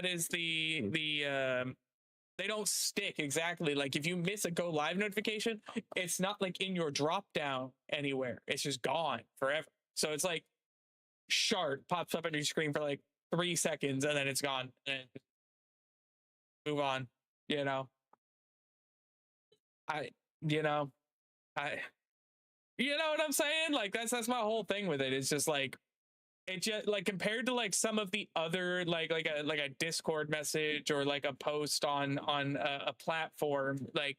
is the they don't stick exactly. Like if you miss a go live notification, it's not like in your drop down anywhere. It's just gone forever. So it's like Shart pops up on your screen for like 3 seconds and then it's gone and move on. You know, I, you know, I, you know what I'm saying? Like that's my whole thing with it. It's just like, it just like compared to like some of the other like a Discord message or like a post on a platform, like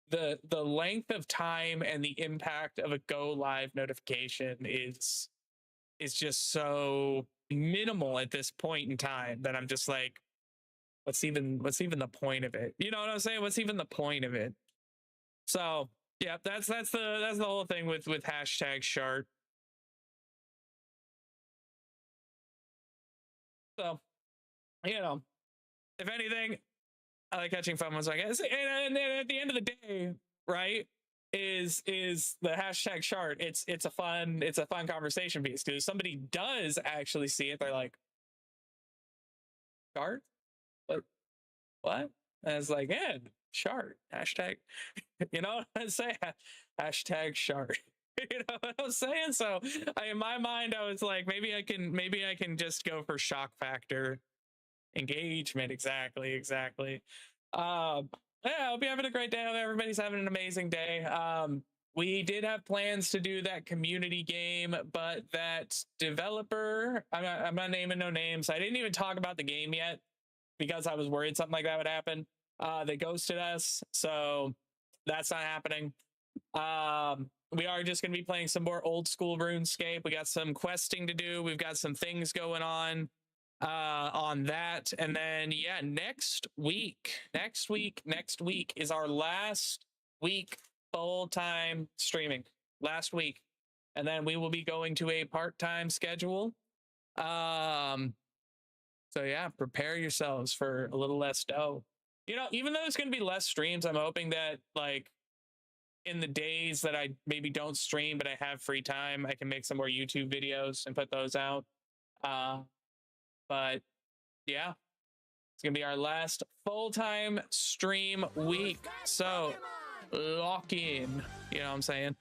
the length of time and the impact of a go live notification is just so minimal at this point in time that I'm just like, what's even the point of it? You know what I'm saying? What's even the point of it? So yeah, that's the whole thing with hashtag Shart. So, you know, if anything, I like catching fun ones, I guess. And at the end of the day, right, is the hashtag Shart. It's a fun conversation piece because somebody does actually see it. They're like, Shart? What? And it's like, yeah, Shart. Hashtag, you know what I'm saying? Hashtag Shart. You know what I'm saying? So in my mind, I was like, maybe I can just go for shock factor engagement. Exactly. Yeah, I hope you're having a great day. I hope everybody's having an amazing day. We did have plans to do that community game, but that developer, I'm not naming no names. I didn't even talk about the game yet because I was worried something like that would happen. They ghosted us, so that's not happening. We are just going to be playing some more old school RuneScape. We got some questing to do. We've got some things going on that. And then, yeah, next week is our last week full-time streaming. Last week. And then we will be going to a part-time schedule. So yeah, prepare yourselves for a little less dough. You know, even though it's going to be less streams, I'm hoping that like in the days that I maybe don't stream, but I have free time, I can make some more YouTube videos and put those out. But yeah, it's gonna be our last full-time stream week. So lock in, you know what I'm saying?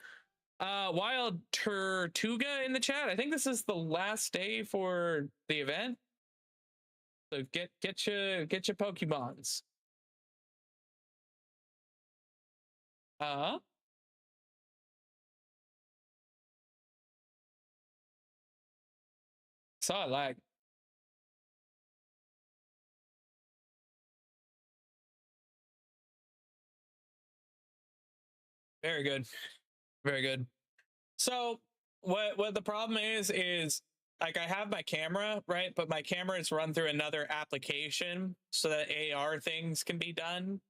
Wild Tortuga in the chat. I think this is the last day for the event. So get your Pokemons. Saw a lag. Very good. Very good. So what the problem is like I have my camera, right? But my camera is run through another application so that AR things can be done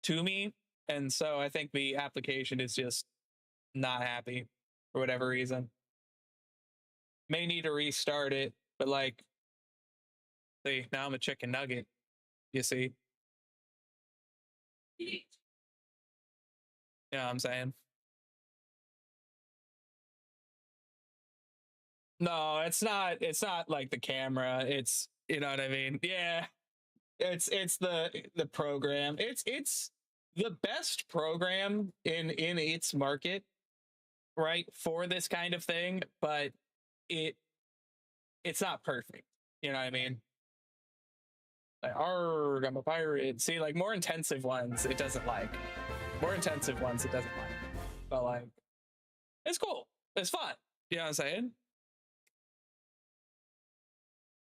to me. And so I think the application is just not happy for whatever reason. May need to restart it, but like, see, now I'm a chicken nugget, you see? Yeah, you know what I'm saying? No, it's not like the camera. It's, you know what I mean? Yeah. It's the program. It's the best program in its market, right, for this kind of thing, but it's not perfect. You know what I mean? Like, arg, I'm a pirate. See, like more intensive ones, it doesn't like. More intensive ones, it doesn't like. But like, it's cool. It's fun. You know what I'm saying?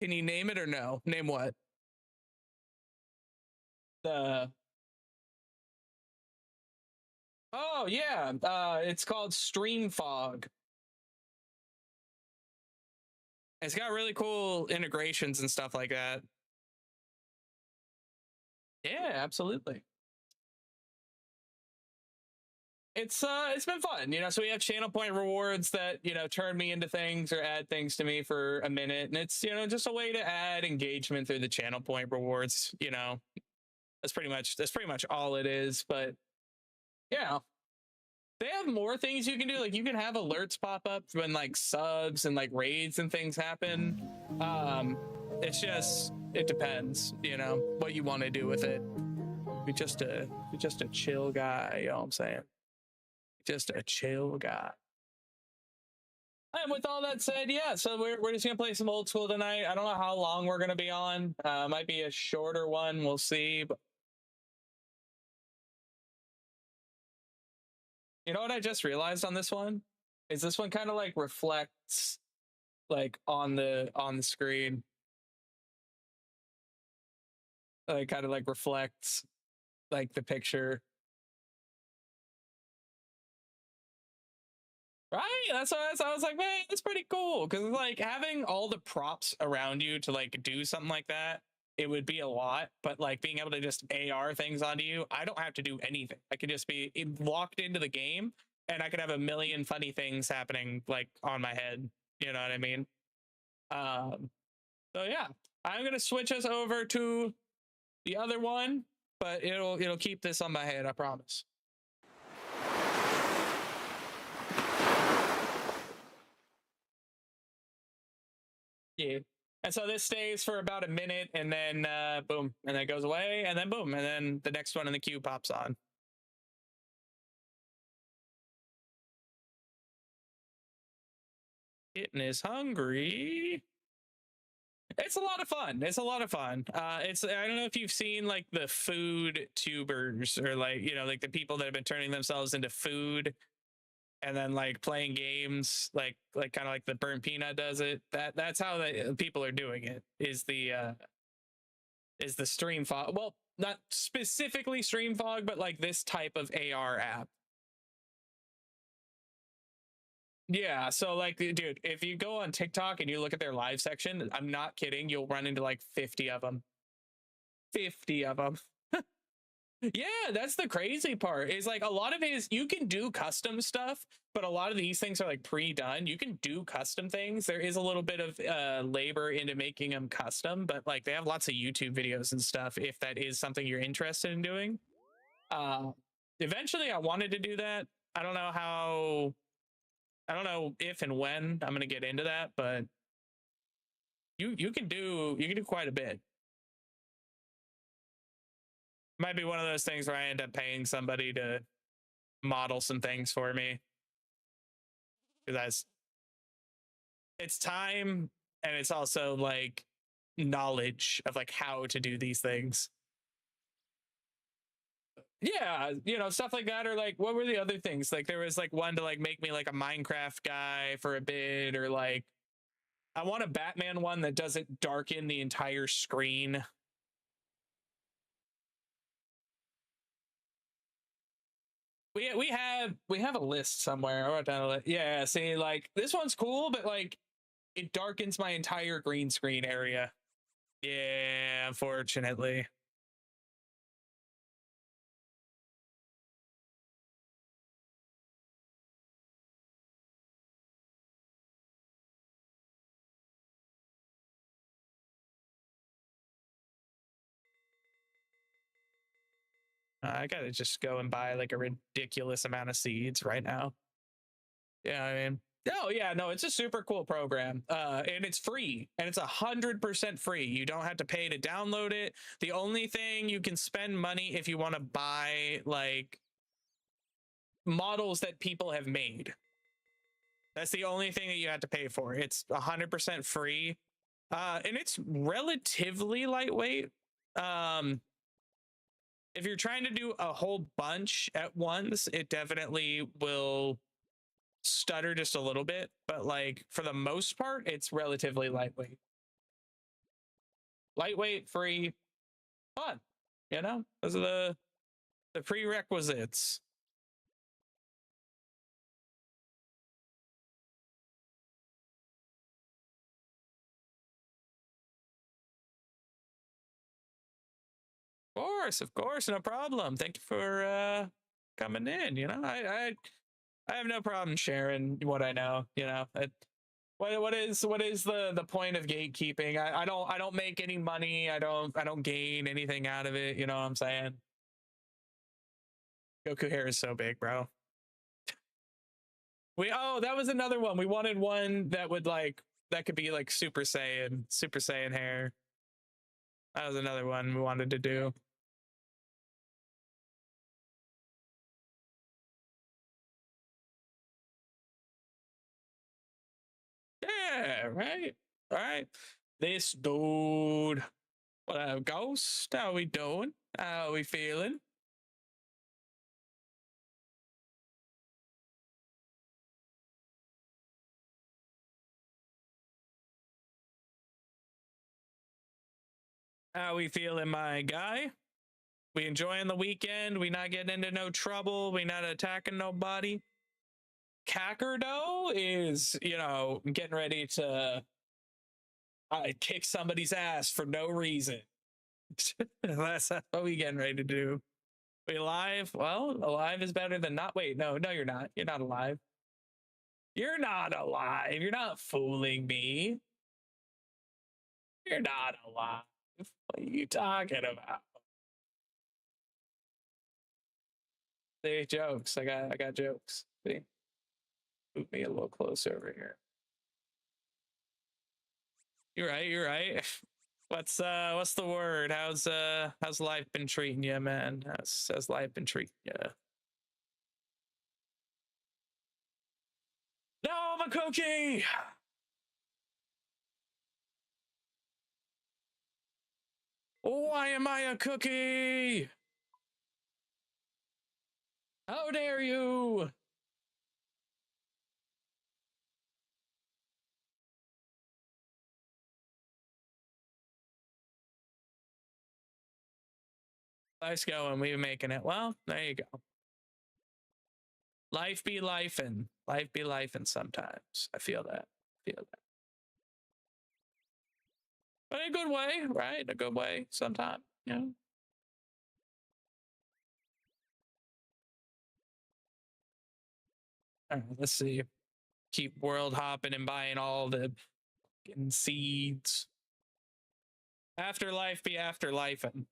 Can you name it or no? Name what? The Oh yeah, it's called Stream Fog. It's got really cool integrations and stuff like that. Yeah, absolutely. It's been fun, you know. So we have channel point rewards that, you know, turn me into things or add things to me for a minute, and it's, you know, just a way to add engagement through the channel point rewards. You know, that's pretty much all it is. But yeah, they have more things you can do. Like you can have alerts pop up when like subs and like raids and things happen. It's just it depends, you know, what you want to do with it. Be just a chill guy, you know what I'm saying? Just a chill guy. And with all that said, yeah, so we're just gonna play some old school tonight. I don't know how long we're gonna be on. Might be a shorter one, we'll see. But you know what I just realized on this one? Is this one kind of like reflects like on the screen. Like kind of like reflects like the picture. Right? I was like, man, that's pretty cool. Cause like having all the props around you to like do something like that, it would be a lot. But like being able to just AR things onto you, I don't have to do anything. I could just be locked into the game and I could have a million funny things happening like on my head. You know what I mean? Um, so yeah, I'm gonna switch us over to the other one, but it'll keep this on my head, I promise. Yeah. And so this stays for about a minute and then boom, and then it goes away and then boom, and then the next one in the queue pops on. Kitten is hungry. It's a lot of fun. It's a lot of fun. It's I don't know if you've seen like the food tubers or like you know like the people that have been turning themselves into food and then like playing games like kind of like the burnt peanut does it. That's how the people are doing it. Is the stream fog? Well, not specifically stream fog, but like this type of AR app. Yeah, so like dude, if you go on TikTok and you look at their live section, I'm not kidding, you'll run into like 50 of them. 50 of them. Yeah, that's the crazy part. Is like a lot of it is you can do custom stuff, but a lot of these things are like pre-done. You can do custom things. There is a little bit of labor into making them custom, but like they have lots of YouTube videos and stuff if that is something you're interested in doing. Uh, Eventually I wanted to do that. I don't know how I don't know if and when I'm gonna get into that, but you can do quite a bit. Might be one of those things where I end up paying somebody to model some things for me because it's time and it's also like knowledge of like how to do these things. Yeah, you know, stuff like that, or like what were the other things? Like there was like one to like make me like a Minecraft guy for a bit, or like I want a Batman one that doesn't darken the entire screen. We have a list somewhere. I wrote down a list. Yeah, see, like this one's cool, but like it darkens my entire green screen area. Yeah, unfortunately. I gotta just go and buy like a ridiculous amount of seeds right now. Yeah, I mean, oh yeah, no, it's a super cool program, and it's free, and it's 100% free. You don't have to pay to download it. The only thing you can spend money if you want to buy like models that people have made. That's the only thing that you have to pay for. It's 100% free, and it's relatively lightweight. Um, if you're trying to do a whole bunch at once, it definitely will stutter just a little bit, but like for the most part, it's relatively lightweight. Lightweight, free, fun. You know, those are the prerequisites. Of course, no problem. Thank you for coming in. You know, I have no problem sharing what I know. You know, what is the point of gatekeeping? I don't make any money. I don't gain anything out of it. You know what I'm saying? Goku hair is so big, bro. That was another one. We wanted one that would like that could be like Super Saiyan hair. That was another one we wanted to do. Yeah, right. All right. This dude. What up, Ghost? How we doing? How we feeling? How we feeling, my guy? We enjoying the weekend? We not getting into no trouble? We not attacking nobody? Cackerdo is, getting ready to kick somebody's ass for no reason. That's what we getting ready to do. We alive? Well, alive is better than not. Wait, no, you're not. You're not alive. You're not alive. You're not fooling me. You're not alive. What are you talking about? See, jokes. I got jokes. See? Move me a little closer over here. You're right, you're right. What's the word? How's life been treating you, man? How's life been treating you? No, I'm a cookie. Why am I a cookie? How dare you? Nice going. We're making it. Well, there you go. Life be life and life be life and sometimes. I feel that. Feel that. But in a good way, right? In a good way sometimes. You know? All right, let's see. Keep world hopping and buying all the seeds. Afterlife be afterlife and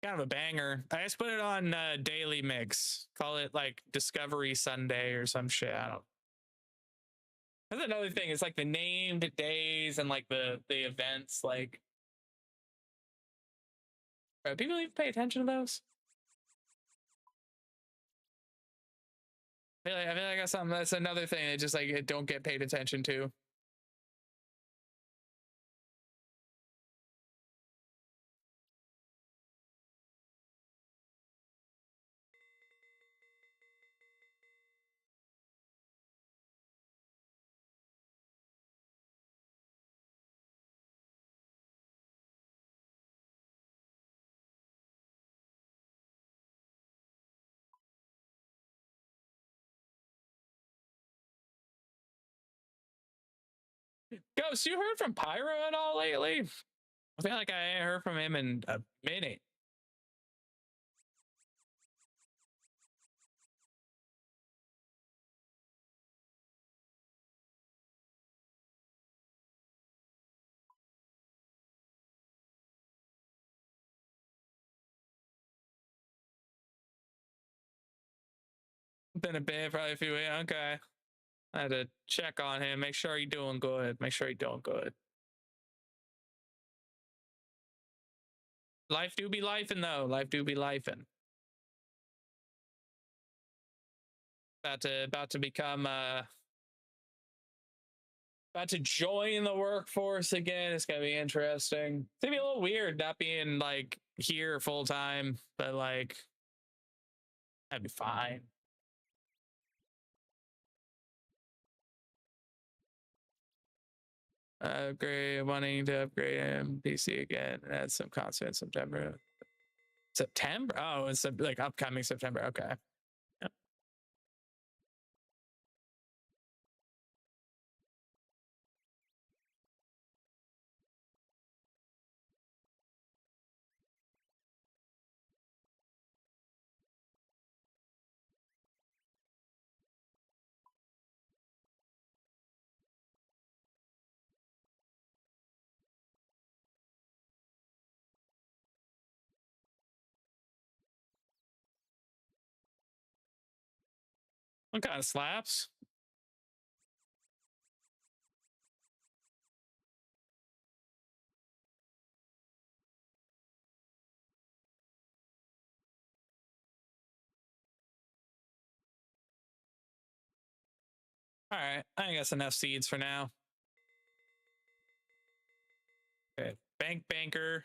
kind of a banger. I just put it on daily mix. Call it like Discovery Sunday or some shit. I don't. That's another thing. It's like the named days and like the events. Like, people even pay attention to those? I feel like that's something. That's another thing that just like it don't get paid attention to. Ghost, you heard from Pyro at all lately? I feel like I ain't heard from him in a minute. Been a bit, probably a few weeks. Okay. I had to check on him, make sure he's doing good. Make sure he's doing good. Life do be lifing though. Life do be lifing. About to become about to join the workforce again. It's gonna be interesting. It's gonna be a little weird not being like here full time, but like that'd be fine. Upgrade, wanting to upgrade PC again and add some constant in September. September? Oh, it's like upcoming September. Okay. Yep. What kind of slaps? All right, I think that's enough seeds for now. Okay. Banker.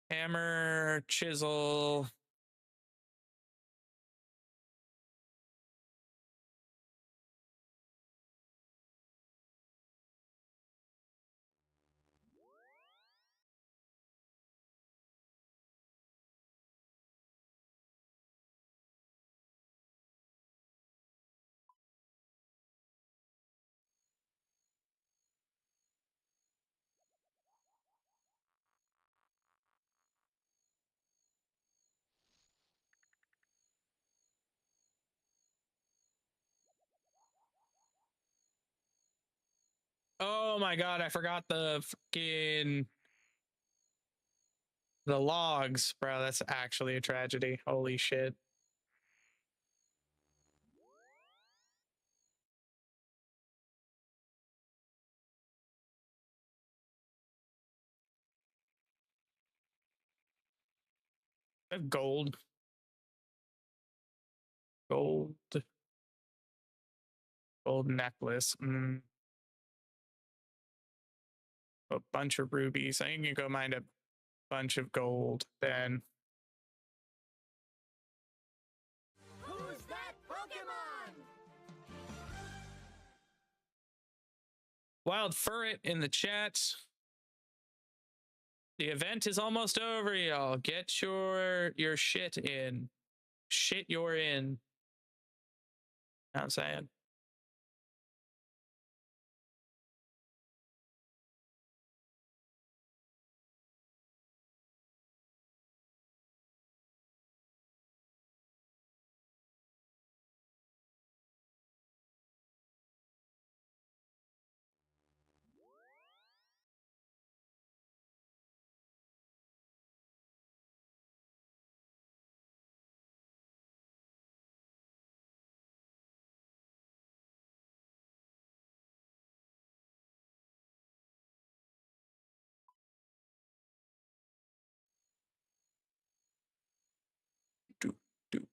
Hammer, chisel. Oh my god, I forgot the fucking the logs, bro. That's actually a tragedy. Holy shit. Gold. Gold. Gold necklace. A bunch of rubies. I can go mine a bunch of gold then. Who's that Pokemon? Wild Furret in the chat. The event is almost over, y'all. Get your shit in. Shit you're in. You know what I'm saying? Doop, doop.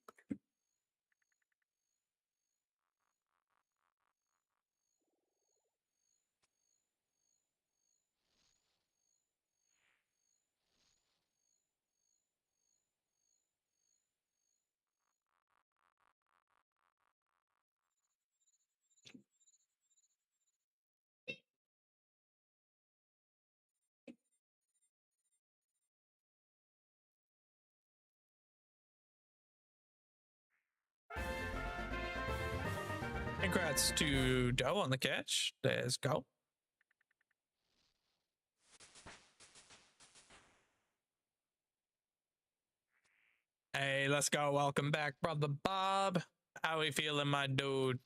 Congrats to Doe on the catch. Let's go. Hey, let's go. Welcome back, brother Bob. How we feeling, my dude?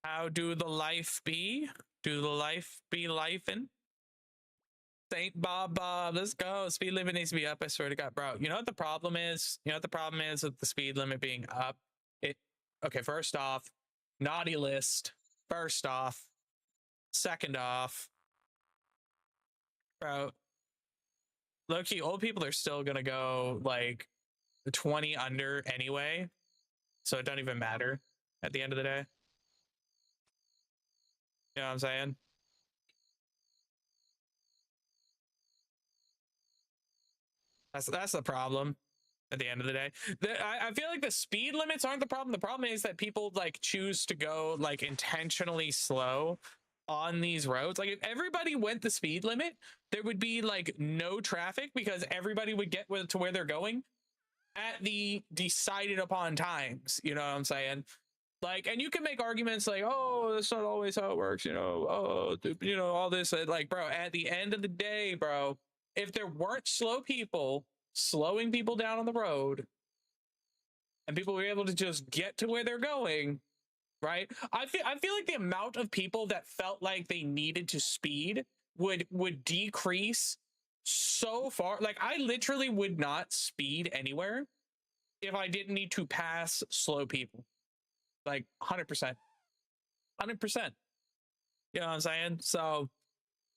How do the life be? Do the life be lifing? Saint Bob, let's go. Speed limit needs to be up. I swear to God, bro. You know what the problem is? You know what the problem is with the speed limit being up? Okay, first off, naughty list. First off, second off, bro. Low key, old people are still gonna go like 20 under anyway, so it don't even matter at the end of the day. You know what I'm saying? That's the problem. At the end of the day, I feel like the speed limits aren't the problem. The problem is that people like choose to go like intentionally slow on these roads. Like if everybody went the speed limit, there would be like no traffic because everybody would get to where they're going at the decided upon times. You know what I'm saying? Like, and you can make arguments like, oh, that's not always how it works, you know, oh, you know, all this. Like, bro, at the end of the day, bro, if there weren't slow people slowing people down on the road and people were able to just get to where they're going, right? I feel like the amount of people that felt like they needed to speed would decrease so far. Like, I literally would not speed anywhere if I didn't need to pass slow people. Like 100%. 100%. You know what I'm saying? So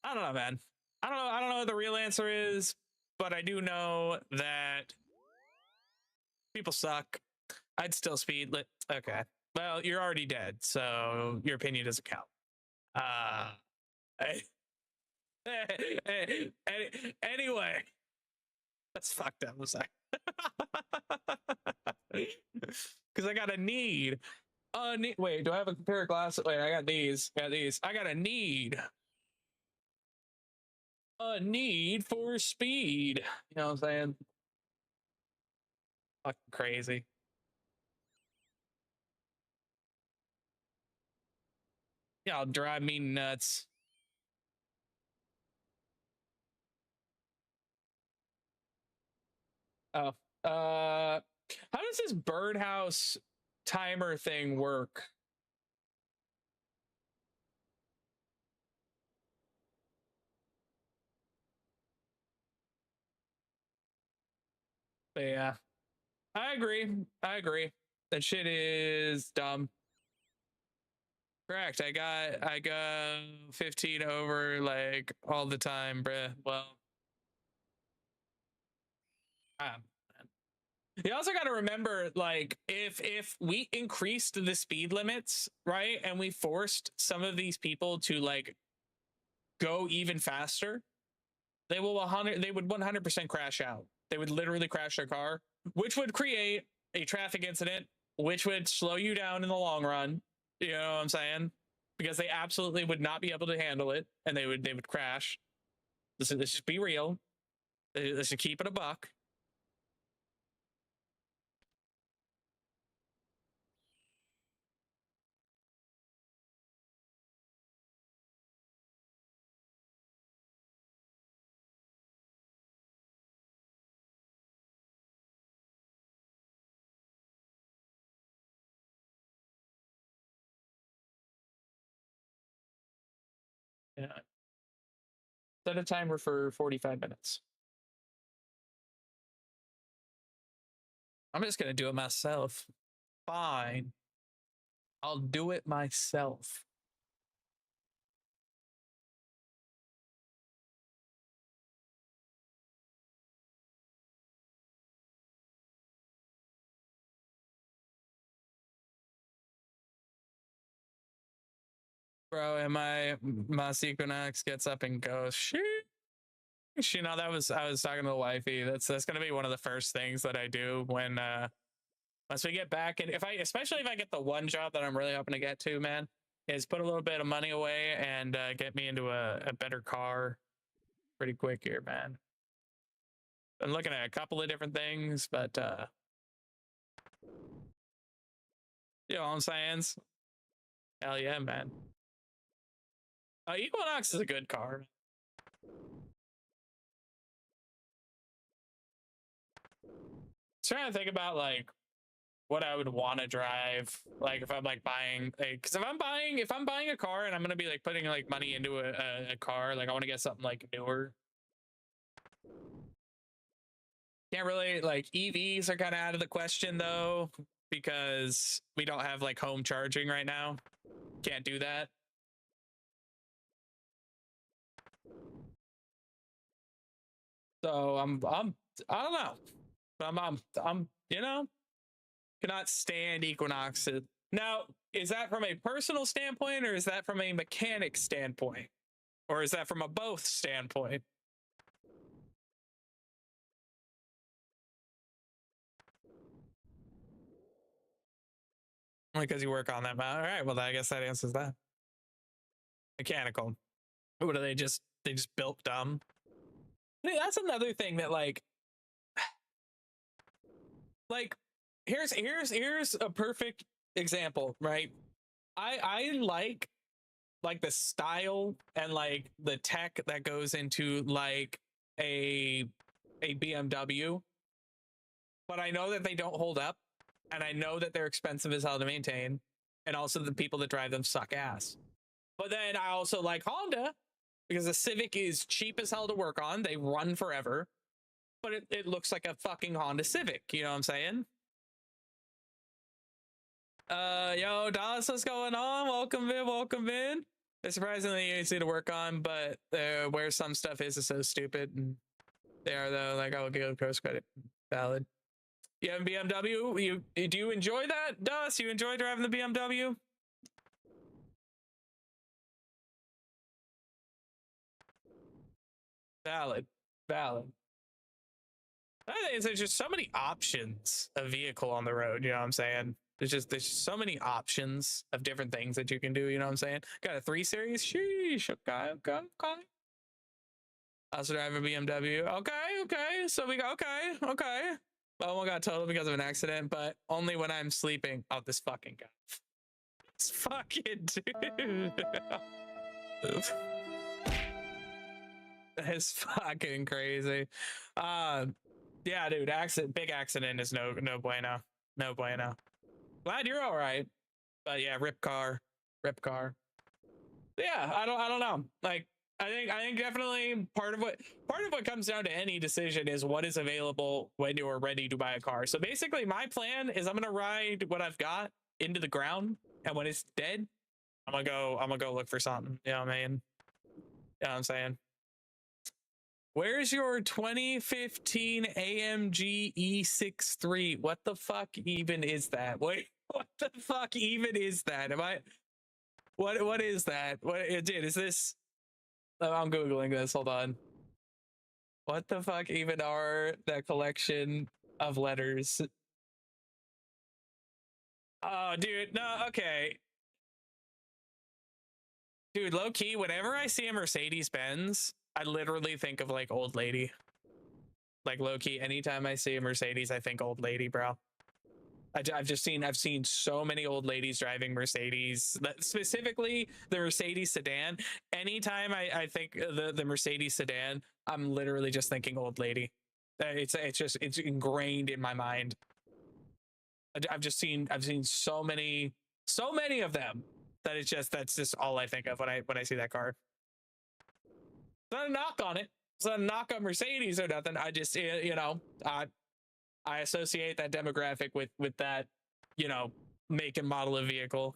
I don't know, man. I don't know what the real answer is, but I do know that people suck. I'd still speed lit. Okay. Well, you're already dead, so your opinion doesn't count. Uh anyway, that's fucked up. I'm sorry. Because I got a need. Wait, do I have a pair of glasses? Wait, I got these. I got a need. A need for speed. You know what I'm saying? Fucking crazy. Y'all drive me nuts. Oh, how does this birdhouse timer thing work? But yeah, I agree. I agree. That shit is dumb. Correct. I got 15 over like all the time, bruh. Well, um, you also got to remember, like, if we increased the speed limits, right, and we forced some of these people to like go even faster, they would 100% crash out. They would literally crash their car, which would create a traffic incident, which would slow you down in the long run. You know what I'm saying? Because they absolutely would not be able to handle it, and they would crash. Let's just be real. Let's just keep it a buck. Yeah. Set a timer for 45 minutes. I'm just gonna do it myself. Fine. I'll do it myself. Bro, and my Equinox gets up and goes, shit. You know, that was I was talking to the wifey. That's gonna be one of the first things that I do when once we get back. And if I especially if I get the one job that I'm really hoping to get to, man, is put a little bit of money away and get me into a better car pretty quick here, man. I'm looking at a couple of different things, but you know what I'm saying? Hell yeah, man. Equinox is a good car. Trying to think about like what I would want to drive, like if I'm like buying, because if I'm buying a car and I'm gonna be like putting like money into a car, like I want to get something like newer. Can't really like EVs are kind of out of the question though because we don't have like home charging right now. Can't do that. So I don't know. I'm you know cannot stand Equinoxes. Now, is that from a personal standpoint or is that from a mechanic standpoint? Or is that from a both standpoint? Only because you work on that. All right, well, I guess that answers that. Mechanical. What are they just built dumb? That's another thing that like here's a perfect example, right? I like the style and like the tech that goes into like a BMW, but I know that they don't hold up, and I know that they're expensive as hell to maintain, and also the people that drive them suck ass. But then I also like Honda because the Civic is cheap as hell to work on. They run forever, but it looks like a fucking Honda Civic. You know what I'm saying? Yo, Dallas, what's going on? Welcome in, welcome in. It's surprisingly easy to work on, but where some stuff is so stupid. And they are though. Like, I'll give Coast credit. Valid. You have a BMW? Do you enjoy that, Dust? You enjoy driving the BMW? Valid. Valid. I think there's just so many options of vehicle on the road. You know what I'm saying? There's just so many options of different things that you can do. You know what I'm saying? Got a 3 Series. Sheesh. Okay. Okay. Okay. Also drive a BMW. Okay. Okay. So we got okay. Okay. Well, one got totaled because of an accident, but only when I'm sleeping. Oh, this fucking guy. This fucking dude. It's fucking crazy. Yeah, dude, big accident is no bueno. No bueno. Glad you're all right. But yeah, rip car. Yeah, I don't know. Like I think definitely part of what comes down to any decision is what is available when you are ready to buy a car. So basically my plan is I'm gonna ride what I've got into the ground, and when it's dead, I'm gonna go look for something. You know what I mean? You know what I'm saying? Where's your 2015 AMG E63? What the fuck even is that? Wait, what the fuck even is that? What is that? What, dude, is this? Oh, I'm Googling this. Hold on. What the fuck even are that collection of letters? Oh, dude, no, okay. Dude, low key, whenever I see a Mercedes Benz, I literally think of like old lady. Like low key, anytime I see a Mercedes, I think old lady, bro. I've seen so many old ladies driving Mercedes, specifically the Mercedes sedan. Anytime I think the Mercedes sedan, I'm literally just thinking old lady. It's ingrained in my mind. I've seen so many of them that that's just all I think of when I see that car. It's not a knock on it. It's not a knock on Mercedes or nothing. I just you know I associate that demographic with that, you know, make and model of vehicle.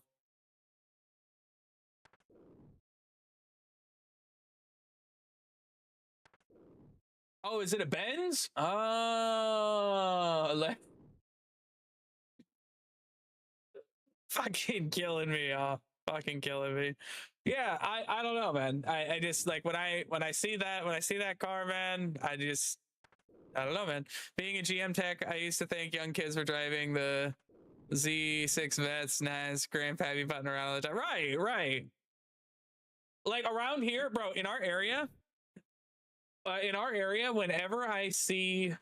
Oh, is it a Benz? Oh, fucking killing me. Oh, fucking killing me. Yeah, I don't know, man. I just like when I see that car, man, I don't know, man. Being a GM tech, I used to think young kids were driving the Z6 Vets, nice, grandpappy putting around all the time. Right, right. Like around here, bro, in our area, whenever I see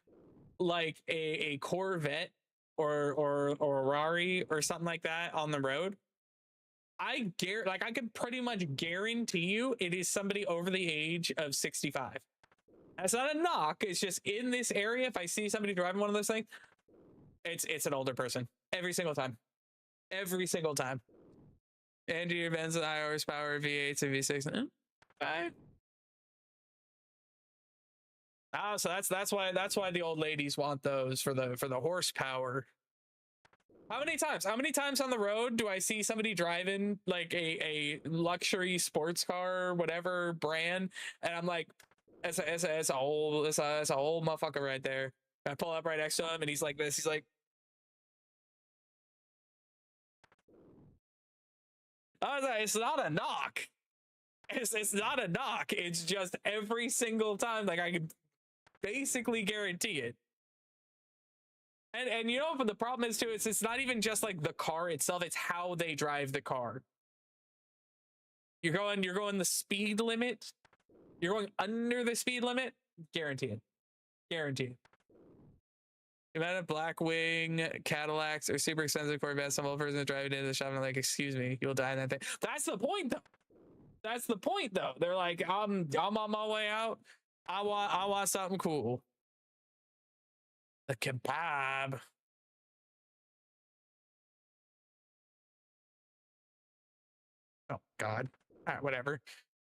like a Corvette or a Rari or something like that on the road, I can pretty much guarantee you it is somebody over the age of 65. That's not a knock. It's just in this area, if I see somebody driving one of those things, it's an older person every single time. Every single time. And your Benz and high horsepower V8s and V6. Okay. Oh, so that's why the old ladies want those for the horsepower. How many times on the road do I see somebody driving like a luxury sports car, whatever brand, and I'm like, it's a whole motherfucker right there. I pull up right next to him and he's like this. He's like, I was like, it's not a knock. It's not a knock. It's just every single time, like I can basically guarantee it. And you know, but the problem is too, it's not even just like the car itself, it's how they drive the car. You're going the speed limit. You're going under the speed limit. Guaranteed. Guaranteed. The amount of Blackwing Cadillacs are super expensive for a some old person to drive it into the shop and like, excuse me, you'll die in that thing. That's the point though. That's the point though. They're like, I'm on my way out. I want something cool. The kebab. Oh God. All right, whatever.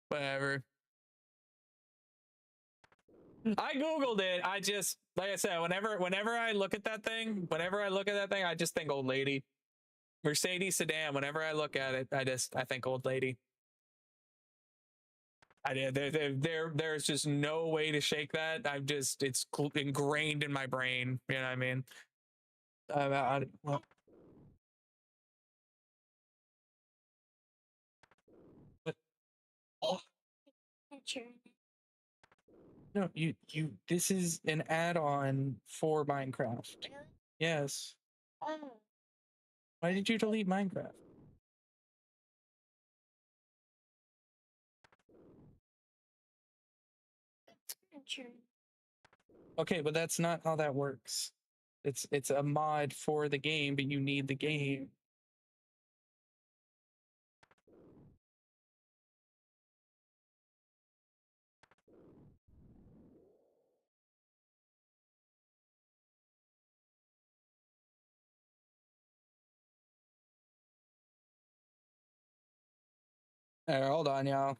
Whatever. I Googled it. I just, like I said, whenever I look at that thing, I just think old lady. Mercedes sedan. Whenever I look at it, I think old lady. There's just no way to shake that. It's ingrained in my brain. You know what I mean? Well, but oh, no, you. This is an add-on for Minecraft. Yes. Why did you delete Minecraft? Okay, but that's not how that works. It's a mod for the game, but you need the game. All right, hold on, y'all.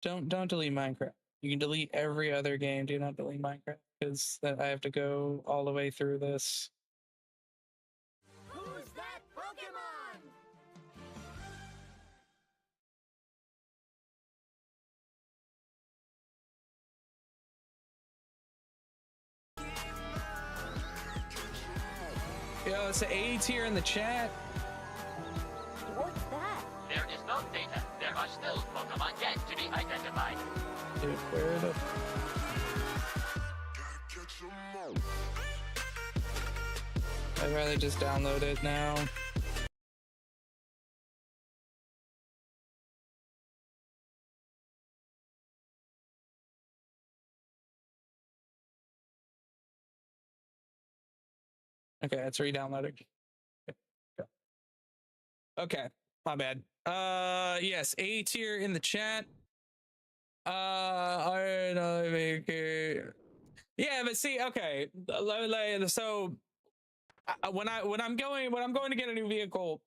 Don't delete Minecraft. You can delete every other game. Do not delete Minecraft because I have to go all the way through this. Who's that Pokemon? Yo, it's an A tier in the chat. What's that? There is no data. There are still Pokemon yet to be identified. Dude, where the... I'd rather just download it now. Okay, it's re-downloading. Okay, my bad. Yes, A tier in the chat. I don't make it. Yeah, but see, okay, so when I'm going to get a new vehicle,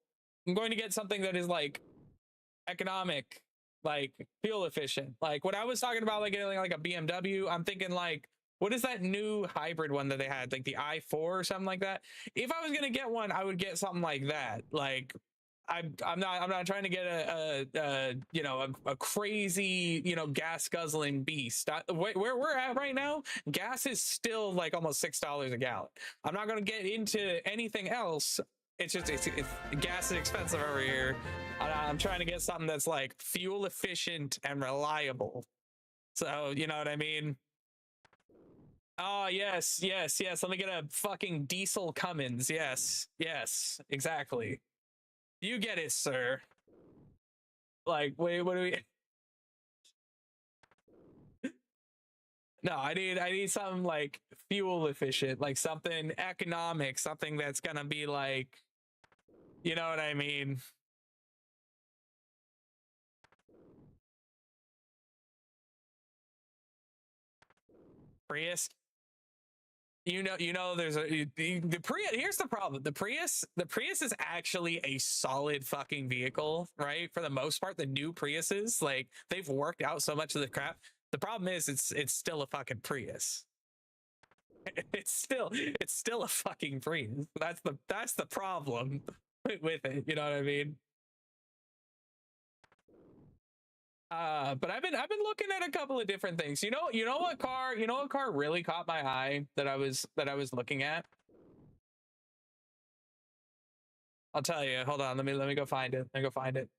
I'm going to get something that is like economic, like fuel efficient. Like when I was talking about like getting like a BMW, I'm thinking like, what is that new hybrid one that they had, like the i4 or something like that? If I was gonna get one, I would get something like that. Like I'm not trying to get a crazy gas guzzling beast. Where we're at right now, gas is still like almost $6 a gallon. I'm not gonna get into anything else. It's just gas is expensive over here. I'm trying to get something that's like fuel efficient and reliable. So you know what I mean. Oh yes. Let me get a fucking diesel Cummins. Yes, exactly. You get it, sir. Like, wait, what do we? No, I need something like fuel efficient, like something economic, something that's gonna be like, you know what I mean? Prius. There's the Prius. Here's the problem: the Prius is actually a solid fucking vehicle, right? For the most part, the new Priuses, like they've worked out so much of the crap. The problem is, it's still a fucking Prius. It's still a fucking Prius. That's the problem with it. You know what I mean? But I've been looking at a couple of different things. You know what car really caught my eye that I was looking at? I'll tell you. Hold on, let me go find it. Let me go find it.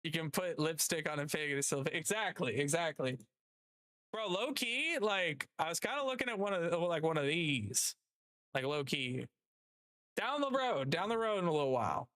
You can put lipstick on a pig and it's still exactly, exactly. Bro, low key, like I was kind of looking at one of these, like low key, down the road in a little while.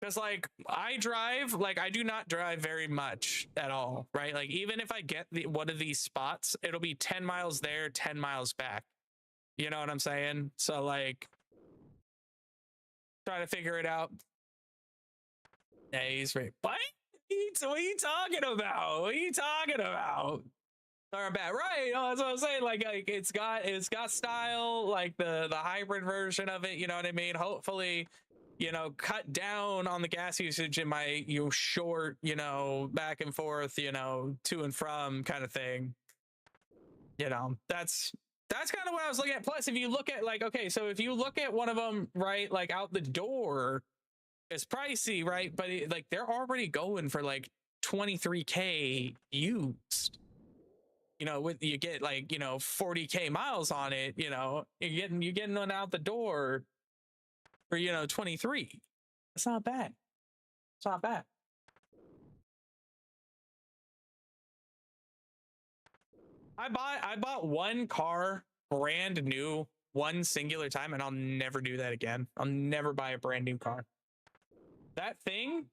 Because like I do not drive very much at all, right? Like even if I get one of these spots, it'll be 10 miles there, 10 miles back. You know what I'm saying? So like try to figure it out. Yeah, he's right. What are you talking about? What are you talking about? Or bad, right? That's what I'm saying. Like it's got style, like the hybrid version of it. You know what I mean? Hopefully, cut down on the gas usage in my short, back and forth, to and from kind of thing. That's kind of what I was looking at. Plus, if you look at like, okay, so if you look at one of them, right, like out the door, it's pricey, right? But like they're already going for like 23K used. With you get like 40K miles on it. You're getting one out the door for 23. That's not bad. It's not bad. I bought one car brand new one singular time, and I'll never do that again. I'll never buy a brand new car. That thing,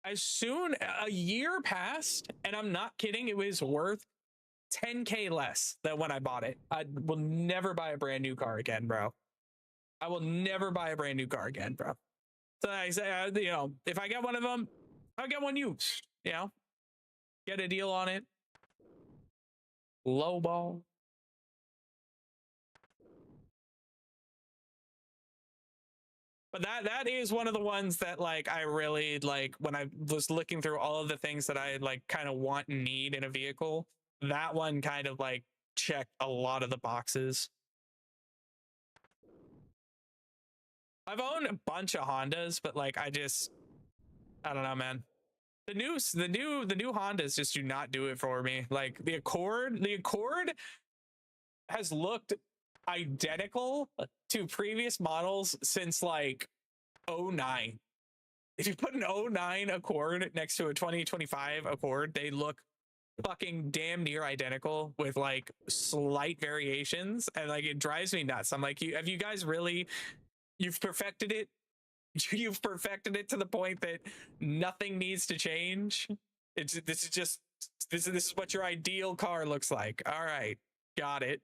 as soon a year passed, and I'm not kidding, it was worth 10K less than when I bought it. I will never buy a brand new car again, bro. I will never buy a brand new car again, bro. So I say, if I get one of them, I'll get one used. Get a deal on it. Low ball. But that is one of the ones that like I really like when I was looking through all of the things that I like kind of want and need in a vehicle. That one kind of like checked a lot of the boxes. I've owned a bunch of Hondas, but like I don't know, man. The new Hondas just do not do it for me. Like the Accord has looked identical to previous models since like '09. If you put an '09 Accord next to a 2025 Accord, they look fucking damn near identical with like slight variations, and like it drives me nuts. I'm like, have you guys really you've perfected it? You've perfected it to the point that nothing needs to change. This is what your ideal car looks like. All right, got it.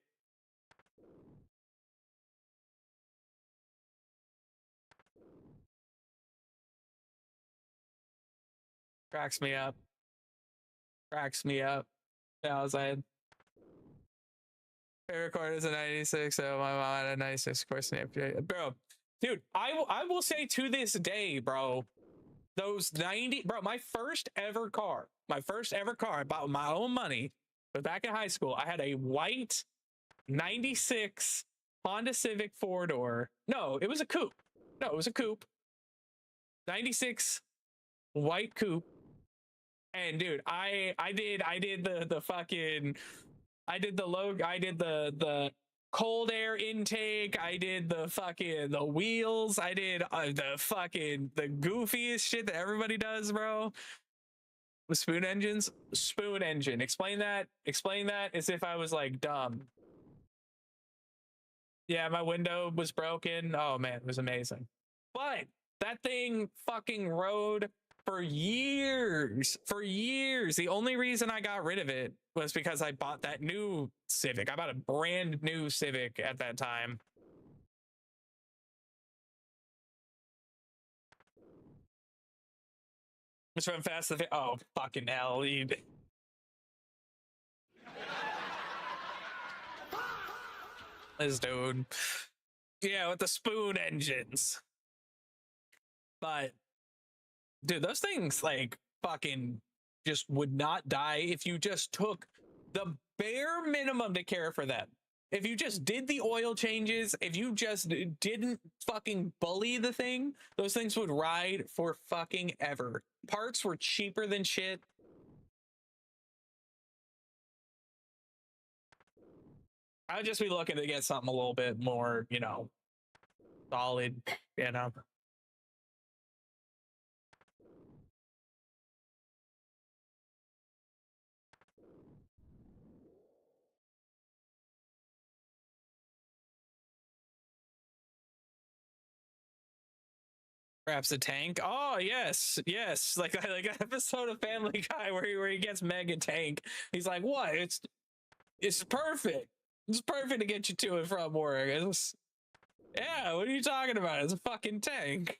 Cracks me up. Cracks me up. Yeah, I was like, favorite car is a 96, so my mom had a 96, of course. Bro, dude, I will say to this day, bro, those 90, bro, my first ever car, I bought with my own money, but back in high school, I had a white 96 Honda Civic four door. No, it was a coupe. No, it was a coupe. 96 white coupe. And dude, I did the fucking I did the cold air intake. I did the wheels. I did the goofiest shit that everybody does, bro. With spoon engine. Explain that as if I was like dumb. Yeah, my window was broken. Oh man, it was amazing. But that thing fucking rode for years. For years. The only reason I got rid of it was because I bought that new Civic. I bought a brand new Civic at that time. It's from Fast and oh, fucking hell. This dude. Yeah, with the spoon engines. But dude, those things like fucking just would not die if you just took the bare minimum to care for them. If you just did the oil changes, if you just didn't fucking bully the thing, those things would ride for fucking ever. Parts were cheaper than shit. I would just be looking to get something a little bit more, you know, solid, you know. Perhaps a tank. Oh yes, yes. Like an episode of Family Guy where he gets mega tank. He's like, what? It's perfect. It's perfect to get you to and from work. Yeah, what are you talking about? It's a fucking tank.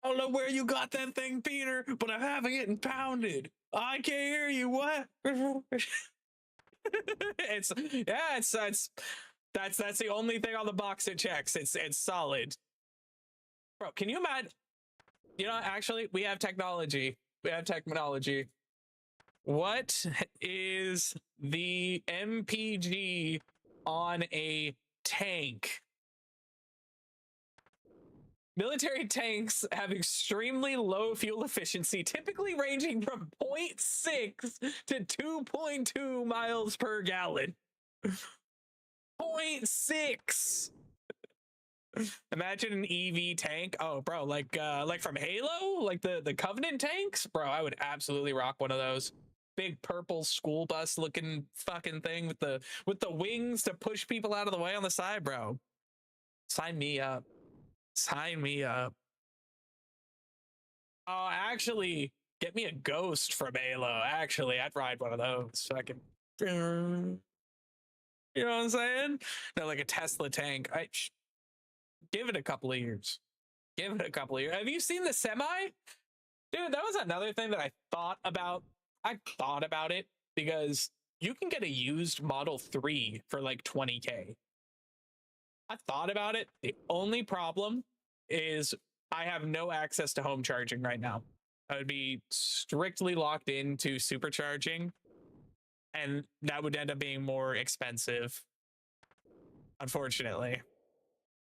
I don't know where you got that thing, Peter, but I'm having it impounded. I can't hear you. What? It's yeah, it's that's the only thing on the box it checks. It's solid. Bro, can you imagine? You know, actually, we have technology. We have technology. What is the MPG on a tank? Military tanks have extremely low fuel efficiency, typically ranging from 0.6 to 2.2 miles per gallon. 0.6. Imagine an EV tank. Oh, bro, like from Halo, like the Covenant tanks, bro. I would absolutely rock one of those. Big purple school bus looking fucking thing with the wings to push people out of the way on the side, bro. Sign me up. Sign me up. Oh, actually, get me a ghost from Halo. Actually, I'd ride one of those so I can. You know what I'm saying? No, like a Tesla tank. Give it a couple of years. Give it a couple of years. Have you seen the semi? Dude, that was another thing that I thought about. I thought about it because you can get a used Model 3 for like 20K. I thought about it. The only problem is I have no access to home charging right now. I would be strictly locked into supercharging, and that would end up being more expensive, unfortunately.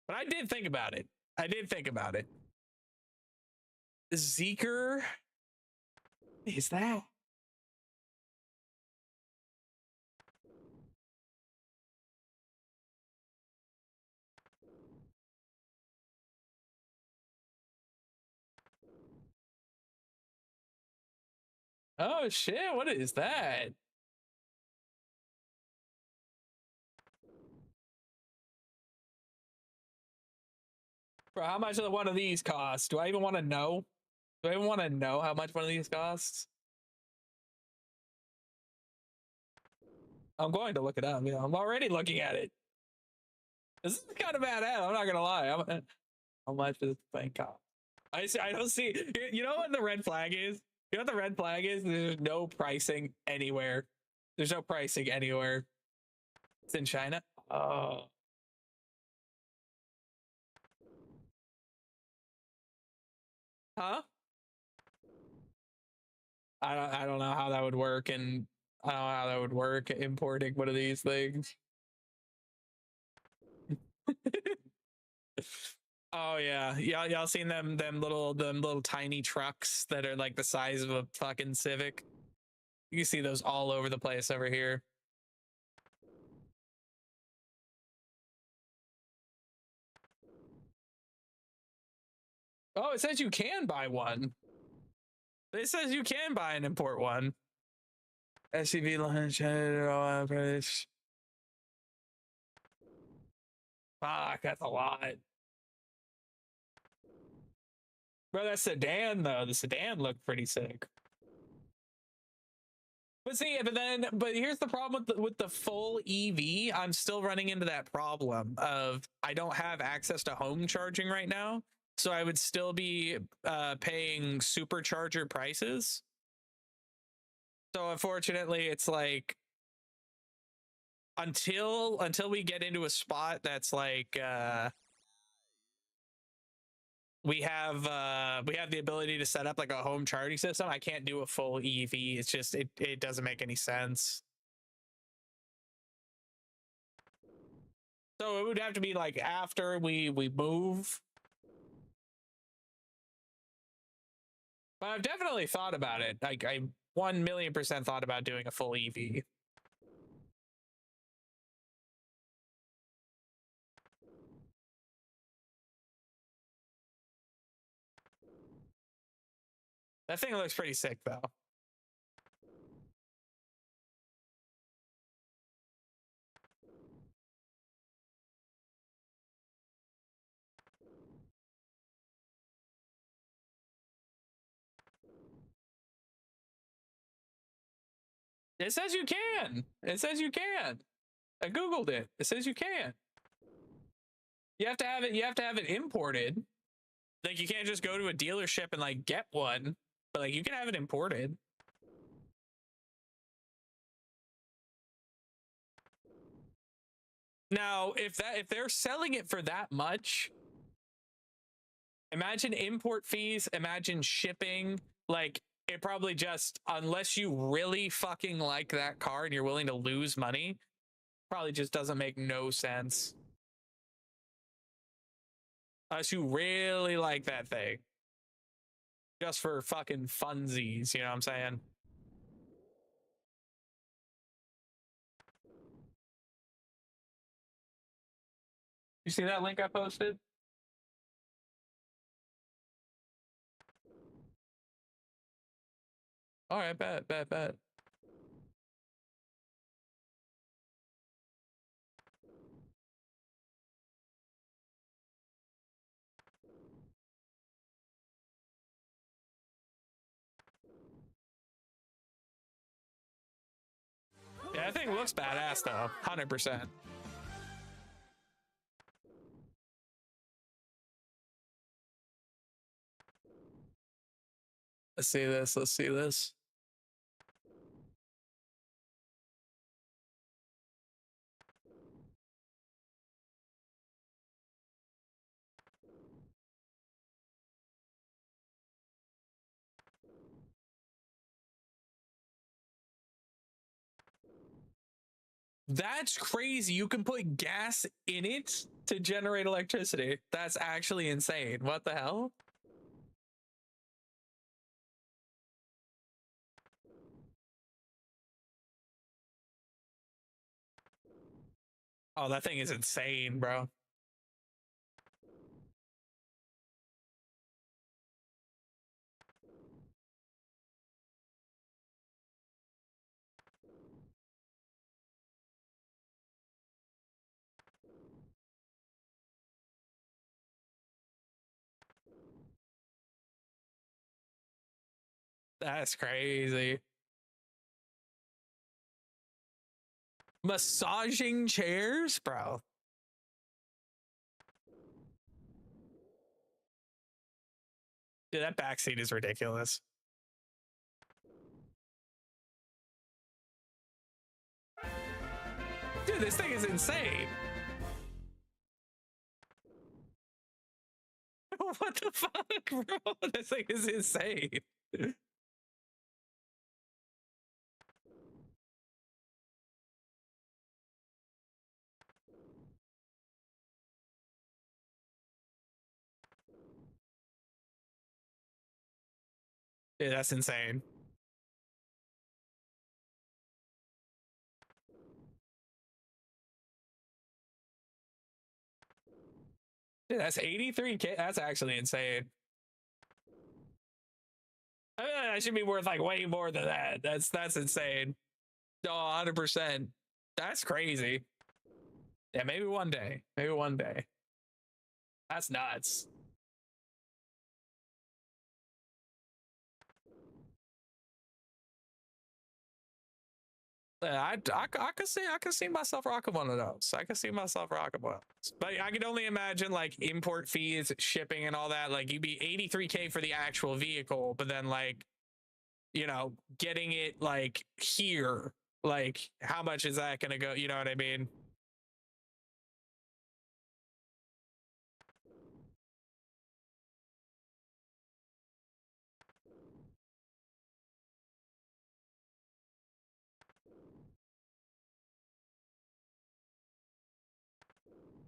But I did think about it. I did think about it. Zeker? What is that? Oh shit, what is that? Bro, how much does one of these cost? Do I even want to know? Do I even want to know how much one of these costs? I'm going to look it up. Yeah, I'm already looking at it. This is kind of badass. I'm not gonna lie. How much does this thing cost? I don't see. You know what the red flag is? You know what the red flag is? There's no pricing anywhere. There's no pricing anywhere. It's in China. Oh. Huh? I don't know how that would work, and I don't know how that would work importing one of these things. Oh yeah, y'all seen them little tiny trucks that are like the size of a fucking Civic? You can see those all over the place over here. Oh, it says you can buy one. It says you can buy and import one. SUV launch. Fuck, that's a lot. Bro, that sedan though, the sedan looked pretty sick. But see, but here's the problem with the full EV. I'm still running into that problem of I don't have access to home charging right now, so I would still be paying supercharger prices. So unfortunately, it's like until we get into a spot that's like we have the ability to set up like a home charging system. I can't do a full EV. It's just it doesn't make any sense. So it would have to be like after we move. But I've definitely thought about it. Like I 1,000,000% thought about doing a full EV. That thing looks pretty sick though. It says you can. It says you can. I googled it. It says you can. You have to have it. You have to have it imported. Like you can't just go to a dealership and like get one, but like you can have it imported. Now, if they're selling it for that much, imagine import fees, imagine shipping, like it probably just, unless you really fucking like that car and you're willing to lose money, probably just doesn't make no sense. Unless you really like that thing. Just for fucking funsies, you know what I'm saying? You see that link I posted? All right, bet. Yeah, that thing looks badass though, 100%. Let's see this. Let's see this. That's crazy. You can put gas in it to generate electricity. That's actually insane. What the hell? Oh, that thing is insane, bro. That's crazy. Massaging chairs, bro. Dude, that backseat is ridiculous. Dude, this thing is insane. What the fuck, bro? This thing is insane. Dude, that's insane. Dude, that's 83K. That's actually insane. I mean, that should be worth like way more than that. That's insane. Oh, 100%. That's crazy. Yeah, maybe one day. Maybe one day. That's nuts. I could see myself rocking one of those. I could see myself rocking one. But I could only imagine like import fees, shipping, and all that. Like you'd be 83K for the actual vehicle, but then like getting it like here, like how much is that gonna go? You know what I mean?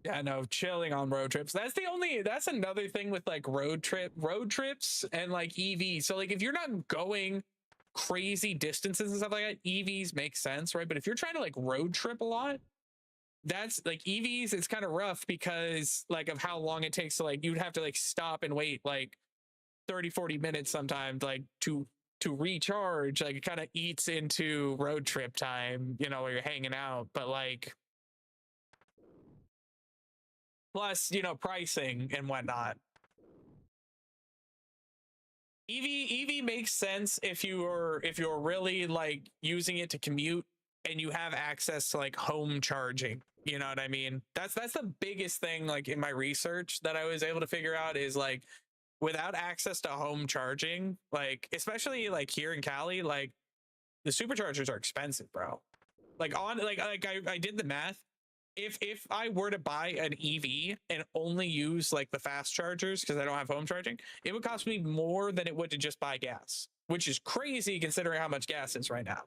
Yeah, no, chilling on road trips. That's another thing with like road trips and like EVs. So like if you're not going crazy distances and stuff like that, EVs make sense, right? But if you're trying to like road trip a lot, that's like EVs, it's kind of rough because like of how long it takes to like you'd have to like stop and wait like 30-40 minutes sometimes like to recharge. Like it kind of eats into road trip time, where you're hanging out. But like plus pricing and whatnot. EV makes sense if you're really like using it to commute and you have access to like home charging. You know what I mean? That's the biggest thing like in my research that I was able to figure out is like without access to home charging, like especially like here in Cali, like the superchargers are expensive, bro. Like on like I did the math. If I were to buy an EV and only use like the fast chargers because I don't have home charging, it would cost me more than it would to just buy gas, which is crazy considering how much gas is right now.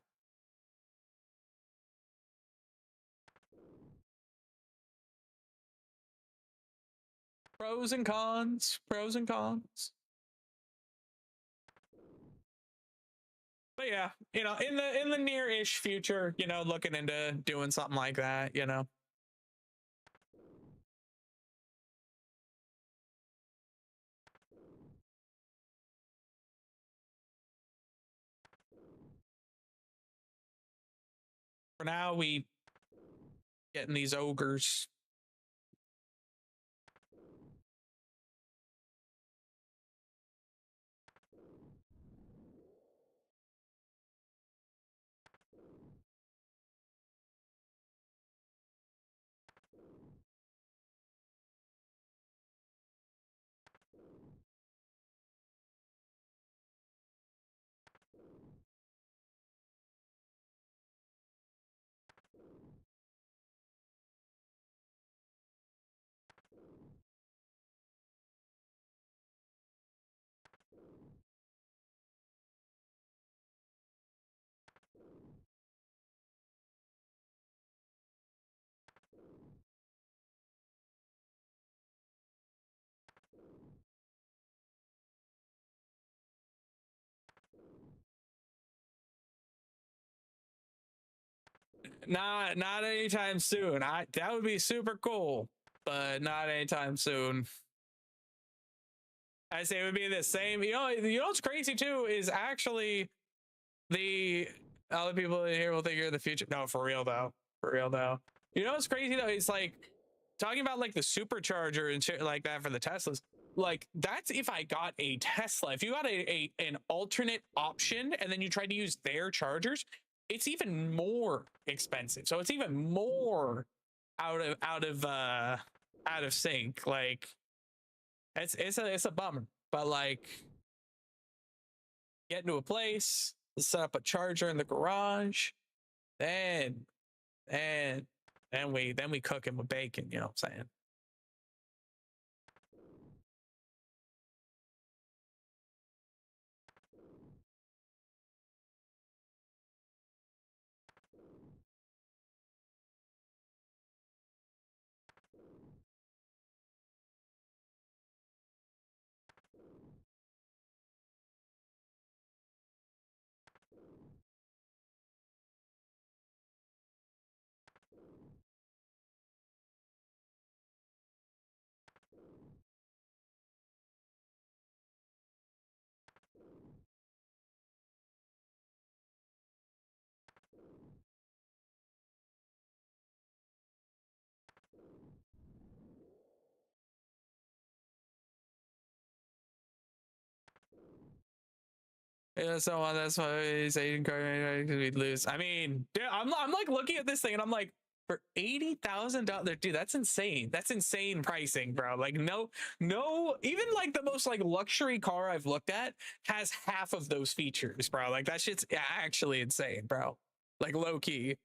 Pros and cons, pros and cons. But yeah, in the near-ish future, looking into doing something like that. For now, we getting these ogres. Not anytime soon. That would be super cool, but not anytime soon. I say it would be the same. What's crazy too is actually the other people in here will think you're the future. No, for real though. For real though. What's crazy though? It's like talking about like the supercharger and shit like that for the Teslas. Like that's if I got a Tesla. If you got an alternate option and then you tried to use their chargers, it's even more expensive. So it's even more out of sync. Like it's a bummer. But like get into a place, set up a charger in the garage, then and then we cook him with bacon, you know what I'm saying? Yeah, so on. That's why he's saying we'd lose. I mean, dude, I'm like looking at this thing and I'm like, for $80,000, dude, that's insane. That's insane pricing, bro. Like, no, even like the most like luxury car I've looked at has half of those features, bro. Like that shit's actually insane, bro. Like low key.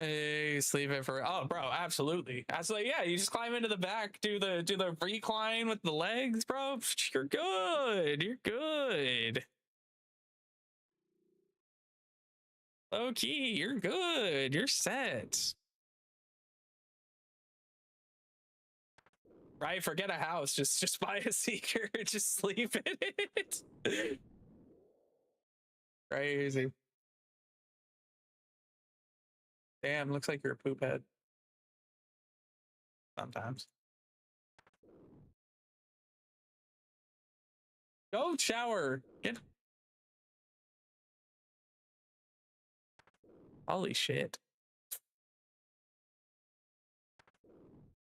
Hey, sleep it for bro, absolutely. Absolutely, yeah. You just climb into the back, do the recline with the legs, bro. You're good. You're good. Low key, you're good. You're set. Right? Forget a house. Just buy a seeker. Just sleep in it. Crazy. Damn, looks like you're a poop head. Sometimes. Go shower. Get. Holy shit.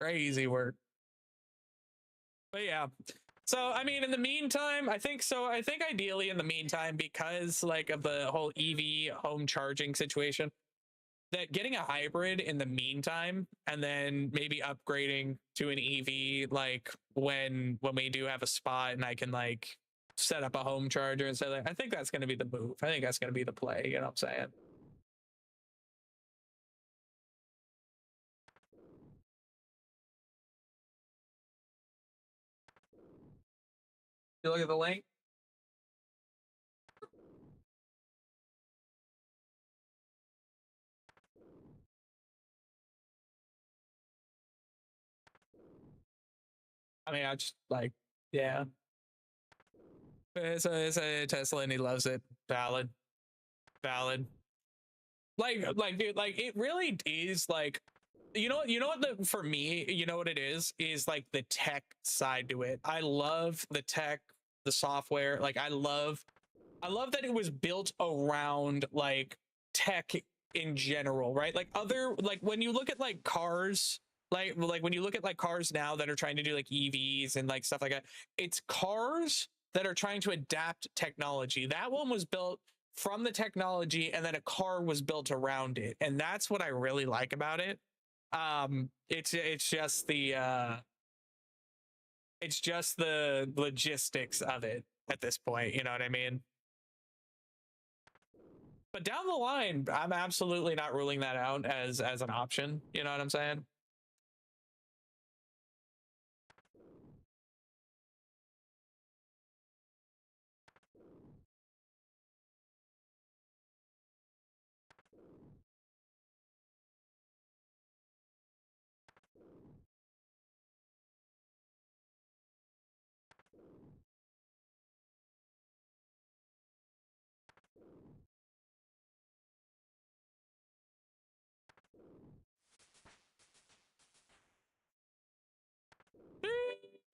Crazy work. But yeah. So I mean, in the meantime, I think so. I think ideally in the meantime, because like of the whole EV home charging situation, that getting a hybrid in the meantime and then maybe upgrading to an EV like when we do have a spot and I can like set up a home charger and say like, I think that's going to be the move. I think that's going to be the play. You know what I'm saying? You look at the link. I mean, I just like, yeah. It's a Tesla and he loves it. Valid. Valid. Like dude, like it really is like you know what for me, you know what it is like the tech side to it. I love the tech, the software. Like I love that it was built around like tech in general, right? Like other like when you look at like cars, like when you look at like cars now that are trying to do like EVs and like stuff like that, it's cars that are trying to adapt technology. That one was built from the technology and then a car was built around it. And that's what I really like about it. It's just the logistics of it at this point, you know what I mean? But down the line, I'm absolutely not ruling that out as an option. You know what I'm saying?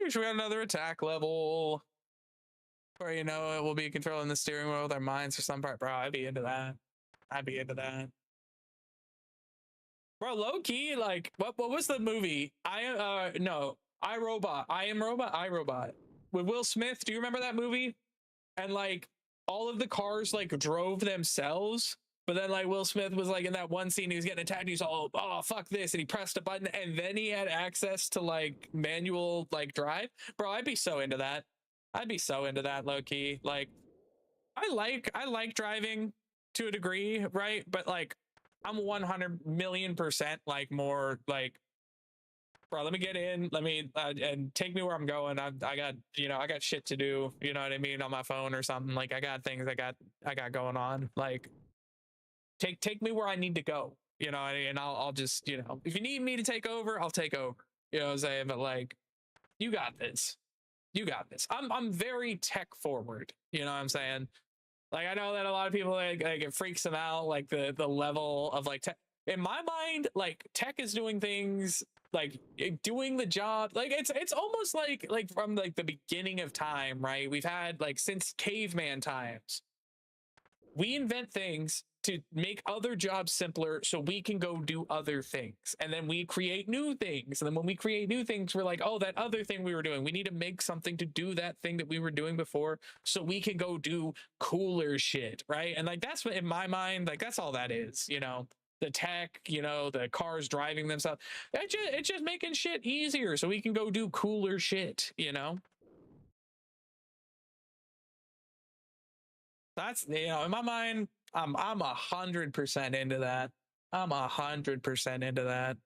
We got another attack level. Or you know, we'll be controlling the steering wheel with our minds for some part. Bro, I'd be into that. I'd be into that. Bro, low key, like what was the movie? I Robot. I Am Robot. I Robot. With Will Smith. Do you remember that movie? And like all of the cars like drove themselves. But then like Will Smith was like in that one scene, he was getting attacked. He's all, oh fuck this, and he pressed a button, and then he had access to like manual like drive. Bro, I'd be so into that. I'd be so into that low key. Like I like driving to a degree, right? But like I'm 100 million% like more like, bro, let me get in, let me and take me where I'm going. I got I got shit to do, you know what I mean, on my phone or something. Like I got things I got going on. Like take me where I need to go. and I'll just, if you need me to take over, I'll take over. You know what I'm saying? But like, you got this. You got this. I'm very tech forward. You know what I'm saying? Like, I know that a lot of people like it freaks them out, like the level of like tech. In my mind, like tech is doing things like doing the job. Like it's almost like from like the beginning of time, right? We've had like since caveman times, we invent things to make other jobs simpler so we can go do other things, and then we create new things, and then when we create new things, we're like, oh, that other thing we were doing, we need to make something to do that thing that we were doing before so we can go do cooler shit, right? And like that's what, in my mind, like that's all that is, the tech, the cars driving themselves. It's just making shit easier so we can go do cooler shit. That's, in my mind, I'm 100% into that. I'm 100% into that.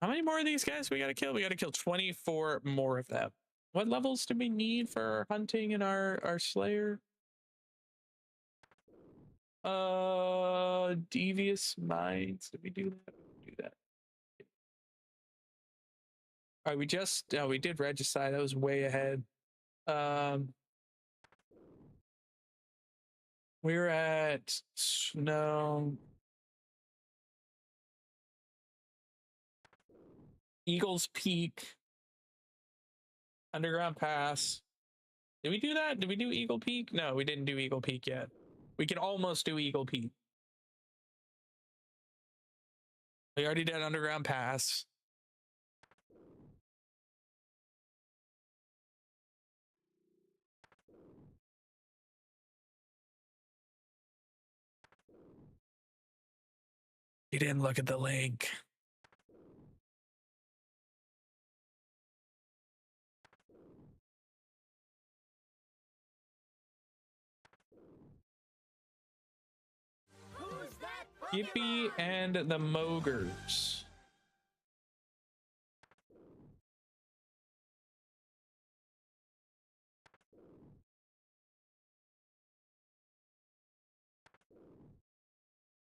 How many more of these guys we gotta kill? We gotta kill 24 more of them. What levels do we need for hunting and our slayer? Devious minds. Did we do that? Do that. All right, we did regicide. That was way ahead. We're at no Eagles Peak, Underground Pass. Did we do that? Did we do Eagle Peak? No, we didn't do Eagle Peak yet. We can almost do Eagle Peak. We already did Underground Pass. You didn't look at the link. Who's that Yippee Pokemon? and the Mogers.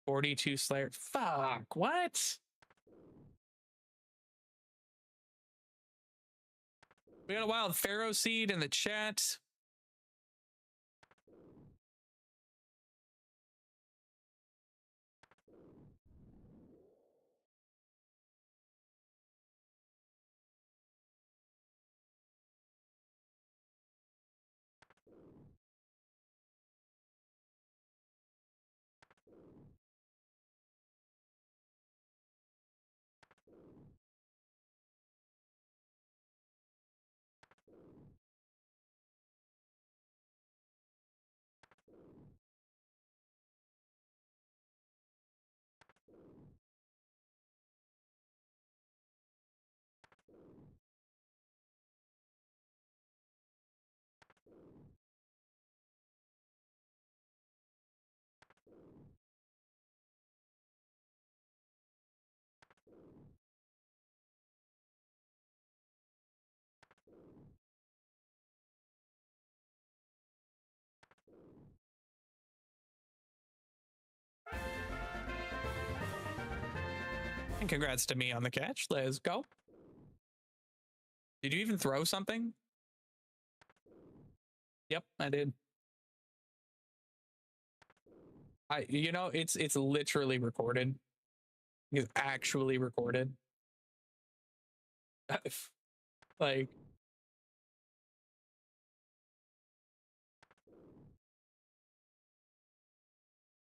$42 Slayer. Fuck, what? We got a wild Pharaoh seed in the chat. And congrats to me on the catch. Let's go. Did you even throw something? Yep, I did. It's literally recorded. It's actually recorded. Like,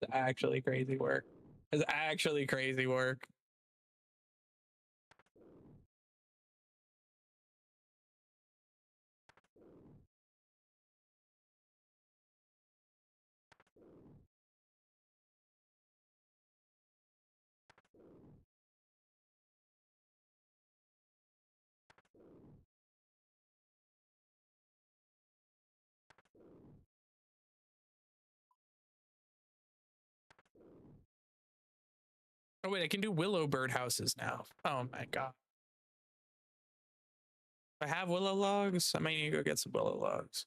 it's actually crazy work. It's actually crazy work. Oh wait, I can do willow birdhouses now. Oh my god. I have willow logs. I might need to go get some willow logs.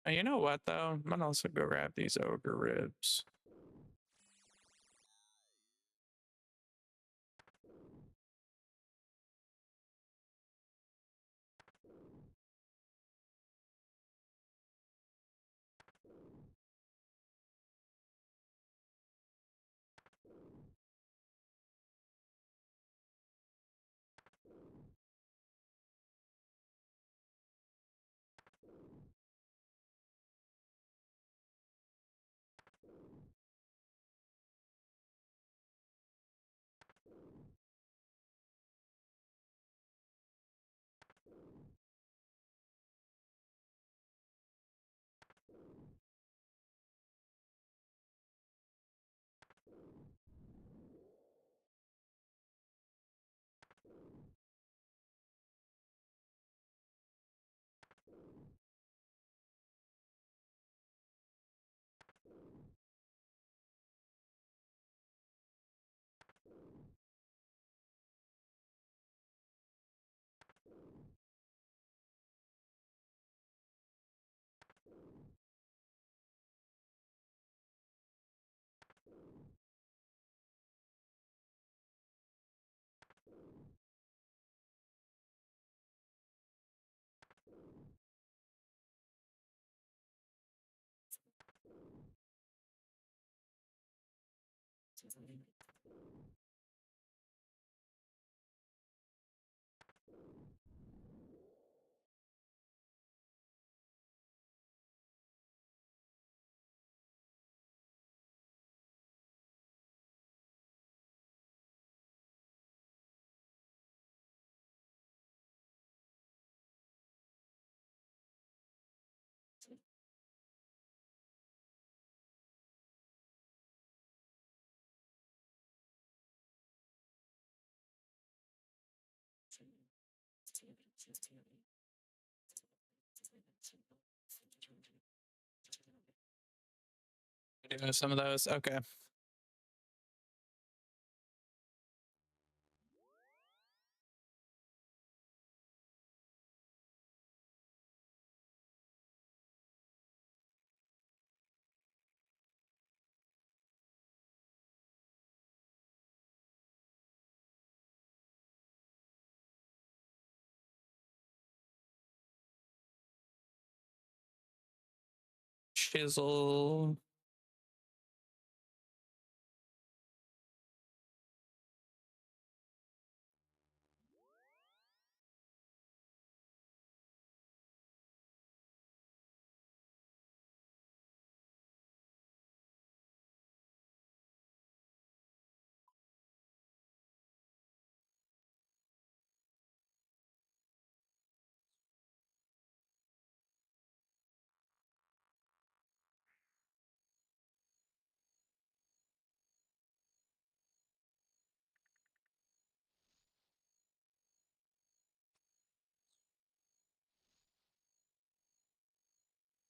You know what though? I'm gonna also go grab these ogre ribs. Do some of those. Okay. Chisel.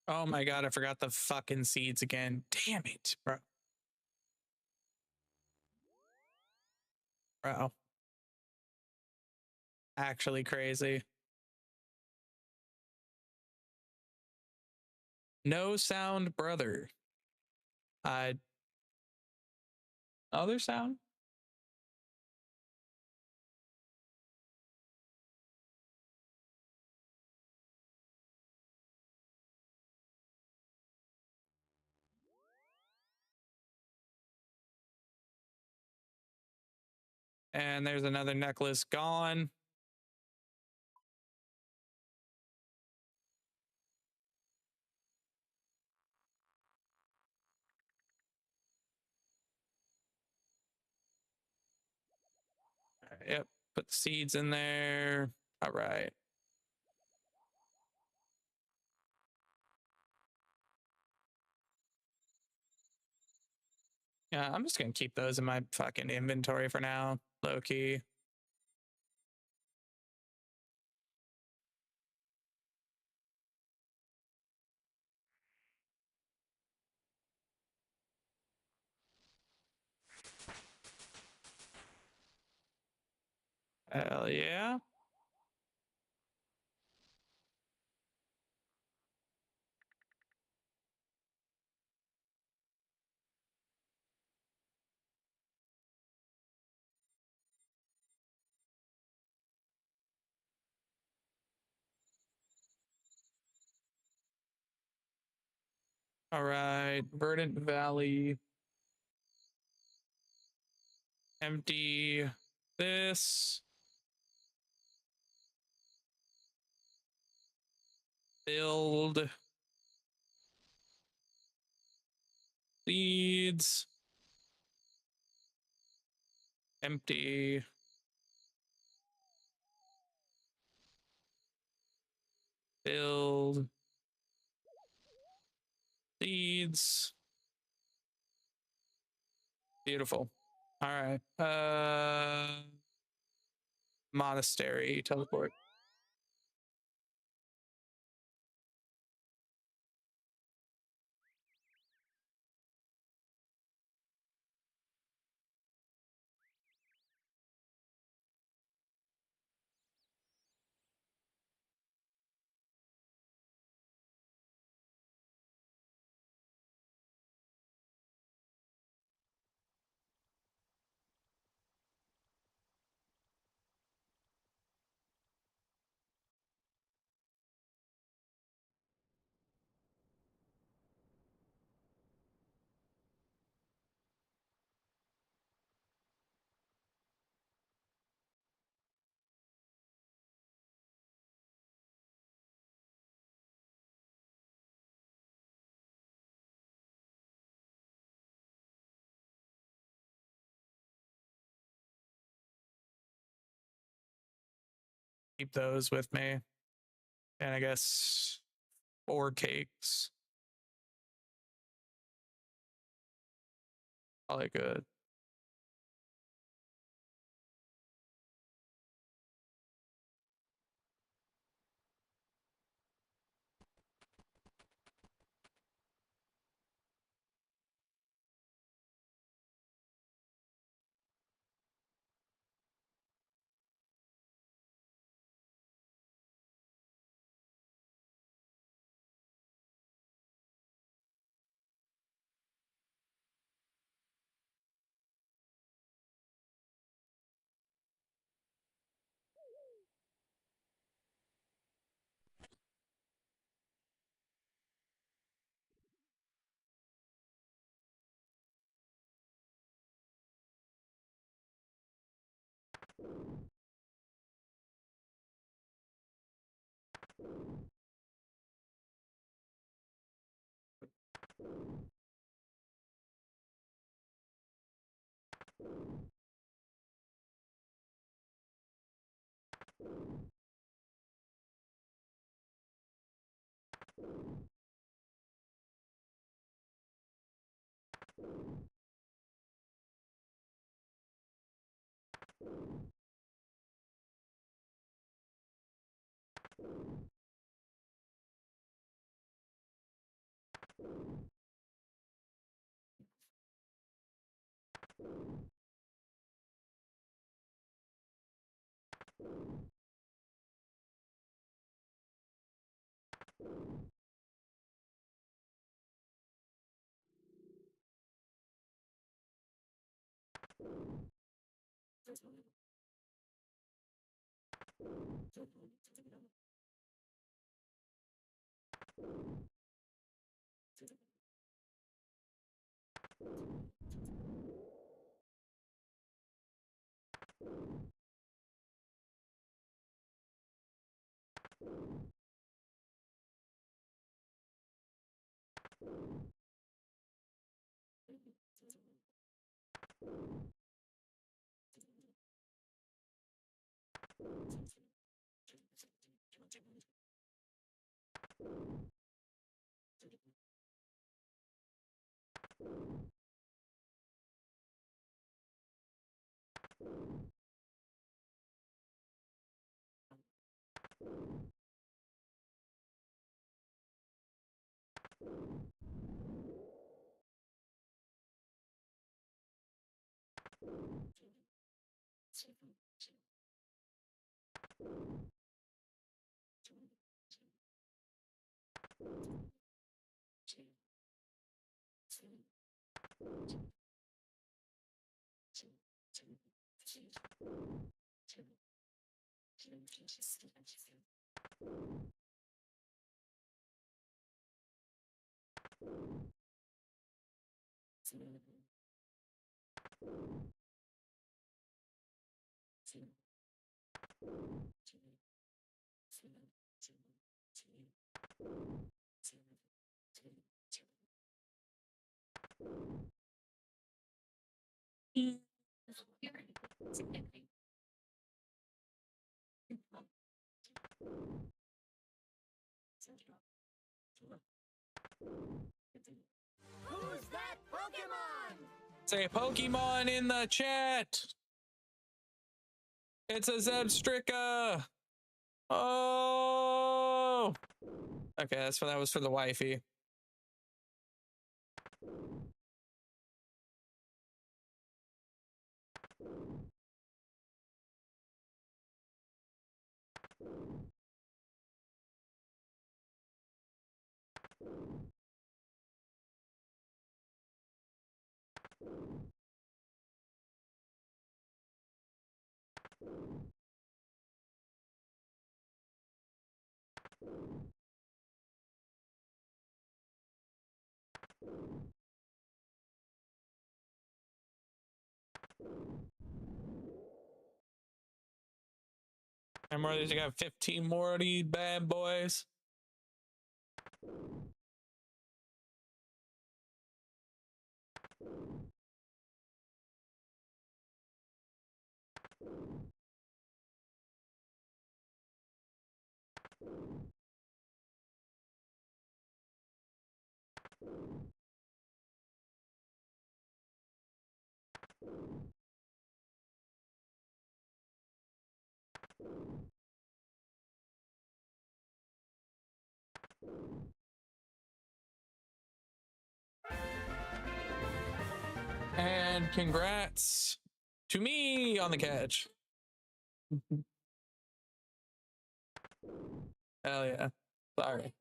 Oh my god, I forgot the fucking seeds again. Damn it, bro. Bro. Actually crazy. No sound, brother. Other sound? And there's another necklace gone. Yep, put the seeds in there. All right. Yeah, I'm just gonna keep those in my fucking inventory for now, low key. Hell yeah. All right, Verdant Valley. Empty this. Build. Seeds. Empty. Build. Seeds. Beautiful. All right. Monastery teleport. Keep those with me. And I guess 4 cakes. Probably good. Who's that Pokemon? Say Pokemon in the chat. It's a Zebstrika. Oh. Okay, that was for the wifey. And more of these, you got 15 more of these bad boys. And congrats to me on the catch. Hell yeah. Sorry.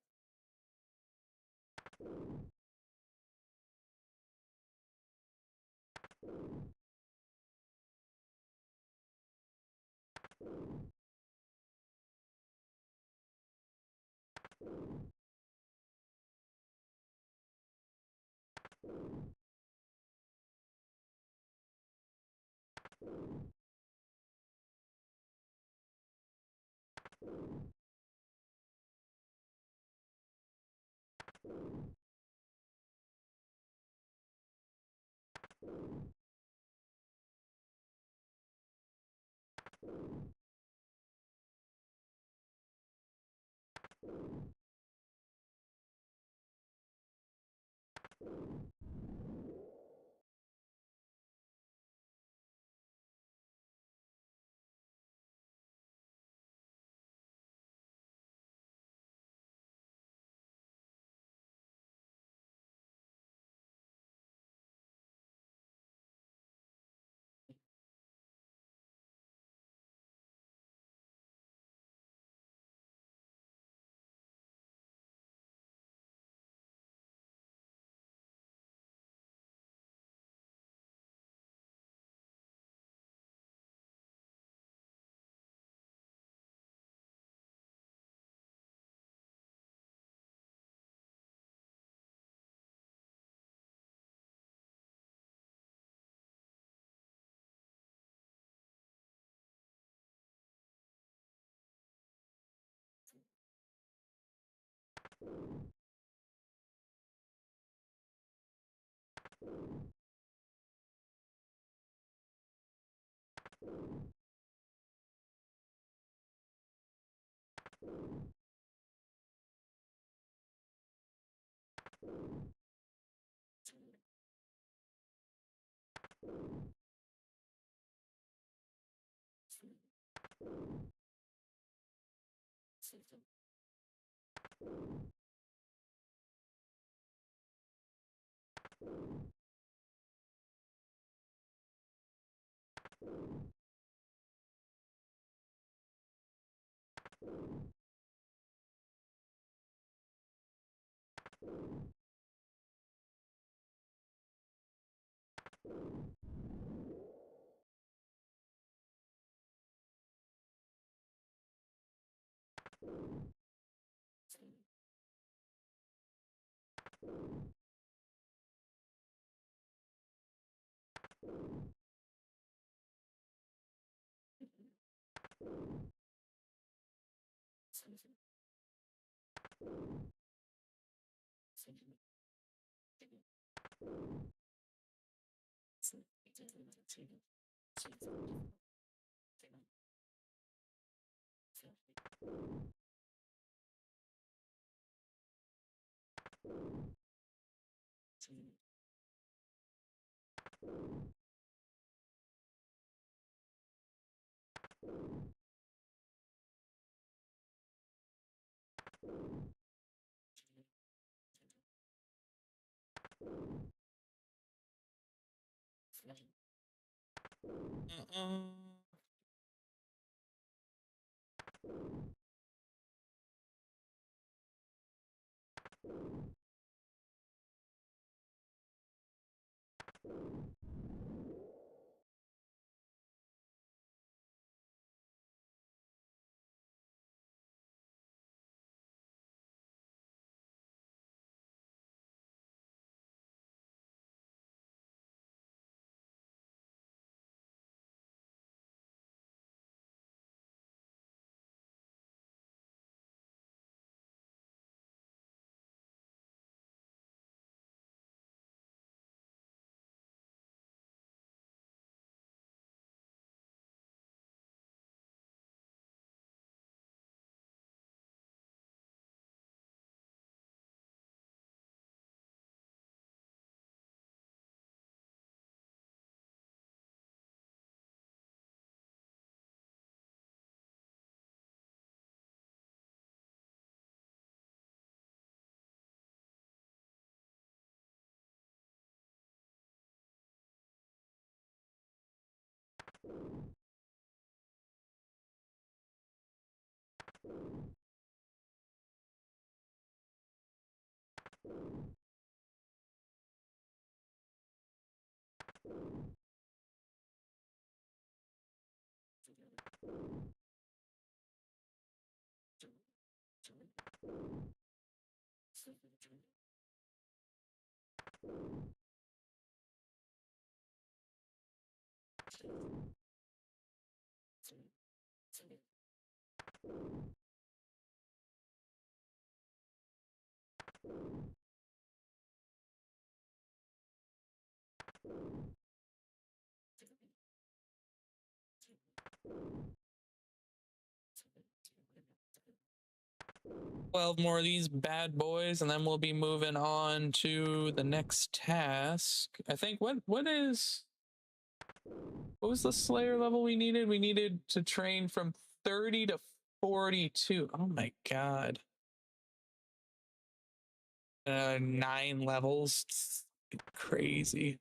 12 more of these bad boys, and then we'll be moving on to the next task. I think what was the Slayer level we needed? We needed to train from 30 to 42. Oh my god. 9 levels. It's crazy.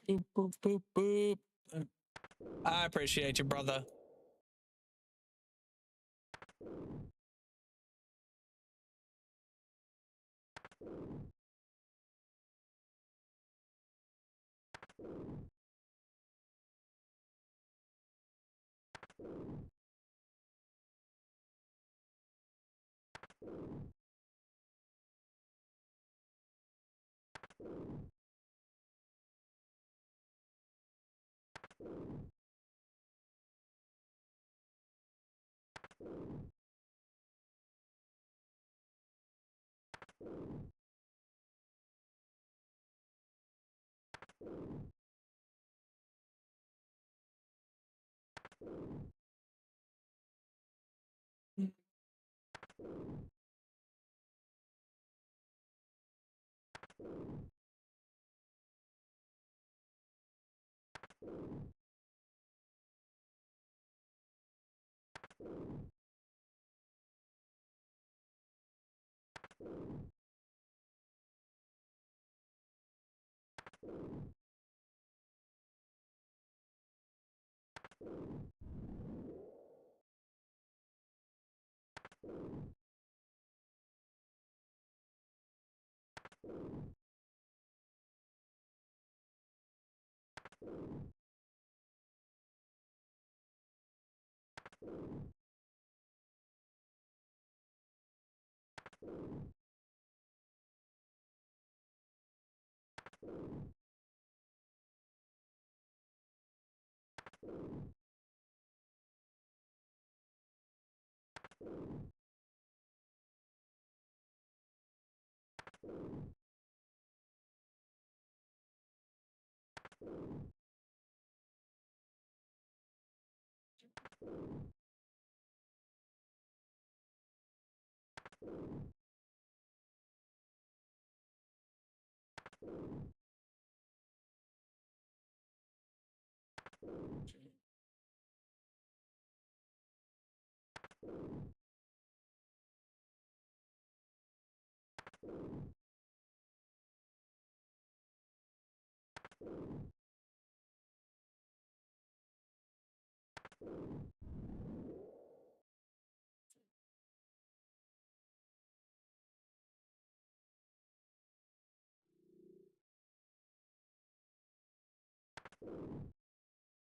Boop, boop, boop, boop. I appreciate you, brother.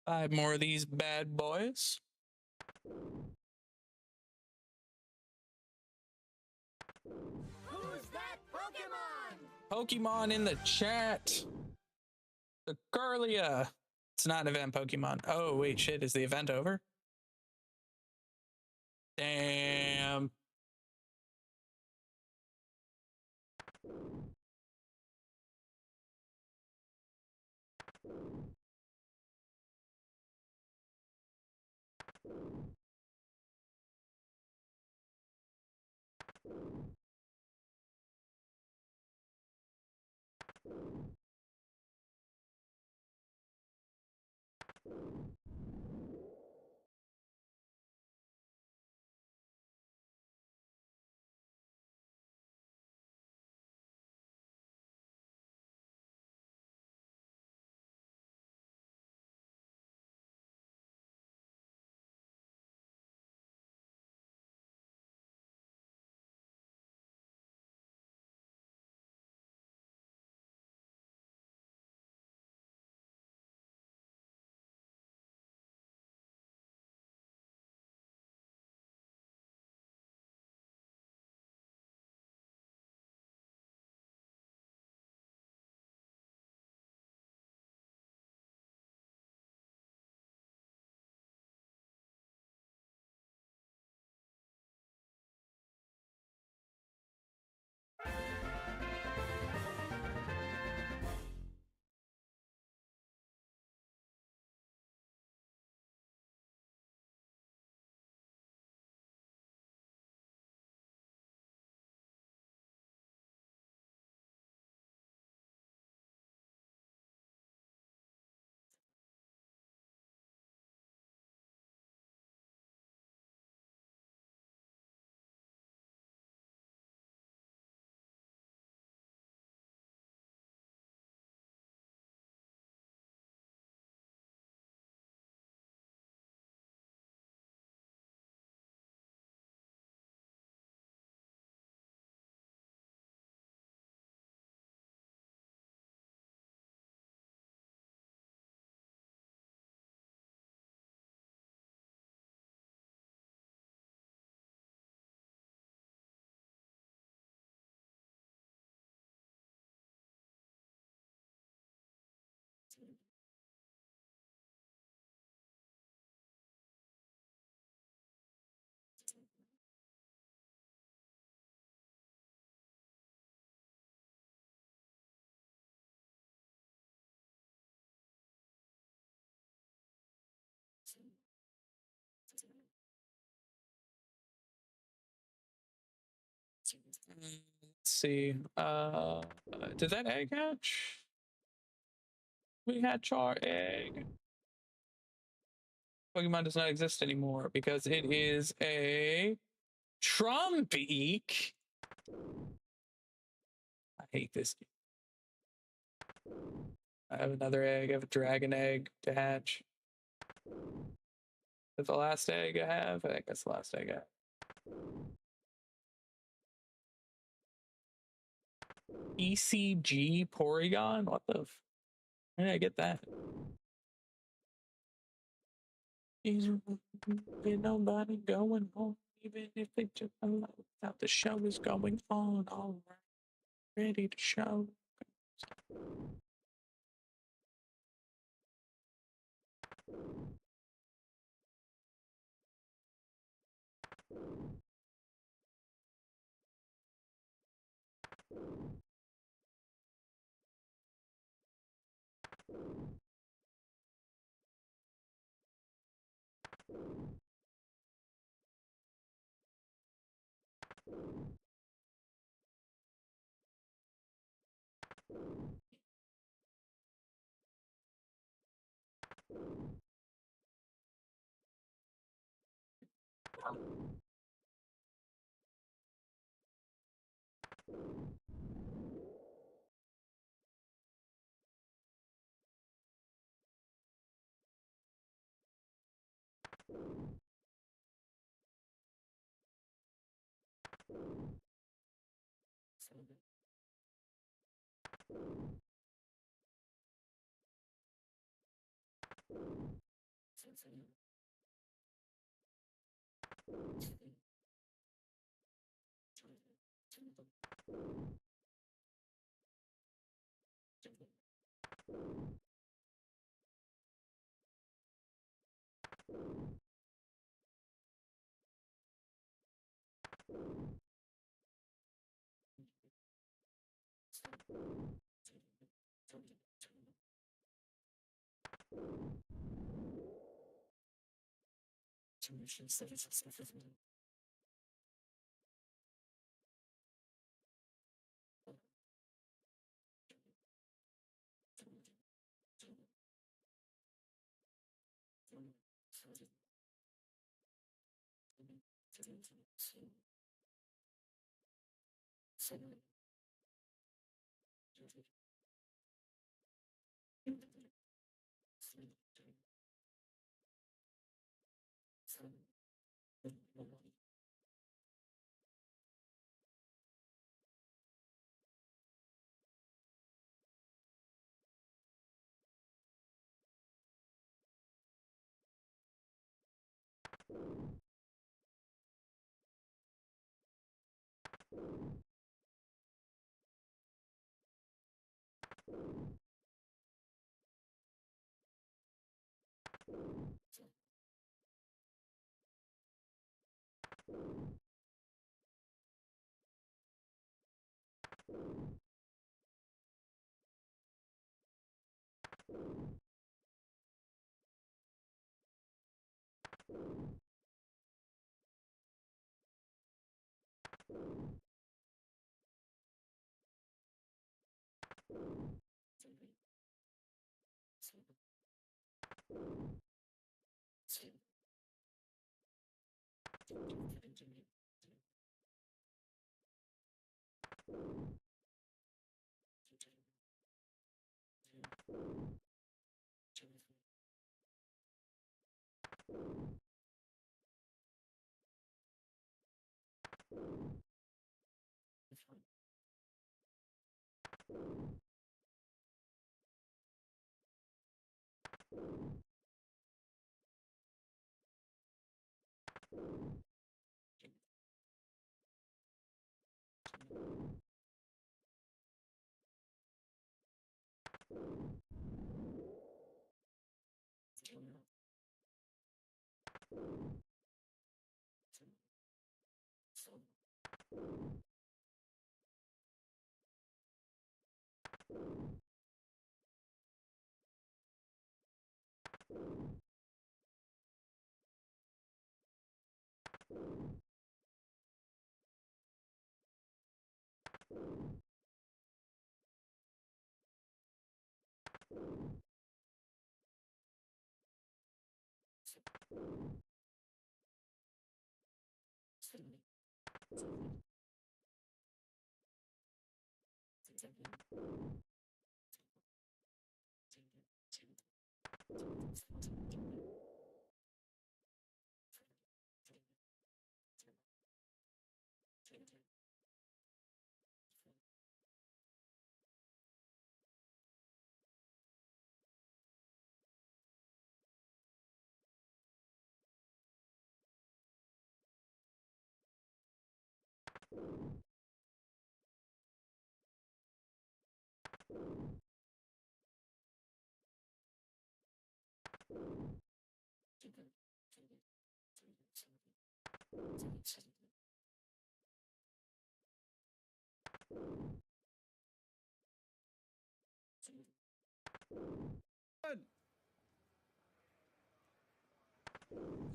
5 more of these bad boys. Who's that Pokemon? Pokemon in the chat. The Curlia. It's not an event Pokemon. Oh, wait, shit. Is the event over? Damn. Let's see. Did that egg hatch? We hatch our egg. Pokemon does not exist anymore because it is a Trumbeak. I hate this. I have another egg. I have a dragon egg to hatch. Is the last egg I have? I think that's the last egg I have. ECG Porygon? What the? Where did I get that? Ain't nobody going home, even if they just without the show is going on. All right, ready to show.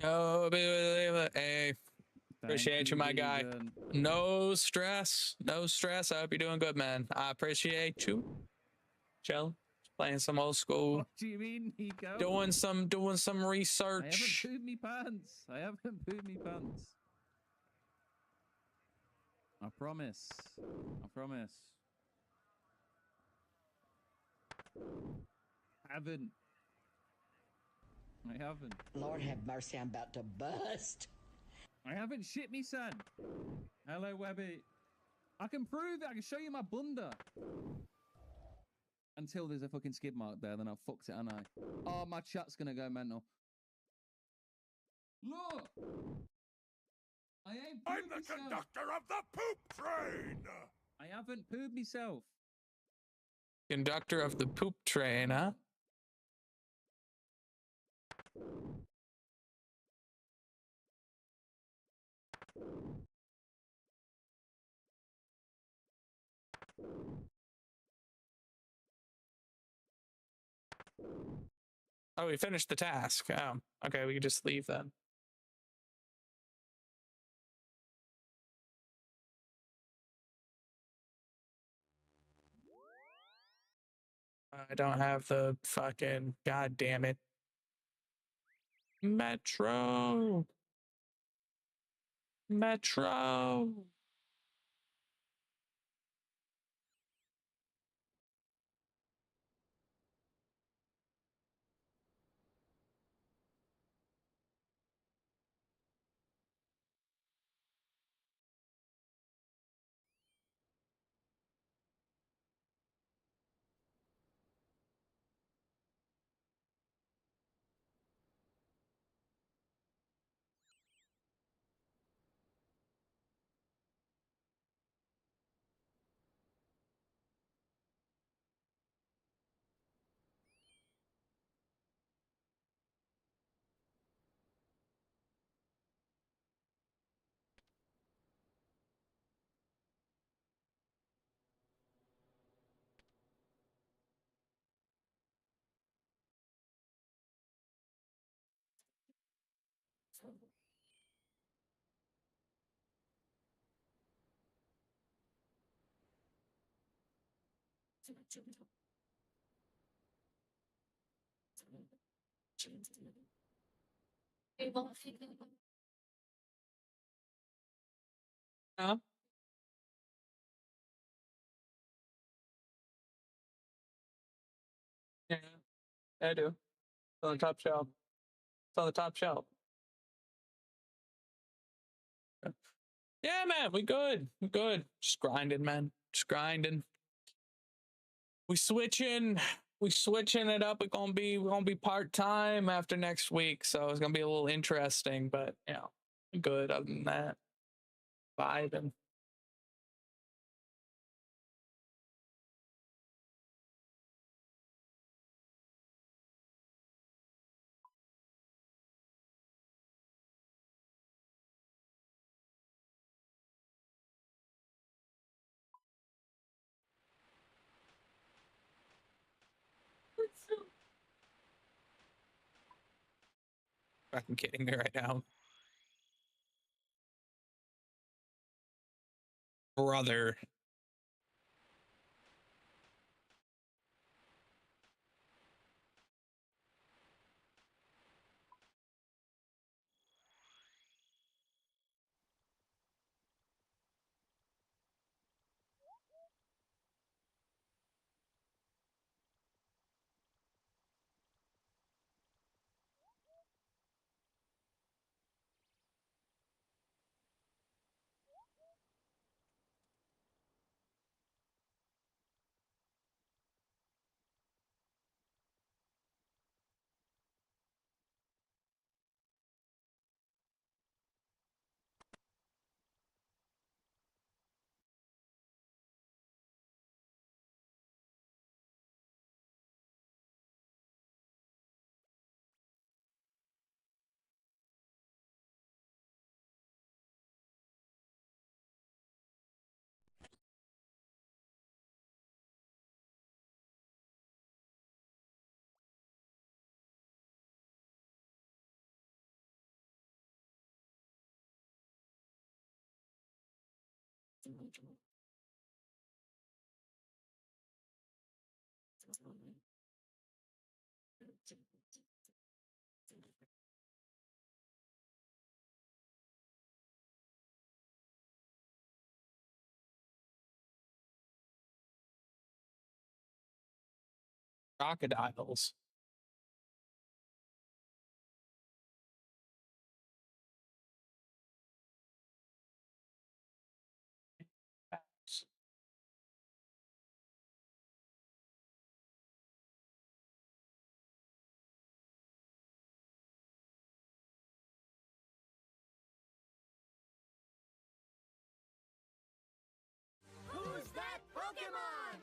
Oh, hey, appreciate you, my guy. Vegan. No stress. No stress. I hope you're doing good, man. I appreciate you. Chill. Playing some old school. What do you mean, Nico? Doing some I haven't research. pooed me pants. I haven't pooed me pants. I promise. I promise. Haven't. I haven't. Lord have mercy, I'm about to bust. I haven't shit me, son. Hello, Webby. I can prove it. I can show you my blunder. Until there's a fucking skid mark there, then I've fucked it, and I. Oh, my chat's gonna go mental. Look! I ain't I'm pooed the myself. conductor of the poop train! I haven't pooed myself. Conductor of the poop train, huh? Oh, we finished the task. Oh, okay, we can just leave then. I don't have the fucking, god damn it. Metro. Metro. Huh? Yeah, I do. It's on the top shelf. It's on the top shelf. Yeah, man, we good. We good. Just grinding, man. Just grinding. We switching it up. We're gonna be part-time after next week, so it's gonna be a little interesting, but good other than that. Vibing. Fucking kidding me right now. Brother. Crocodiles. Who's that Pokemon?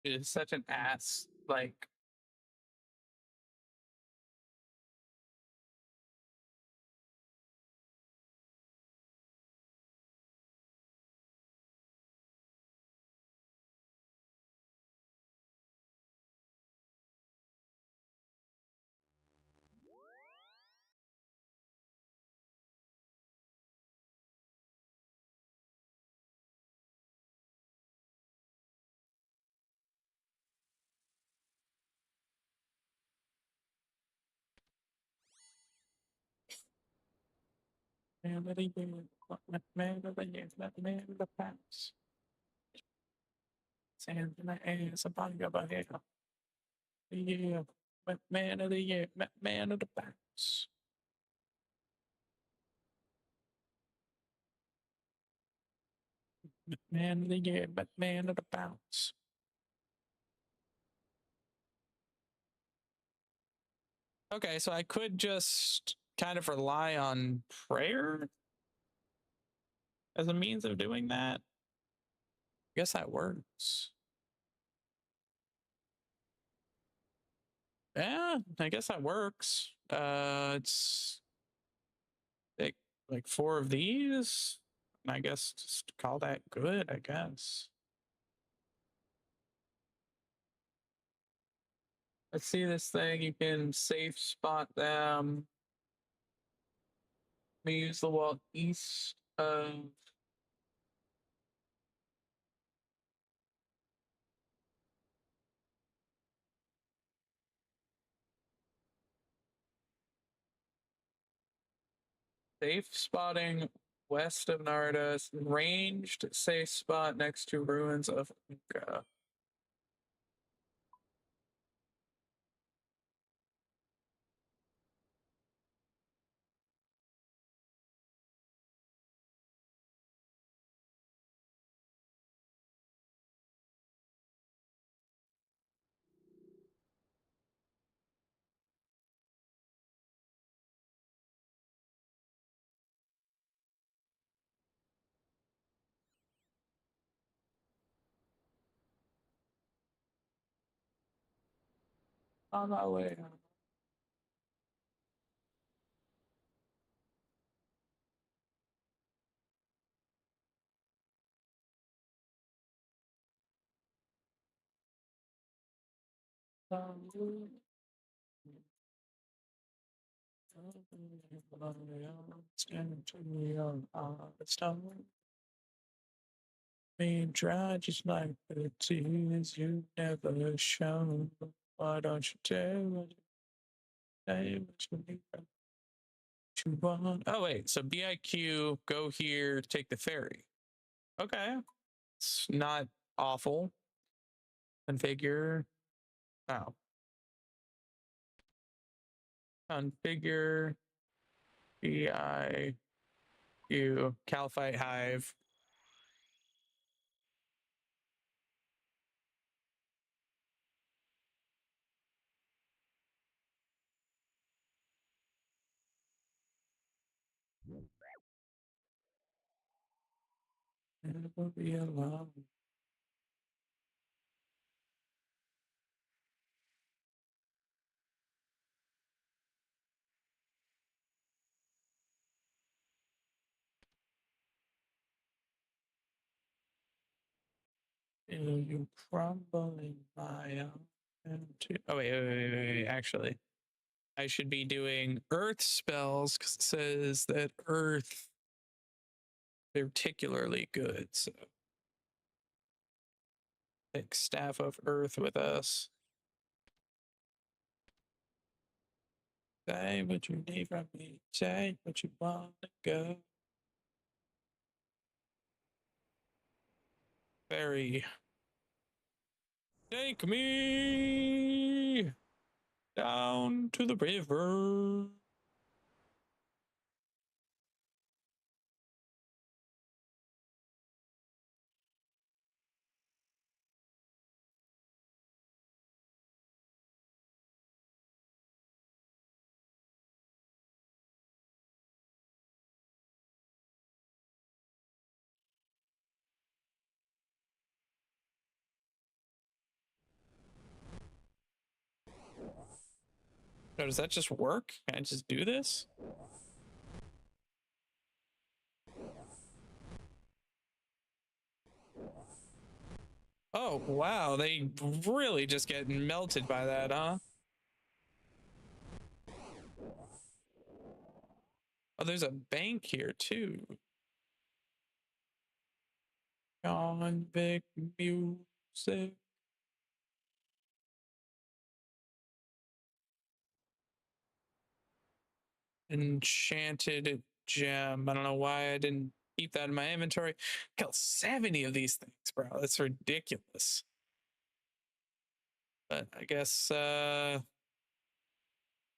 Is such an ass. Like, man of the year, man of the year, man of the past. Sand in the ass, a body of a hair. Yeah, man of the year, man of the past. Man of the year, man of the bounce. Okay, so I could just kind of rely on prayer as a means of doing that. I guess that works. Yeah, I guess that works. It's like 4 of these. And I guess just call that good, I guess. Let's see this thing. You can safe spot them. We use the wall east of safe spotting west of Nardas, ranged safe spot next to ruins of Inca. On my way. Me try just like the tears you never shown. Why don't you tell me what you want? Oh wait, so BIQ, go here, take the ferry. Okay, it's not awful. Configure. Oh, configure BIQ Calphite Hive. Never be alone. Feel you crumbling my arm. Oh wait. Actually, I should be doing Earth spells because it says that Earth particularly good. So take Staff of Earth with us. Say what you need from me. Say what you want to go. Very. Take me down to the river. Oh, does that just work? Can I just do this? Oh, wow. They really just get melted by that, huh? Oh, there's a bank here, too. Convict music. Enchanted gem. I don't know why I didn't keep that in my inventory. Got 70 of these things, bro. That's ridiculous. But I guess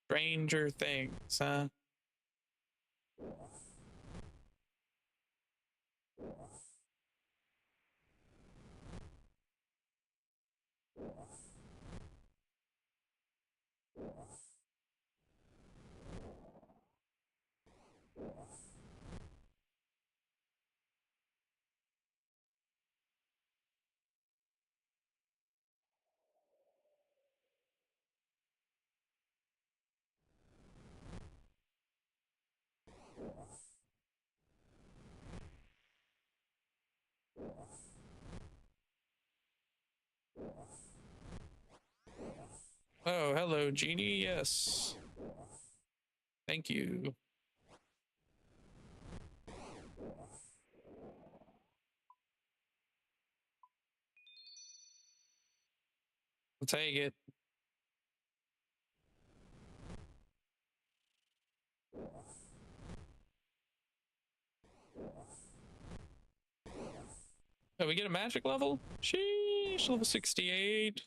Stranger Things, huh? Oh, hello, Genie. Yes. Thank you. I'll take it. Oh, we get a magic level? Sheesh, level 68.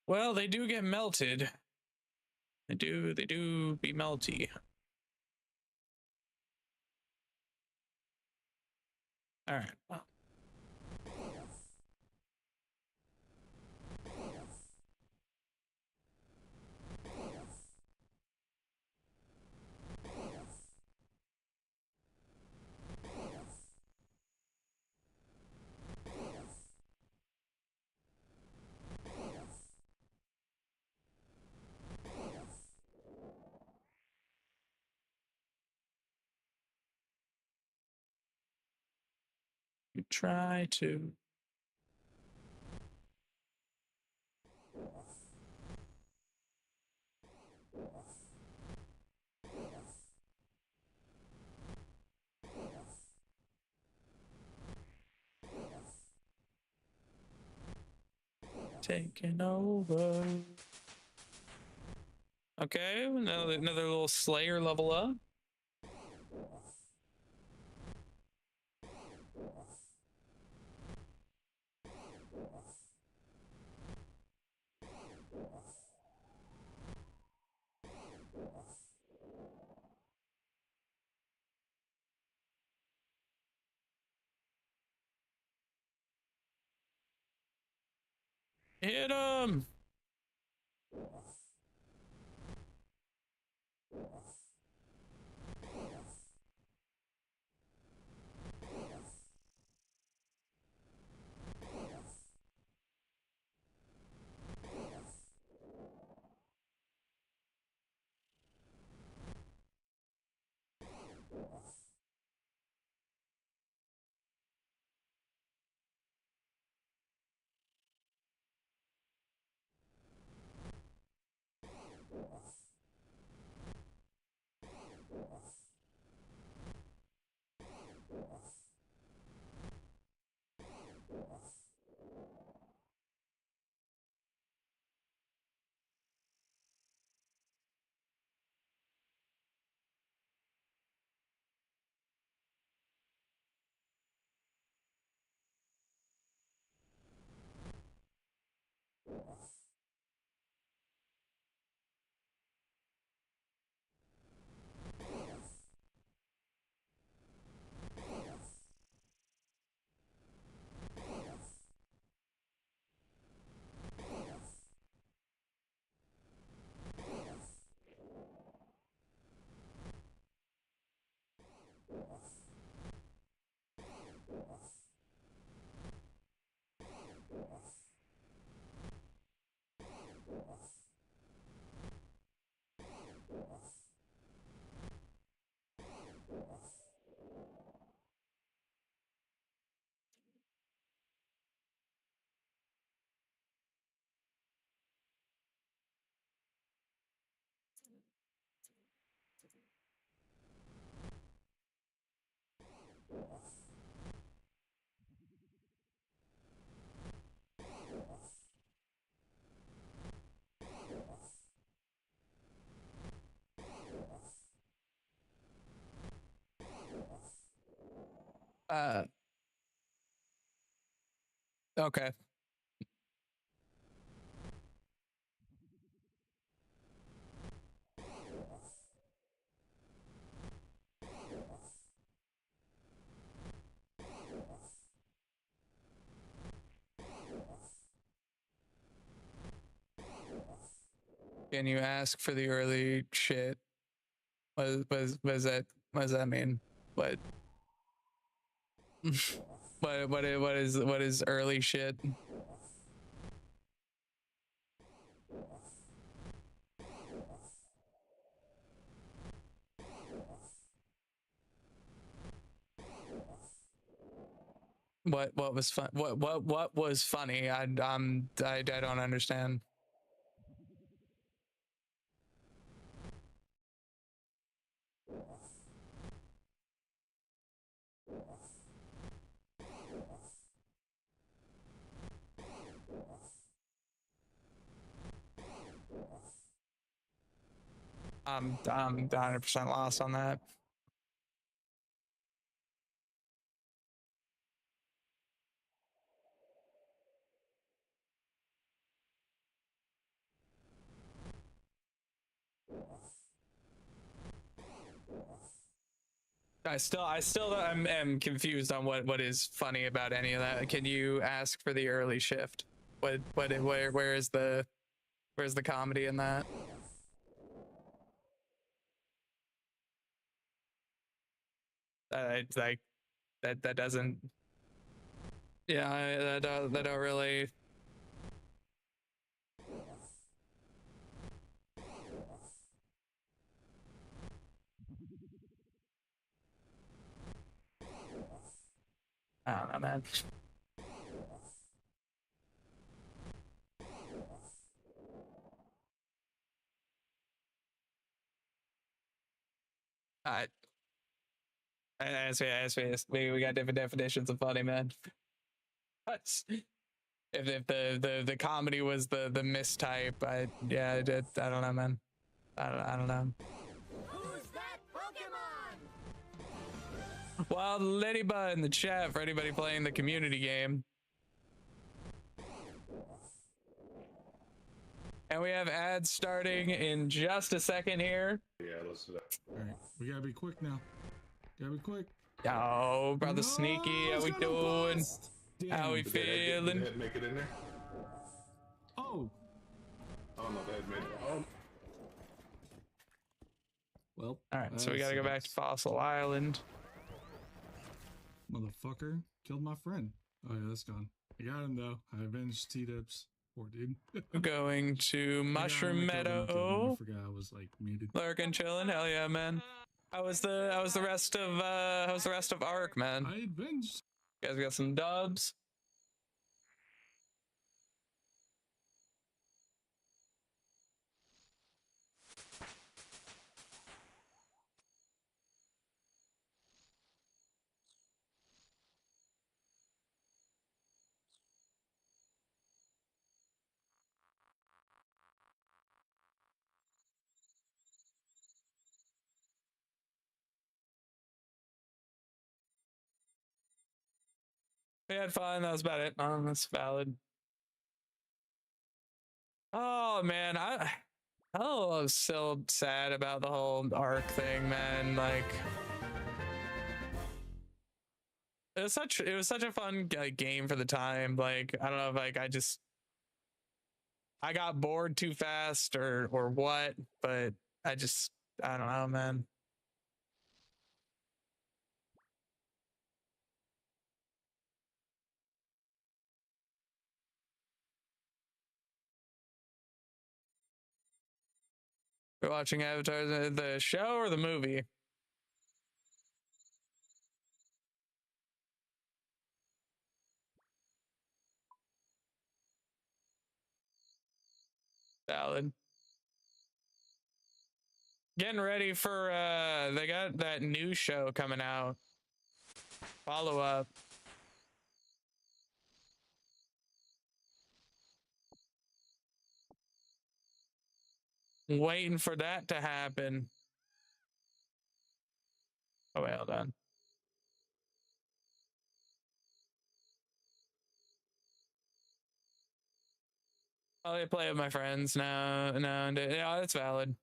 Well, they do get melted. They do be melty. All right. Well. You try to. Taking over. Okay, another little Slayer level up. Hit him! Okay. Can you ask for the early shit? What does that mean? What what is early shit? What was fun? What was funny? I don't understand. I'm 100% lost on that. I still am confused on what is funny about any of that. Can you ask for the early shift? Where's the comedy in that? Like that doesn't. Yeah, that don't really. I don't know, man. I we got different definitions of funny, man. If the comedy was the mistype, I don't know, man. I don't know. Who's that Pokemon? Wild Ladybug in the chat for anybody playing the community game. And we have ads starting in just a second here. Yeah, let's do that. All right, we gotta be quick now. Gotta be quick. Oh, brother Sneaky, how we doing? How we Did the feeling? head make it in there? Oh, I don't know if the head made it. Oh, well. All right, so we gotta go back to Fossil Island. Motherfucker killed my friend. Oh yeah, that's gone. I got him though. I avenged T-Dips. Poor dude. Going to Mushroom I Meadow. forgot I was like muted. Lurking, chilling. Hell yeah, man. How was the rest of Arc, man? I avenged. You guys got some dubs? We had fun. That was about it. That's valid. Oh man, I was so sad about the whole Arc thing, man. Like, it was such a fun game for the time. Like, I don't know if like I got bored too fast or what, but I don't know, man. We're watching Avatar, the show or the movie? Valid. Getting ready for they got that new show coming out. Follow up. Waiting for that to happen. Oh wait, hold on. Oh, they play with my friends. No, yeah, that's valid.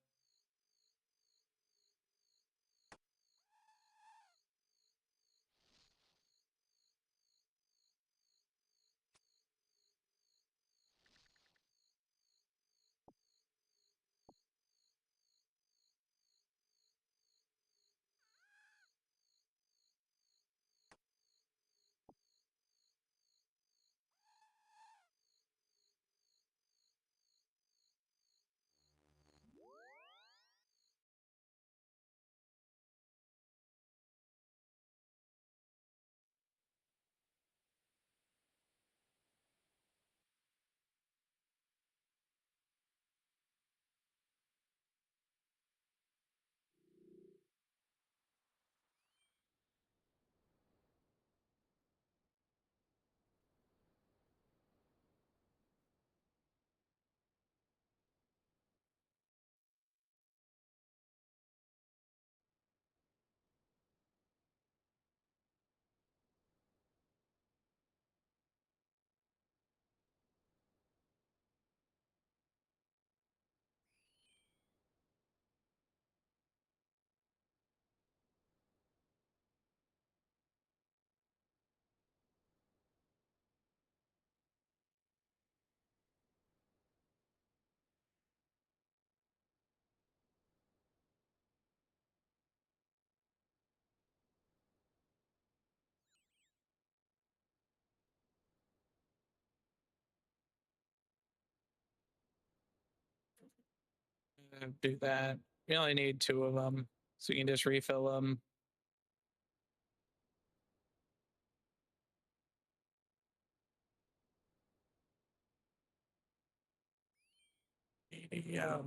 Do that. We only need 2 of them, so you can just refill them. Yeah.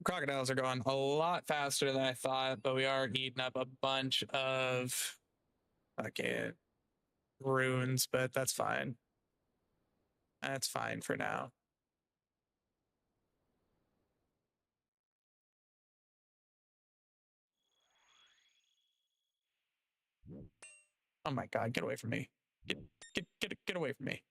Crocodiles are going a lot faster than I thought, but we are eating up a bunch of fucking runes, but that's fine. That's fine for now. Oh my god, get away from me. Get away from me.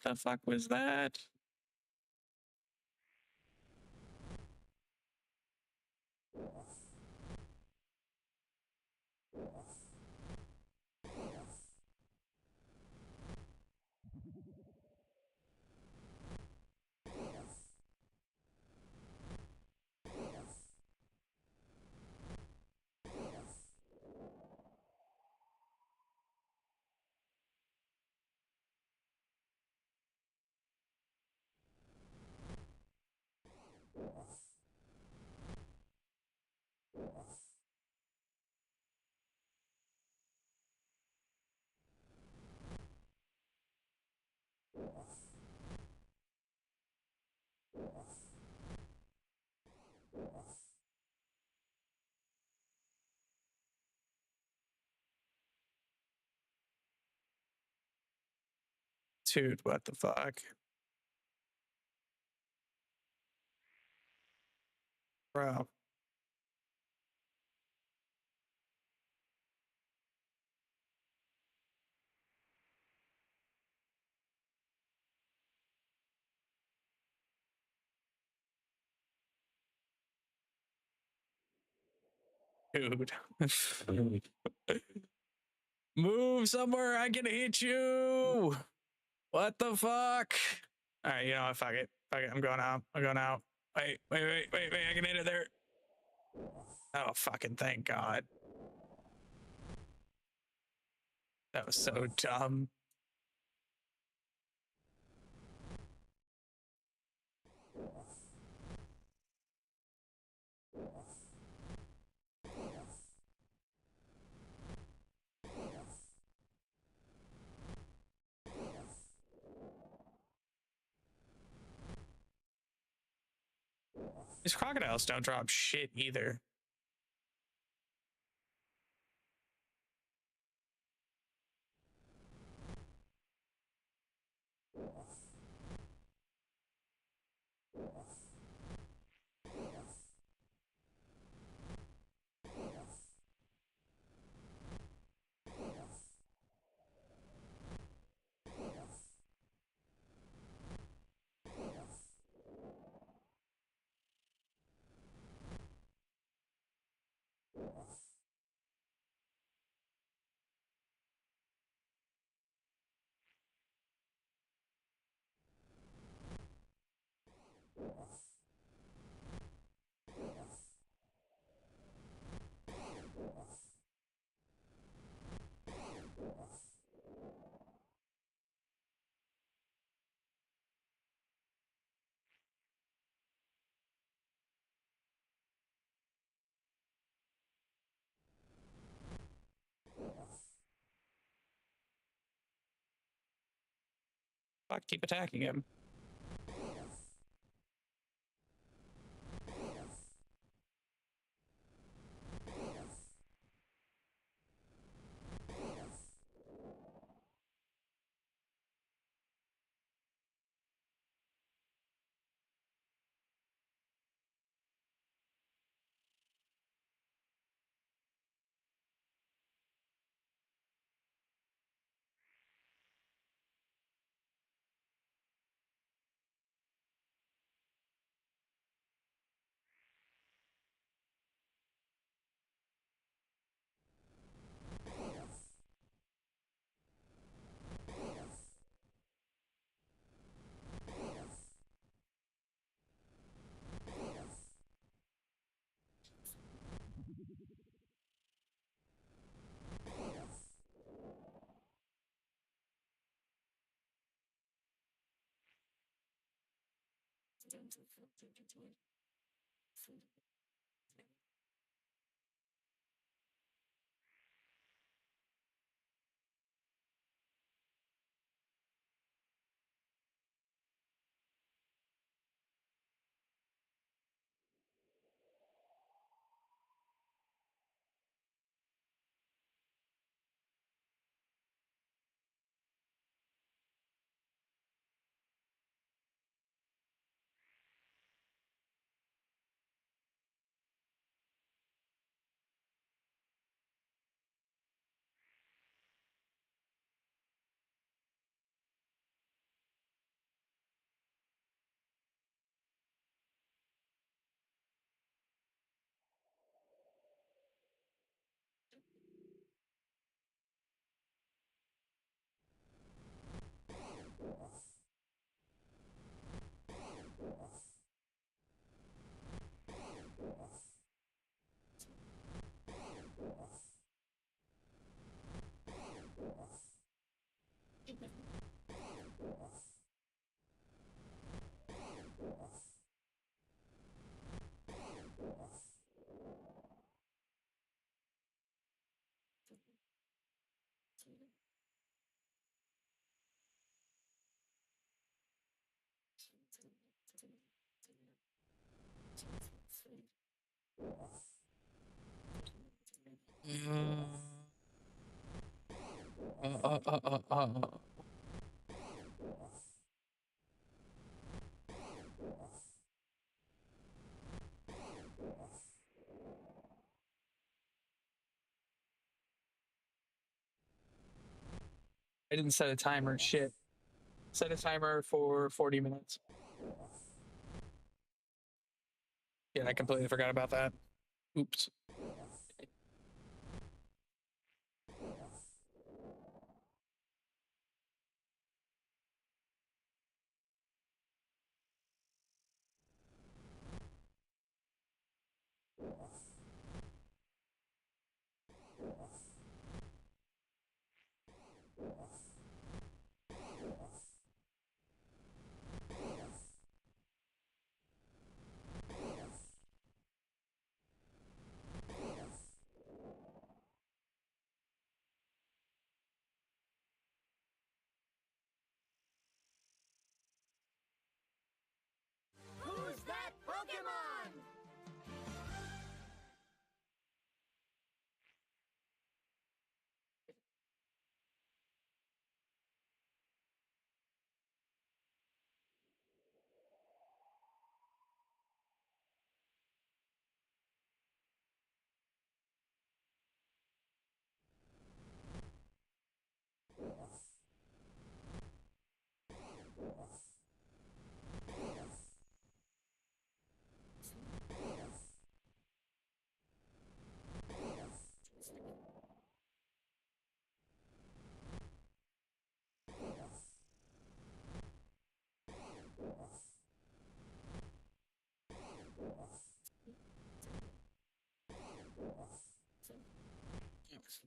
What the fuck was that? Dude, what the fuck? Bro. Dude. Move somewhere, I can hit you. What the fuck? All right, you know what? Fuck it. Fuck it. I'm going out. I'm going out. Wait. I can hit it there. Oh, fucking thank God. That was so dumb. These crocodiles don't drop shit either. Fuck, keep attacking him. Uh, uh, uh, uh, uh. I didn't set a timer. Shit. Set a timer for 40 minutes. Yeah, I completely forgot about that. Oops.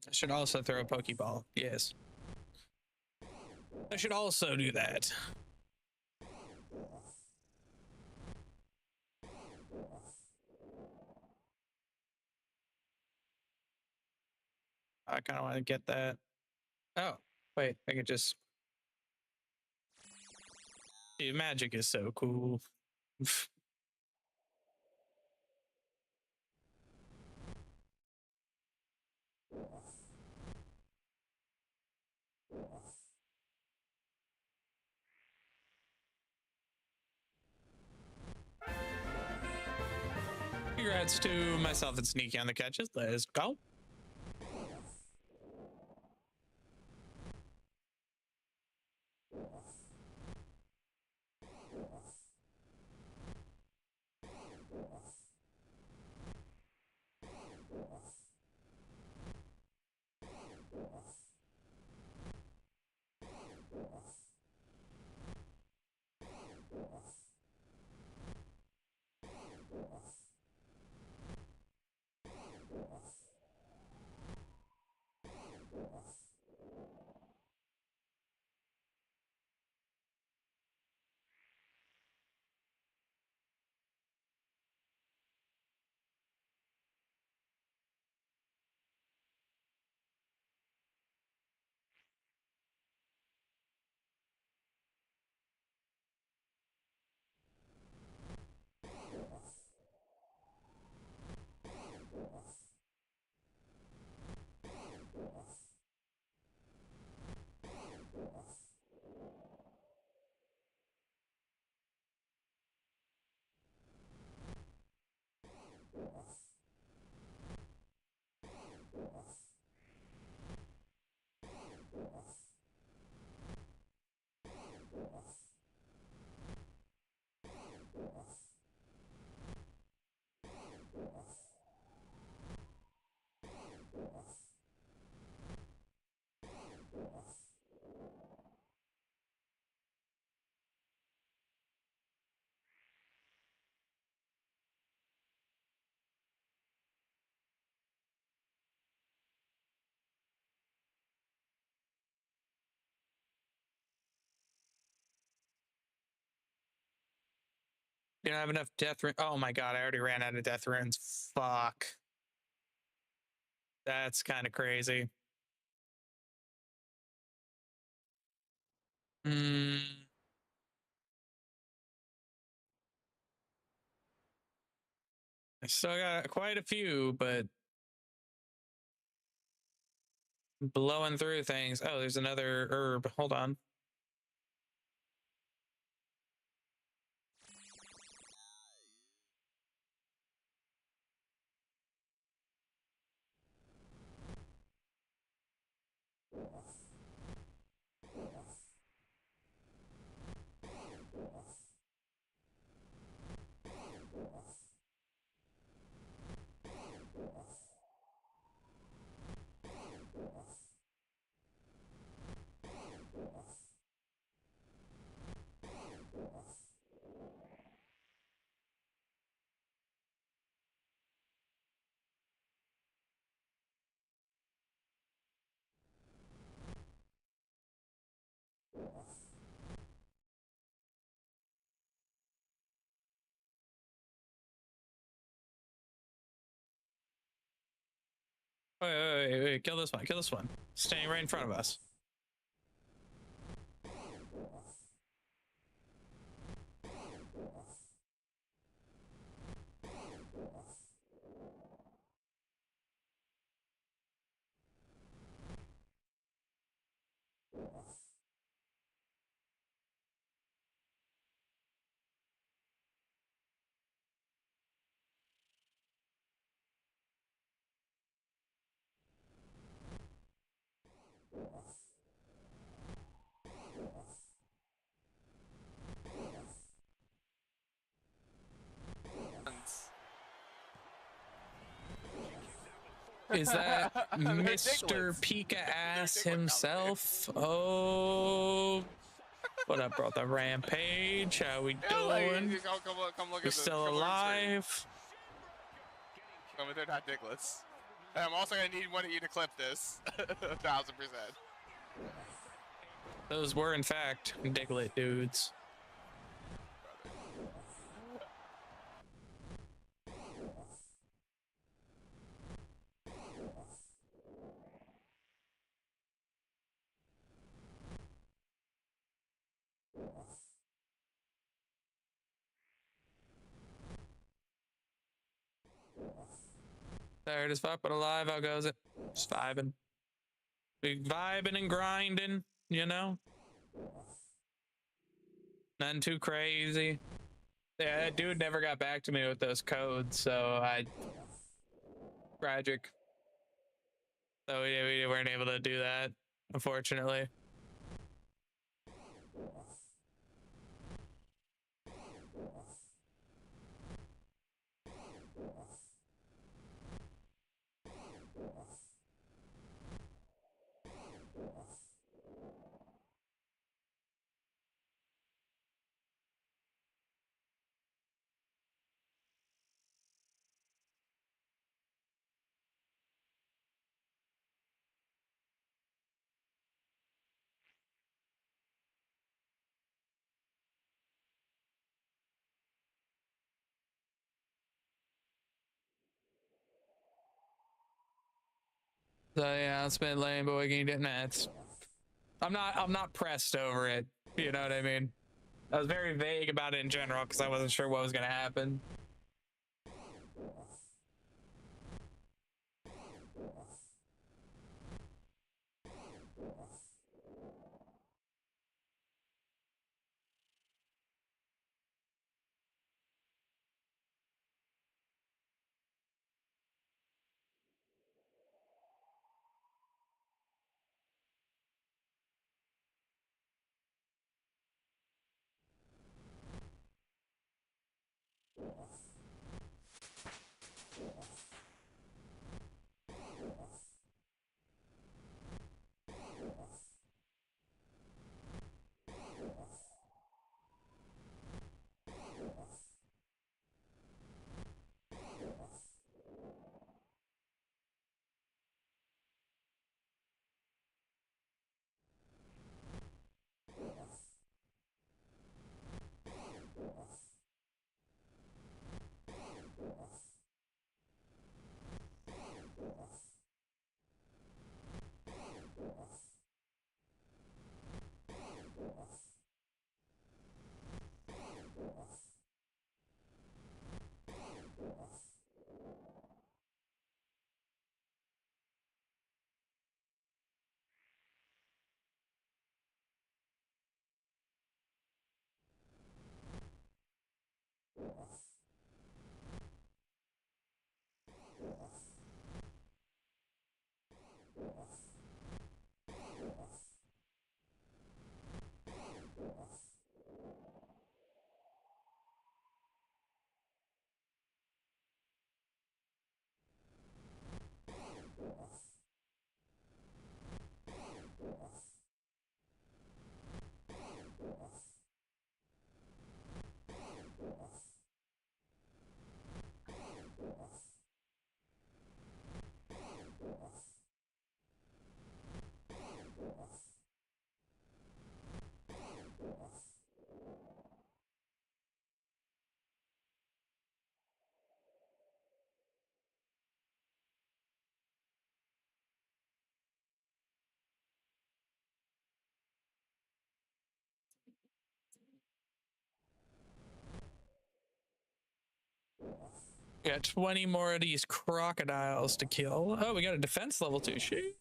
I should also throw a Pokeball. Yes. I should also do that. I kind of want to get that. Oh, wait, I could just... Dude, magic is so cool. Congrats to myself and Sneaky on the catches. Let's go. You don't have enough death runes. Oh my god, I already ran out of death runes. Fuck. That's kind of crazy. Hmm. I still got quite a few, but blowing through things. Oh, there's another herb. Hold on. Wait. Kill this one. Kill this one. Standing right in front of us. Is that Mr. Pika Ass himself? Oh, what up, bro? The Rampage? How we doing? Come look You at still alive? Come with their not dickless. And I'm also gonna need one of you to clip this. 1000%. Those were, in fact, Diglett dudes. Tired as fuck, but alive. How goes it? Just vibing. We vibing and grinding, you know? Nothing too crazy. Yeah, that dude never got back to me with those codes, so tragic. So we weren't able to do that, unfortunately. So yeah, it's been lame, but we can get nets. I'm not pressed over it. You know what I mean? I was very vague about it in general because I wasn't sure what was gonna happen. Got 20 more of these crocodiles to kill. Oh, we got a defense level 2. Shit.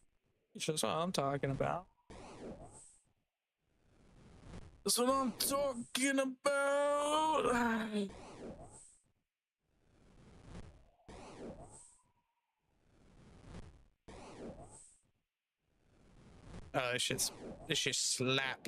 That's what I'm talking about. That's what I'm talking about. Oh, this shit's slap.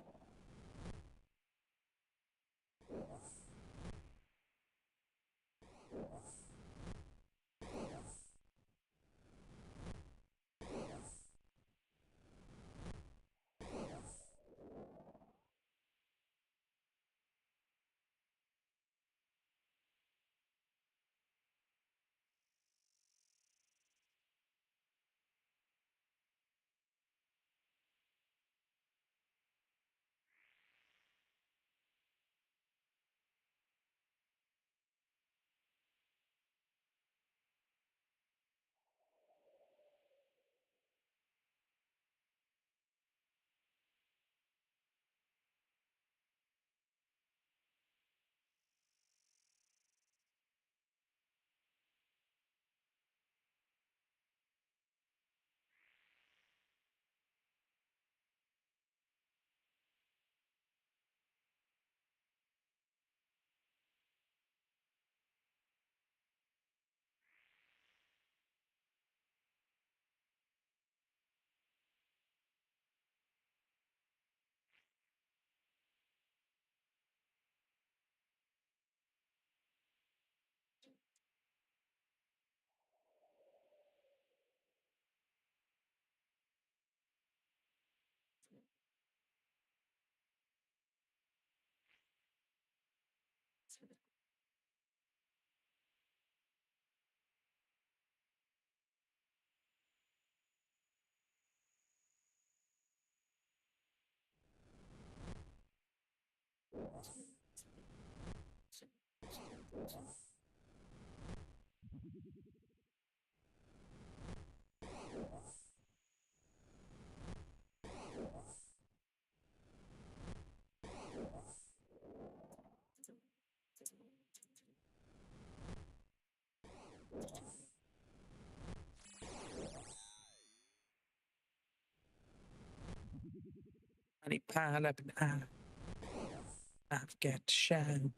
Honey pile up and I've got to shine.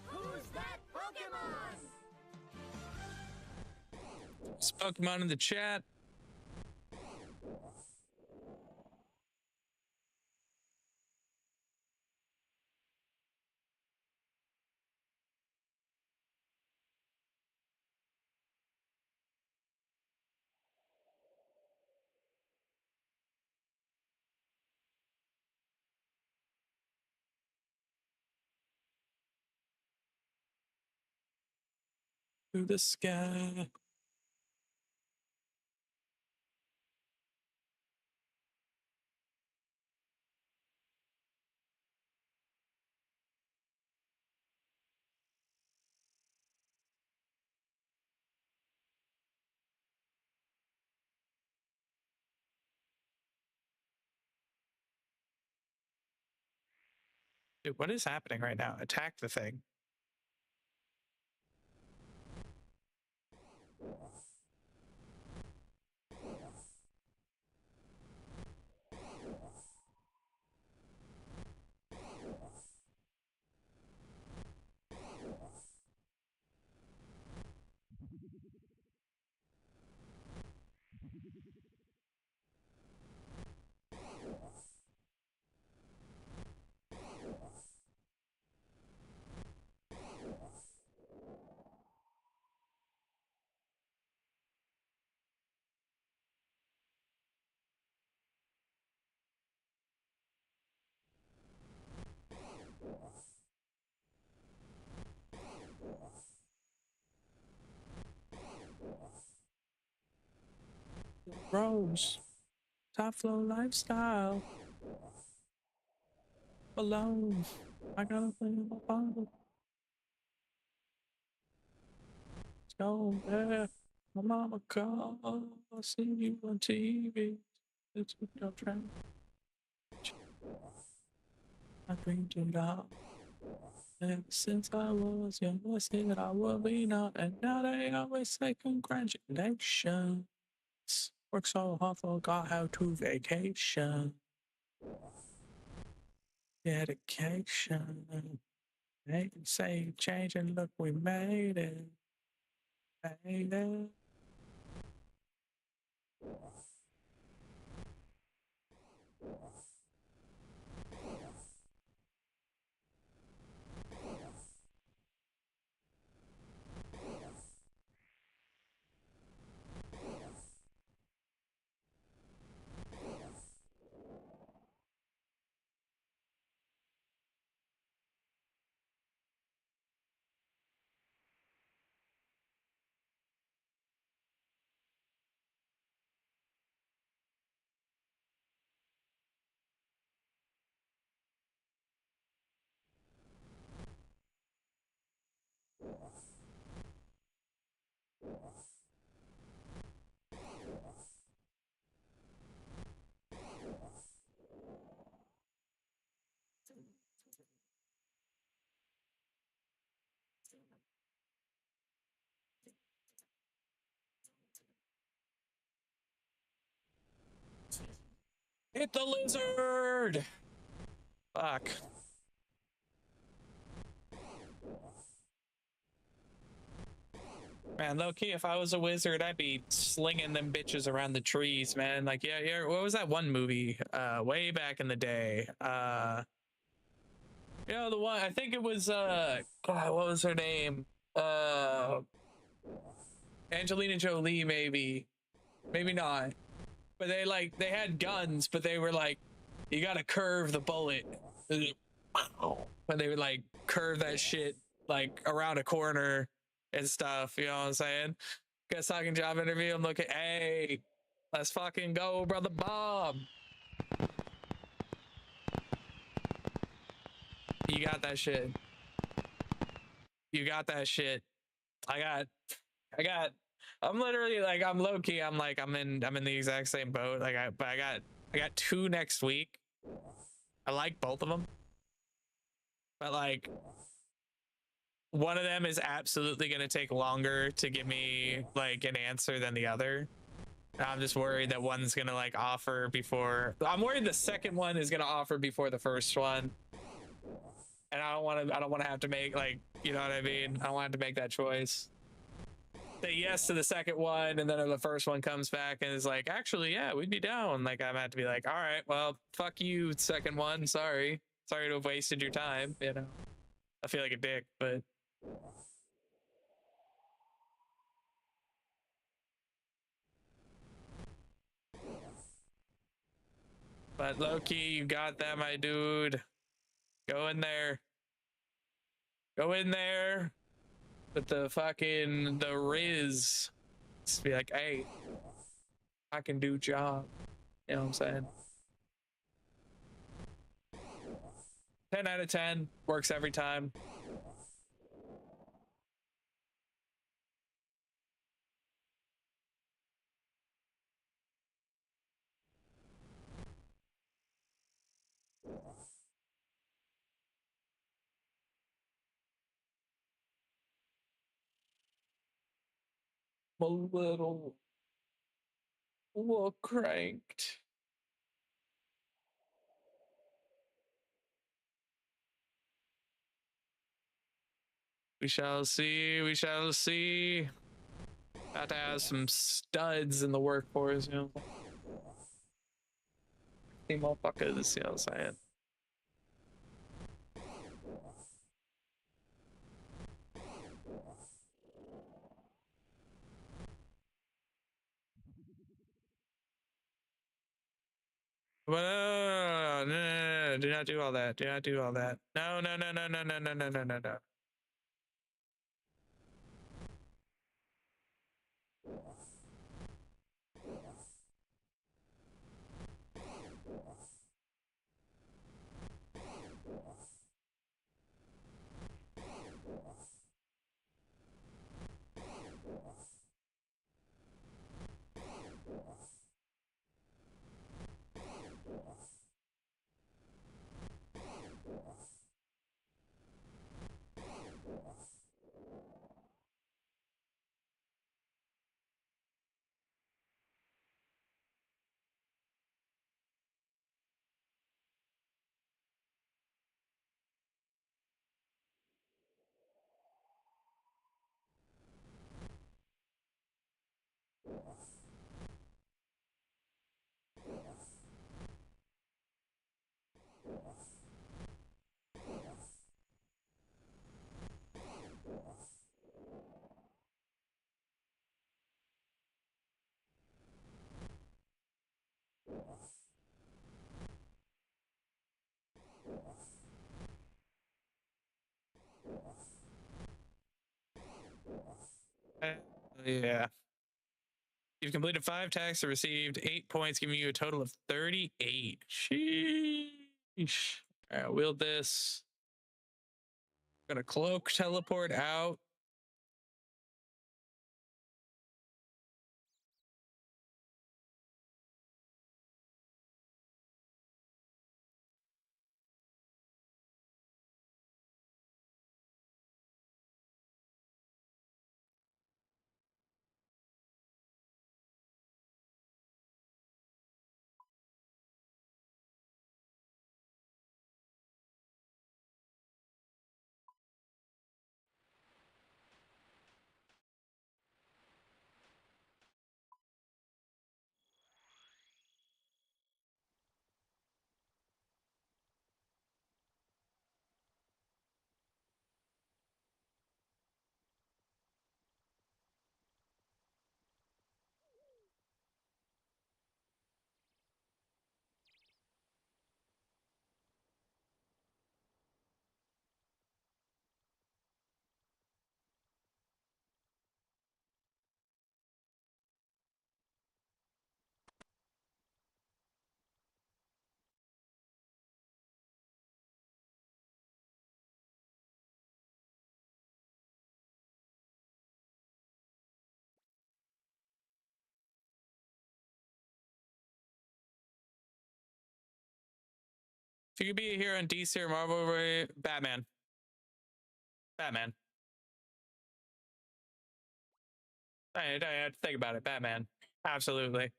Who's that Pokemon? It's Pokemon in the chat. Through the sky. Dude, what is happening right now? Attack the thing. Rose. Top flow lifestyle. Alone. I gotta play my bottle. Let's go there. My mama called. I see you on TV. It's what you're trying. I dreamed it all. Ever since I was young, I say that I will be not, and now they always say congratulations. Work so hard, forgot how to vacation. Dedication. They can say change and look, we made it. Made it. Hit the lizard! Fuck. Man, low key, if I was a wizard, I'd be slinging them bitches around the trees, man. Like, yeah. What was that one movie? Way back in the day. The one, I think it was, God, what was her name? Angelina Jolie, maybe. Maybe not. But they had guns, but they were like, you gotta curve the bullet. When they would like curve that shit like around a corner and stuff, you know what I'm saying? Guys talking job interview, I'm looking, hey, let's fucking go, brother Bob. You got that shit. You got that shit. I got I'm literally like, I'm low key, I'm in the exact same boat. Like I got two next week. I like both of them. But like one of them is absolutely going to take longer to give me like an answer than the other. I'm just worried that one's going to like offer before. I'm worried the second one is going to offer before the first one. And I don't want to have to make like, you know what I mean? I don't want to make that choice. Say yes to the second one, and then if the first one comes back and is like, actually, yeah, we'd be down. Like I'm have to be like, all right, well, fuck you, second one. Sorry to have wasted your time. You know, I feel like a dick, but. But Loki, you got that, my dude. Go in there. Go in there with the Riz. Just be like, hey, I can do job. You know what I'm saying? 10 out of 10. Works every time. I'm a little cranked. We shall see. We shall see. Got to have some studs in the workforce, you know. Team motherfuckers, you know what I'm saying? But no, do not do all that. Do not do all that. No. Yeah. You've completed 5 tasks and received 8 points, giving you a total of 38. Sheesh. All right, wield this. Gonna cloak, teleport out. If you could be a hero in DC or Marvel, Batman. Batman. I had to think about it. Batman. Absolutely.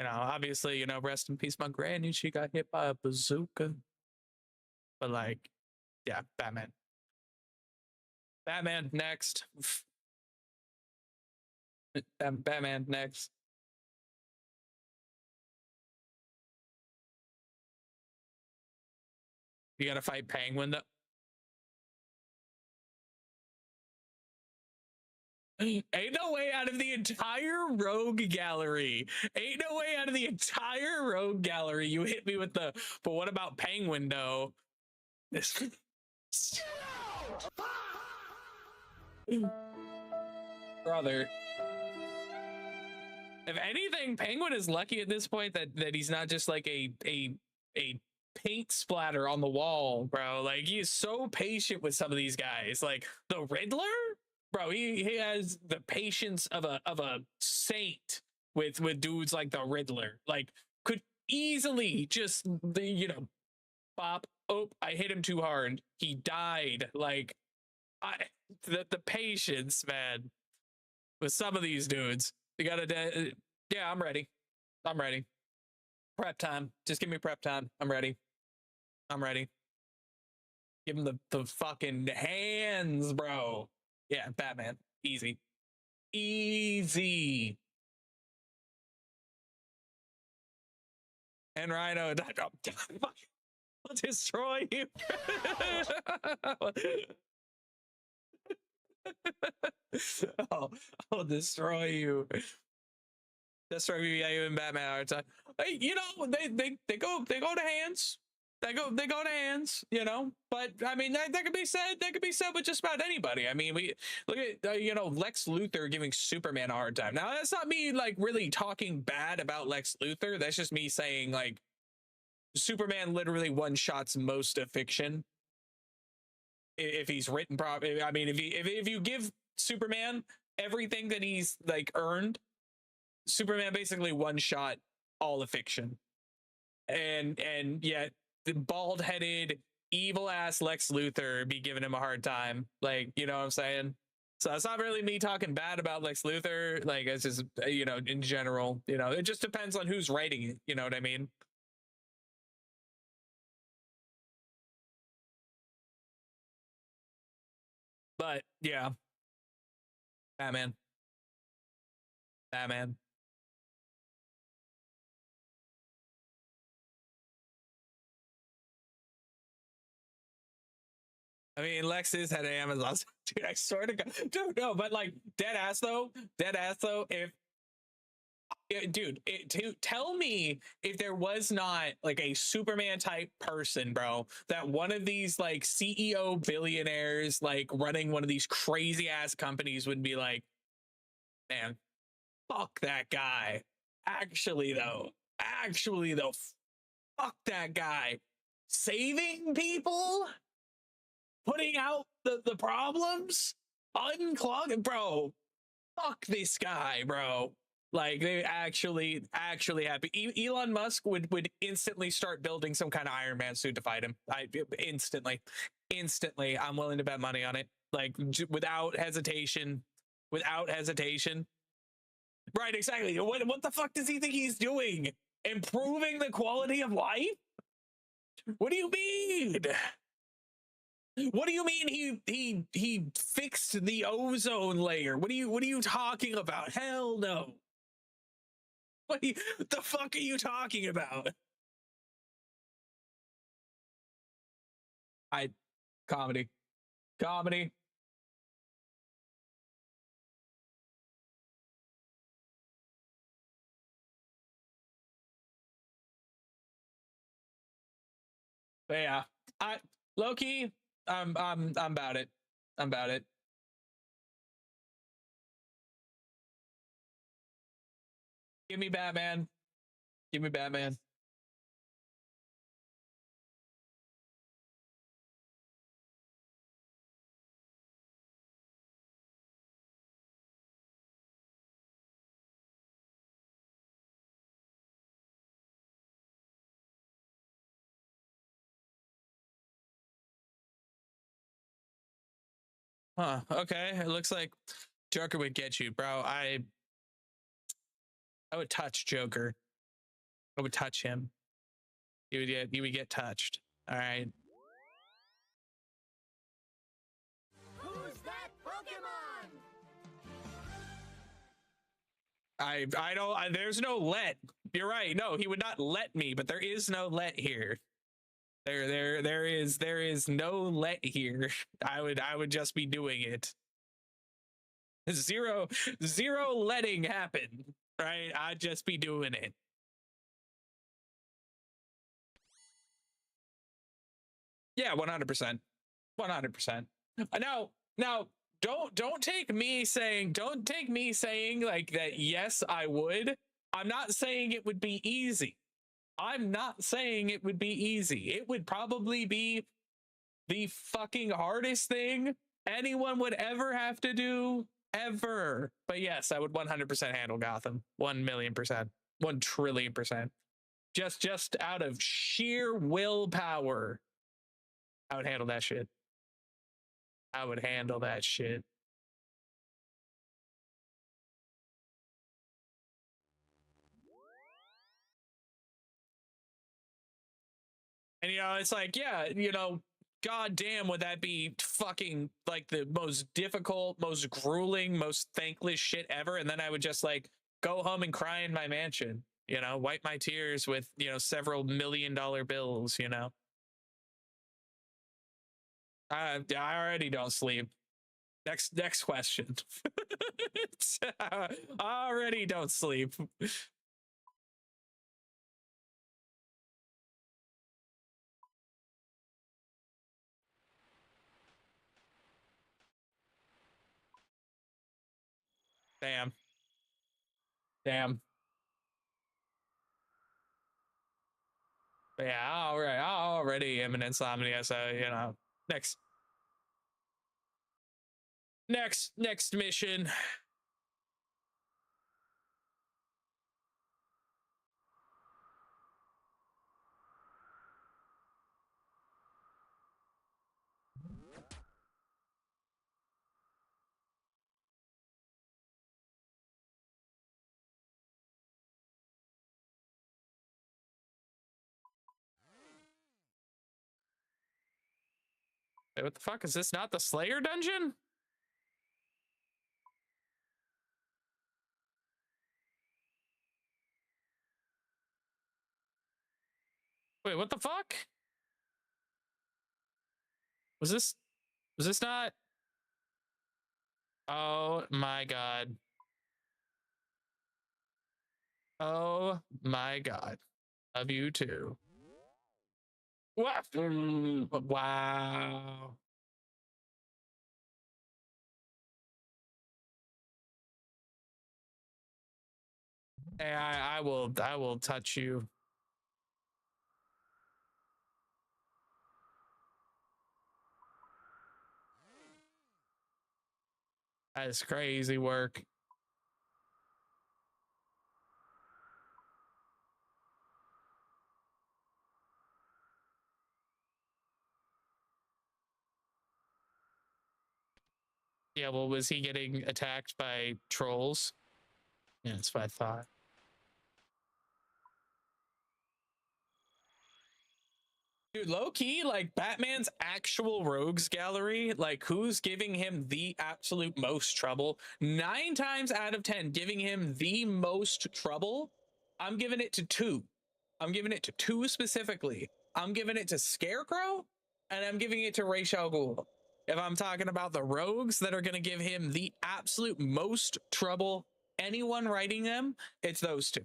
You know, obviously, you know, rest in peace, my granny. She got hit by a bazooka. But like, yeah, Batman. Batman next. Batman next. You gotta fight Penguin though. Ain't no way out of the entire rogue gallery. Ain't no way out of the entire rogue gallery. You hit me with the, but what about Penguin though? This brother. If anything, Penguin is lucky at this point that he's not just like a paint splatter on the wall, bro. Like he is so patient with some of these guys. Like the Riddler, bro. He has the patience of a saint with dudes like the Riddler. Like could easily just bop. Oh, I hit him too hard. He died. Like the patience, man, with some of these dudes. You gotta, yeah, I'm ready. I'm ready. Prep time. Just give me prep time. I'm ready. I'm ready. Give him the fucking hands, bro. Yeah, Batman. Easy. Easy. And Rhino, I'll destroy you. I'll destroy you. Destroy you, yeah, you and Batman all the time. Hey, you know, they go to hands. They go to hands, you know. But I mean, that could be said. That could be said with just about anybody. I mean, we look at Lex Luthor giving Superman a hard time. Now, that's not me like really talking bad about Lex Luthor. That's just me saying like Superman literally one shots most of fiction if he's written properly. I mean, if you give Superman everything that he's like earned, Superman basically one shot all of fiction, and yet the bald-headed evil ass Lex Luthor be giving him a hard time. Like, you know what I'm saying? So it's not really me talking bad about Lex Luthor. Like, it's just in general, it just depends on who's writing it. You know what I mean? But yeah, Batman. Batman. I mean, Lex is head of Amazon. Dude, I swear to God. Dude, no, but like dead ass though, if dude, tell me if there was not like a Superman type person, bro, that one of these like CEO billionaires like running one of these crazy ass companies would be like, man, fuck that guy. Actually though, fuck that guy. Saving people, putting out the problems, unclogging, bro. Fuck this guy, bro. Like they actually happy. Elon Musk would instantly start building some kind of Iron Man suit to fight him. Instantly. I'm willing to bet money on it. Like without hesitation, Right, exactly. What the fuck does he think he's doing? Improving the quality of life? What do you mean? What do you mean he fixed the ozone layer? What are you talking about? Hell no. The fuck are you talking about? Comedy. But yeah, I Loki. I'm about it. I'm about it. Give me Batman. Give me Batman. Huh. Okay. It looks like Joker would get you, bro. I would touch Joker. I would touch him. You would get touched. All right. Who's that Pokemon? I don't. There's no let. You're right. No, he would not let me. But there is no let here. There is no let here. I would just be doing it. Zero letting happen. Right? I'd just be doing it. Yeah, 100%. 100%. Now don't take me saying like that. Yes, I would. I'm not saying it would be easy. It would probably be the fucking hardest thing anyone would ever have to do ever. But yes, I would 100% handle Gotham. 1,000,000%. 1,000,000,000,000%. Just out of sheer willpower, I would handle that shit. I would handle that shit. And it's like, yeah, goddamn, would that be fucking like the most difficult, most grueling, most thankless shit ever? And then I would just like go home and cry in my mansion, wipe my tears with, several $1,000,000 bills, I already don't sleep. Next question. I already don't sleep. Damn. But yeah, I already am an insomnia, so next mission. Wait, what the fuck? Is this not the Slayer dungeon? Wait, what the fuck? Was this not? Oh my god. Oh my god. Love you too. What? Wow. Hey, I will touch you. That's crazy work. Yeah, well, was he getting attacked by trolls? Yeah, that's what I thought. Dude, low key, like Batman's actual rogues gallery, like who's giving him the absolute most trouble? 9 times out of 10, giving him the most trouble. I'm giving it to 2. I'm giving it to 2 specifically. I'm giving it to Scarecrow, and I'm giving it to Ra's al Ghul. If I'm talking about the rogues that are going to give him the absolute most trouble, anyone writing them, it's those 2.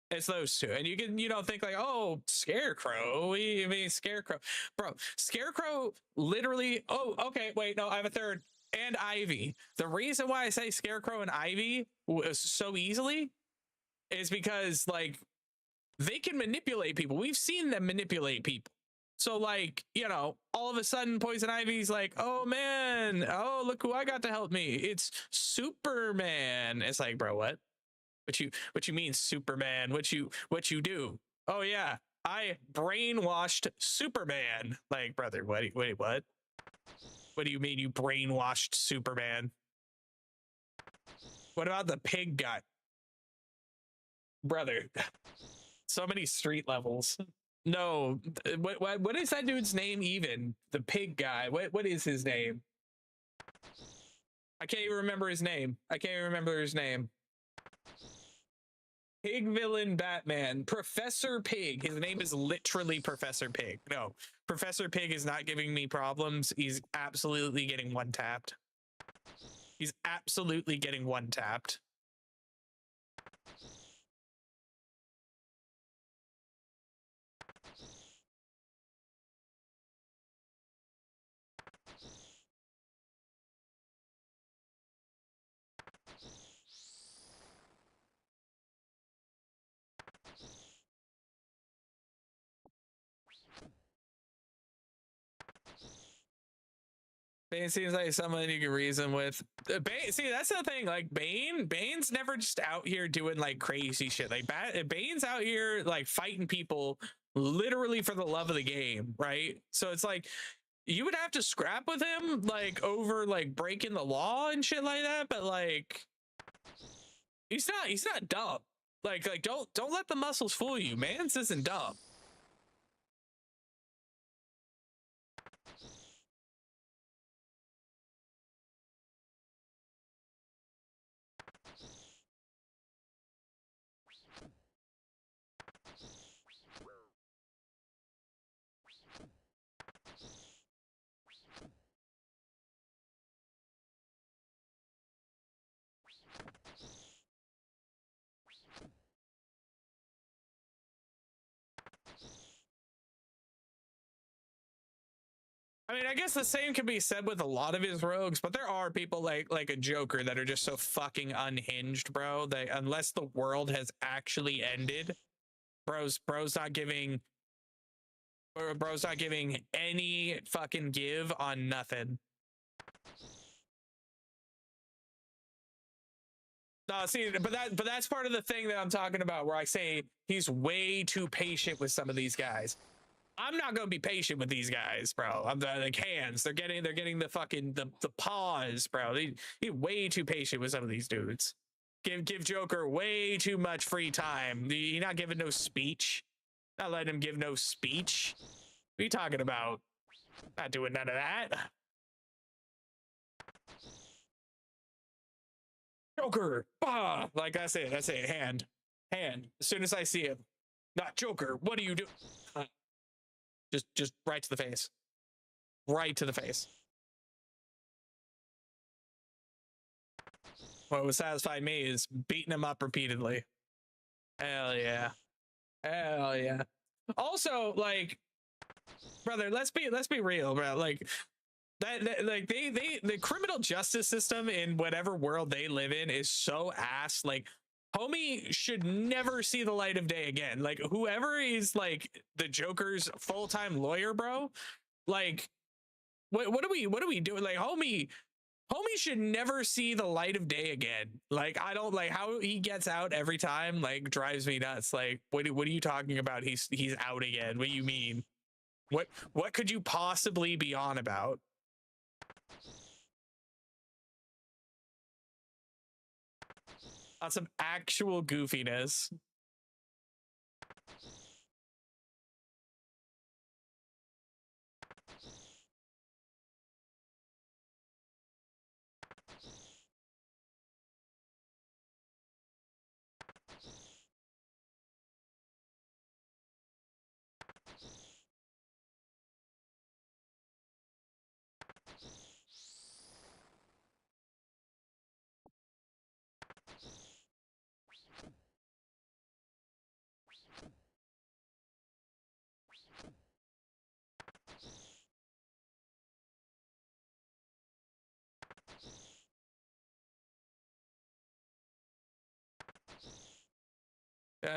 It's those 2. And you don't think like, oh, Scarecrow. I mean, Scarecrow. Bro, Scarecrow literally, oh, okay, wait, no, I have a third. And Ivy. The reason why I say Scarecrow and Ivy so easily is because, like, they can manipulate people. We've seen them manipulate people. So, like, you know, all of a sudden, Poison Ivy's like, oh, man, oh, look who I got to help me. It's Superman. It's like, bro, what? What you mean, Superman? What you do? Oh yeah, I brainwashed Superman. Like, brother, wait, what? What do you mean you brainwashed Superman? What about the pig guy? Brother, so many street levels. No, what is that dude's name even? The pig guy. What is his name? I can't even remember his name. Pig villain Batman, Professor Pig. His name is literally Professor Pig. No, Professor Pig is not giving me problems. He's absolutely getting one tapped. He's absolutely getting one tapped. Bane seems like someone you can reason with. Bane, see, that's the thing. Like Bane's never just out here doing like crazy shit. Like Bane's out here like fighting people literally for the love of the game, right? So it's like you would have to scrap with him like over like breaking the law and shit like that. But like he's not dumb. Like don't let the muscles fool you. Mans isn't dumb. I mean, I guess the same can be said with a lot of his rogues, but there are people like a Joker that are just so fucking unhinged, bro. They, unless the world has actually ended, bro's not giving any fucking give on nothing. No, see, but that's part of the thing that I'm talking about, where I say he's way too patient with some of these guys. I'm not gonna be patient with these guys, bro. I'm the like hands. They're getting the fucking the paws, bro. He's way too patient with some of these dudes. Give Joker way too much free time. You're not giving no speech. Not letting him give no speech. What are you talking about? Not doing none of that. Joker, bah! Like that's it. Hand. As soon as I see him, not Joker. What do you do? Just right to the face. Right to the face. What would satisfy me is beating him up repeatedly. Hell yeah. Hell yeah. Also, like, brother, let's be real, bro. Like like the criminal justice system in whatever world they live in is so ass. Like, homie should never see the light of day again. Like, whoever is like the Joker's full-time lawyer, bro, like what do we do? Like, homie should never see the light of day again. Like, I don't like how he gets out every time, like, drives me nuts. Like, what are you talking about? He's out again. What do you mean? What could you possibly be on about? On some actual goofiness.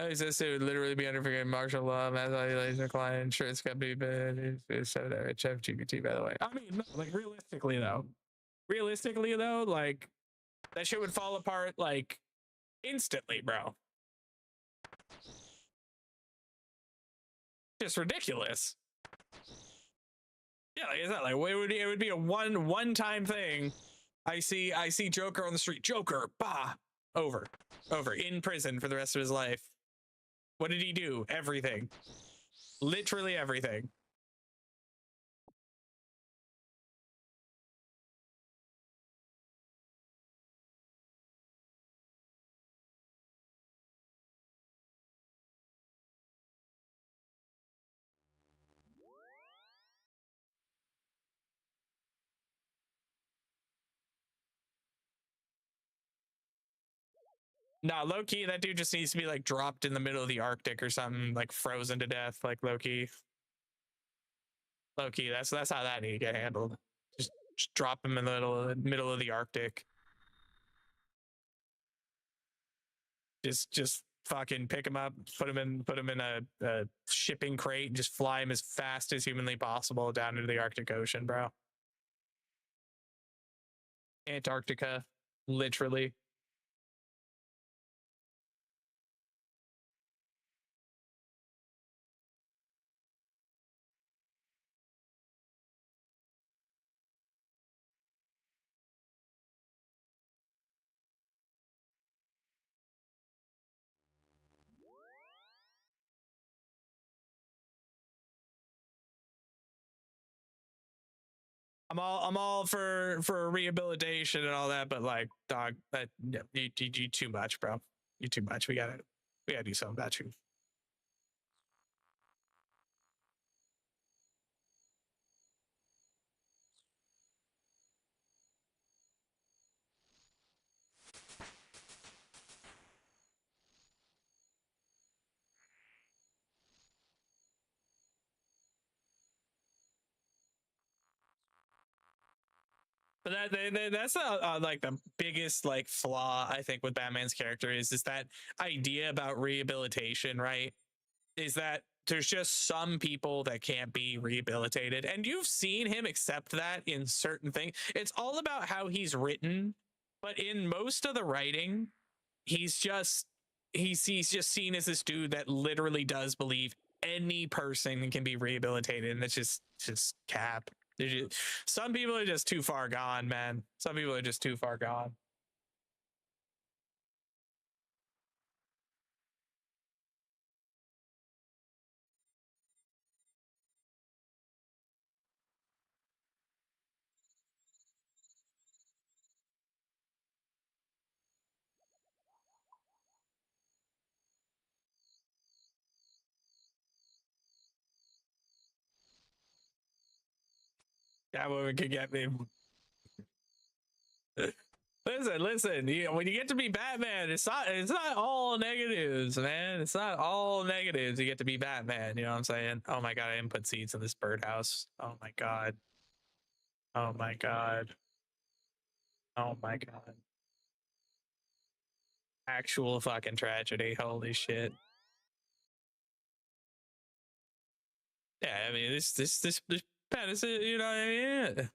He says it would literally be under freaking martial law, mass violation, client insurance company, but it's GPT, by the way. I mean, no, like, realistically though, like, that shit would fall apart like instantly, bro. Just ridiculous. Yeah, like, it's not like it would be a one time thing. I see Joker on the street. Joker, bah, over, in prison for the rest of his life. What did he do? Everything, literally everything. Nah, low key, that dude just needs to be like dropped in the middle of the Arctic or something, like frozen to death, like low key. Low key, that's how that need to get handled. Just drop him in the middle of the Arctic. Just fucking pick him up, put him in a shipping crate, and just fly him as fast as humanly possible down into the Arctic Ocean, bro. Antarctica, literally. I'm all for rehabilitation and all that, but like, dog, that you too much, bro. You too much. We gotta do something about you. But that's like the biggest like flaw I think with Batman's character is that idea about rehabilitation, right? Is that there's just some people that can't be rehabilitated, and you've seen him accept that in certain things. It's all about how he's written, but in most of the writing, he's just seen as this dude that literally does believe any person can be rehabilitated, and it's just cap. Just, some people are just too far gone, man. Some people are just too far gone. That woman could get me. Listen, listen. When you get to be Batman, it's not all negatives, man. It's not all negatives. You get to be Batman. You know what I'm saying? Oh my god, I didn't put seeds in this birdhouse. Oh my god. Oh my god. Oh my god. Actual fucking tragedy. Holy shit. Yeah, I mean this pen is, you know what I mean?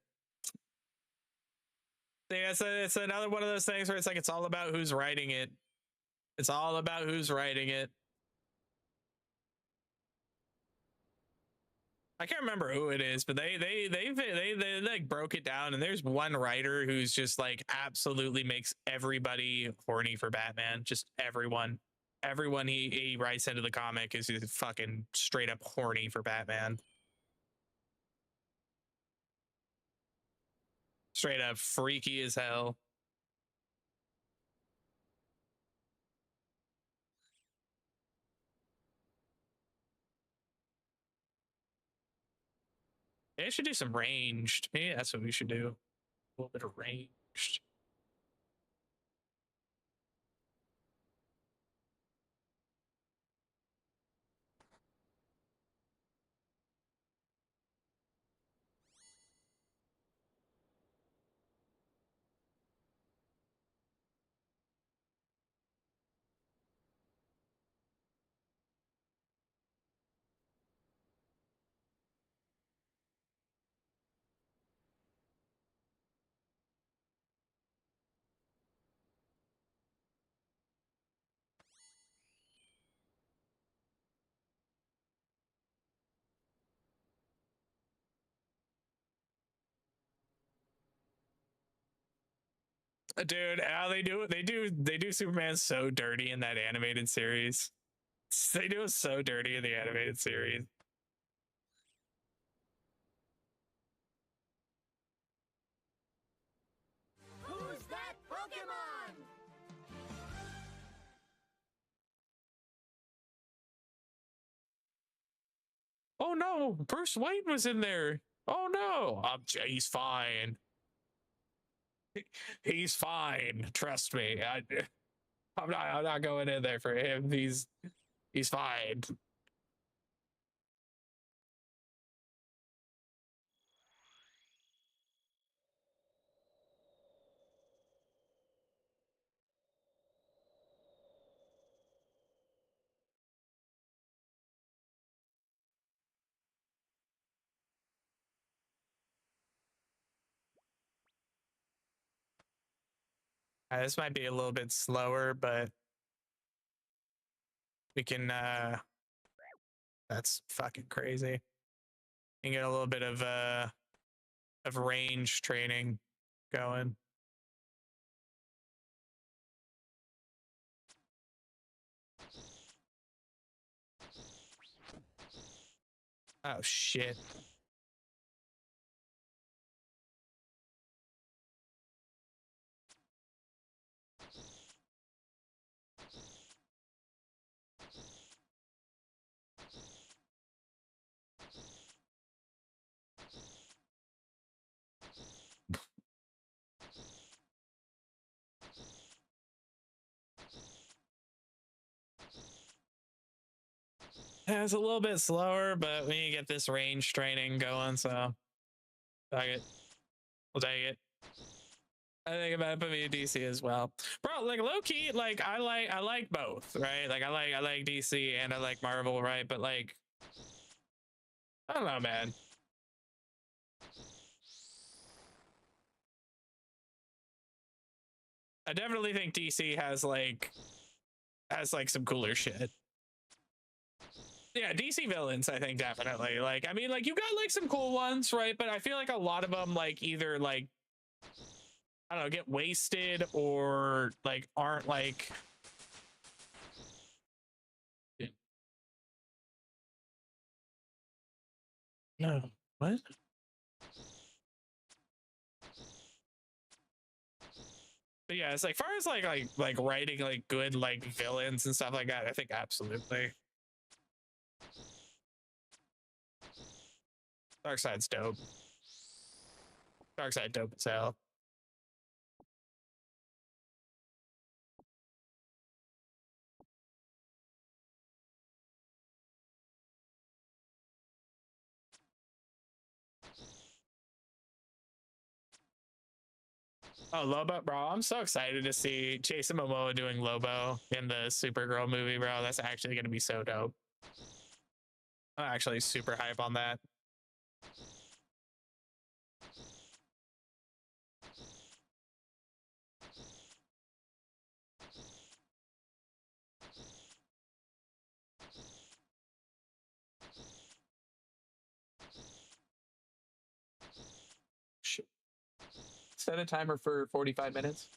Yeah, it's another one of those things where it's like it's all about who's writing it. It's all about who's writing it. I can't remember who it is, but they like broke it down, and there's one writer who's just like absolutely makes everybody horny for Batman. Just everyone. Everyone he writes into the comic is just fucking straight up horny for Batman. Straight up freaky as hell. They should do some ranged. Maybe that's what we should do. A little bit of ranged. Dude, how they do Superman so dirty in that animated series. They do it so dirty in the animated series. Who's that Pokemon? Oh no, Bruce Wayne was in there. Oh no, he's fine. He's fine. Trust me. I'm not going in there for him. He's fine. This might be a little bit slower, but we can that's fucking crazy. You can get a little bit of range training going. Oh shit. Yeah, it's a little bit slower, but we need to get this range training going, so fuck it. We'll take it. I think about putting me in DC as well, bro. Like low key, like I like both, right? Like I like DC and I like Marvel, right? But like, I don't know, man. I definitely think DC has like some cooler shit. Yeah, DC villains, I think definitely. Like, I mean, like you got like some cool ones, right? But I feel like a lot of them like either like I don't know, get wasted or like aren't like no what? But yeah, it's like far as like writing like good like villains and stuff like that, I think absolutely. Darkseid's dope. Darkseid dope as hell. Oh, Lobo, bro! I'm so excited to see Jason Momoa doing Lobo in the Supergirl movie, bro. That's actually gonna be so dope. I'm actually super hype on that. Set a timer for 45 minutes.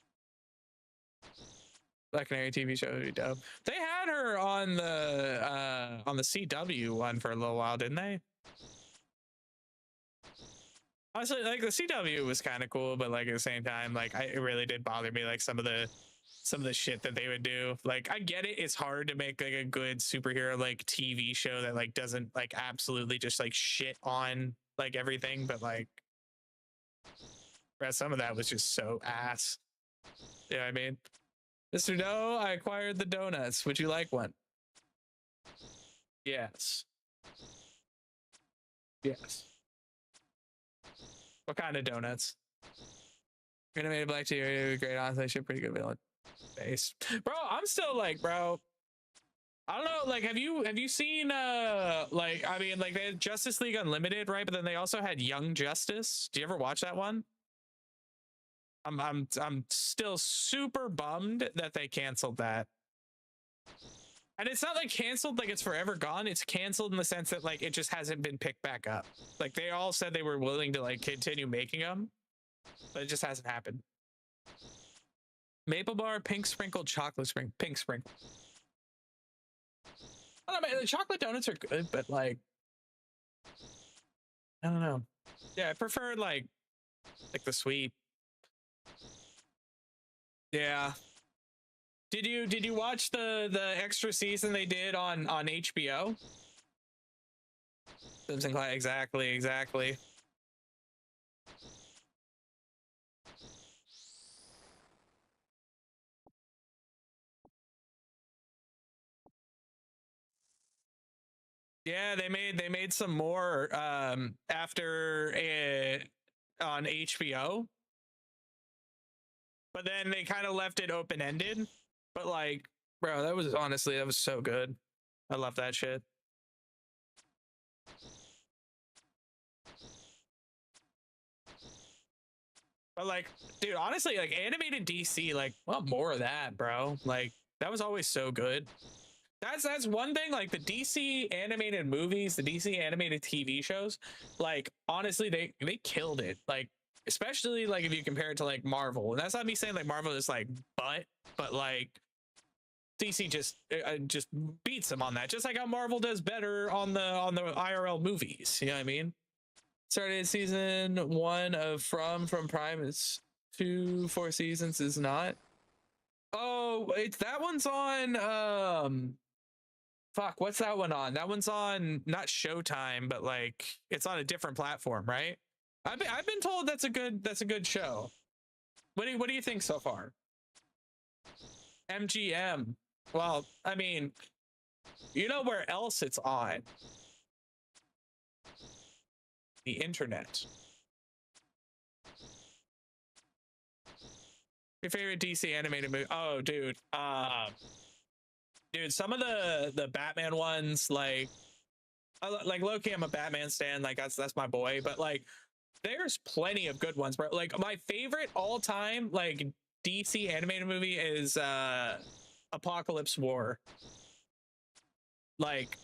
Black Canary TV show would be dope. They had her on the CW one for a little while, didn't they? Honestly, like the CW was kind of cool, but like at the same time, like it really did bother me, like some of the shit that they would do. Like I get it, it's hard to make like a good superhero like TV show that like doesn't like absolutely just like shit on like everything, but like some of that was just so ass. You know what I mean? Mr. No, I acquired the donuts. Would you like one? Yes. Yes. What kind of donuts? Animated black tea, great honestly, pretty good villain. Base. Bro, I'm still like, bro. I don't know, like, have you seen like, I mean, like they had Justice League Unlimited, right? But then they also had Young Justice. Do you ever watch that one? I'm still super bummed that they canceled that. And it's not like canceled like it's forever gone. It's canceled in the sense that like it just hasn't been picked back up. Like they all said they were willing to like continue making them, but it just hasn't happened. Maple bar, pink sprinkle, chocolate sprinkle, pink sprinkle. I don't know, man, the chocolate donuts are good, but like I don't know. Yeah, I prefer like the sweet. Yeah. Did you watch the extra season they did on HBO? Simpson Clyde, exactly. Yeah, they made some more after on HBO. But then they kind of left it open-ended. But like, bro, that was so good. I love that shit. But like, dude, honestly, like animated DC, like, want more of that, bro. Like, that was always so good. That's one thing, like the DC animated movies, the DC animated TV shows, like honestly, they killed it. Like, especially like if you compare it to like Marvel. And that's not me saying like Marvel is like but like DC just beats them on that. Just like how Marvel does better on the IRL movies. You know what I mean? Started season 1 of From Prime. It's 4 seasons is not. Oh, it's that one's on fuck, what's that one on? That one's on not Showtime, but like it's on a different platform, right? I've been told that's a good show. What do you think so far? MGM. Well, I mean, you know where else it's on? The internet. Your favorite DC animated movie? Oh, dude. Dude, some of the Batman ones, like low-key, I'm a Batman stan. Like that's my boy. But like, there's plenty of good ones, bro. Like my favorite all-time like DC animated movie is Apocalypse War. Like,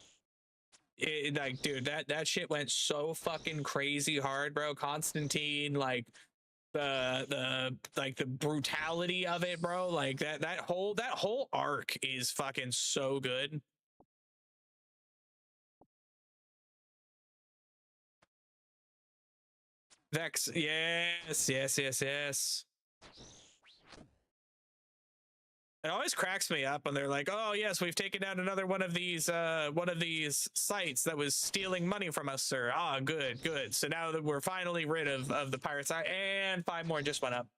like, dude, that shit went so fucking crazy hard, bro. Constantine, like the brutality of it, bro. Like that whole arc is fucking so good. Vex, yes. It always cracks me up when they're like, "Oh yes, we've taken down another one of these sites that was stealing money from us, sir." Ah, good. So now that we're finally rid of the pirate side, and 5 more just went up.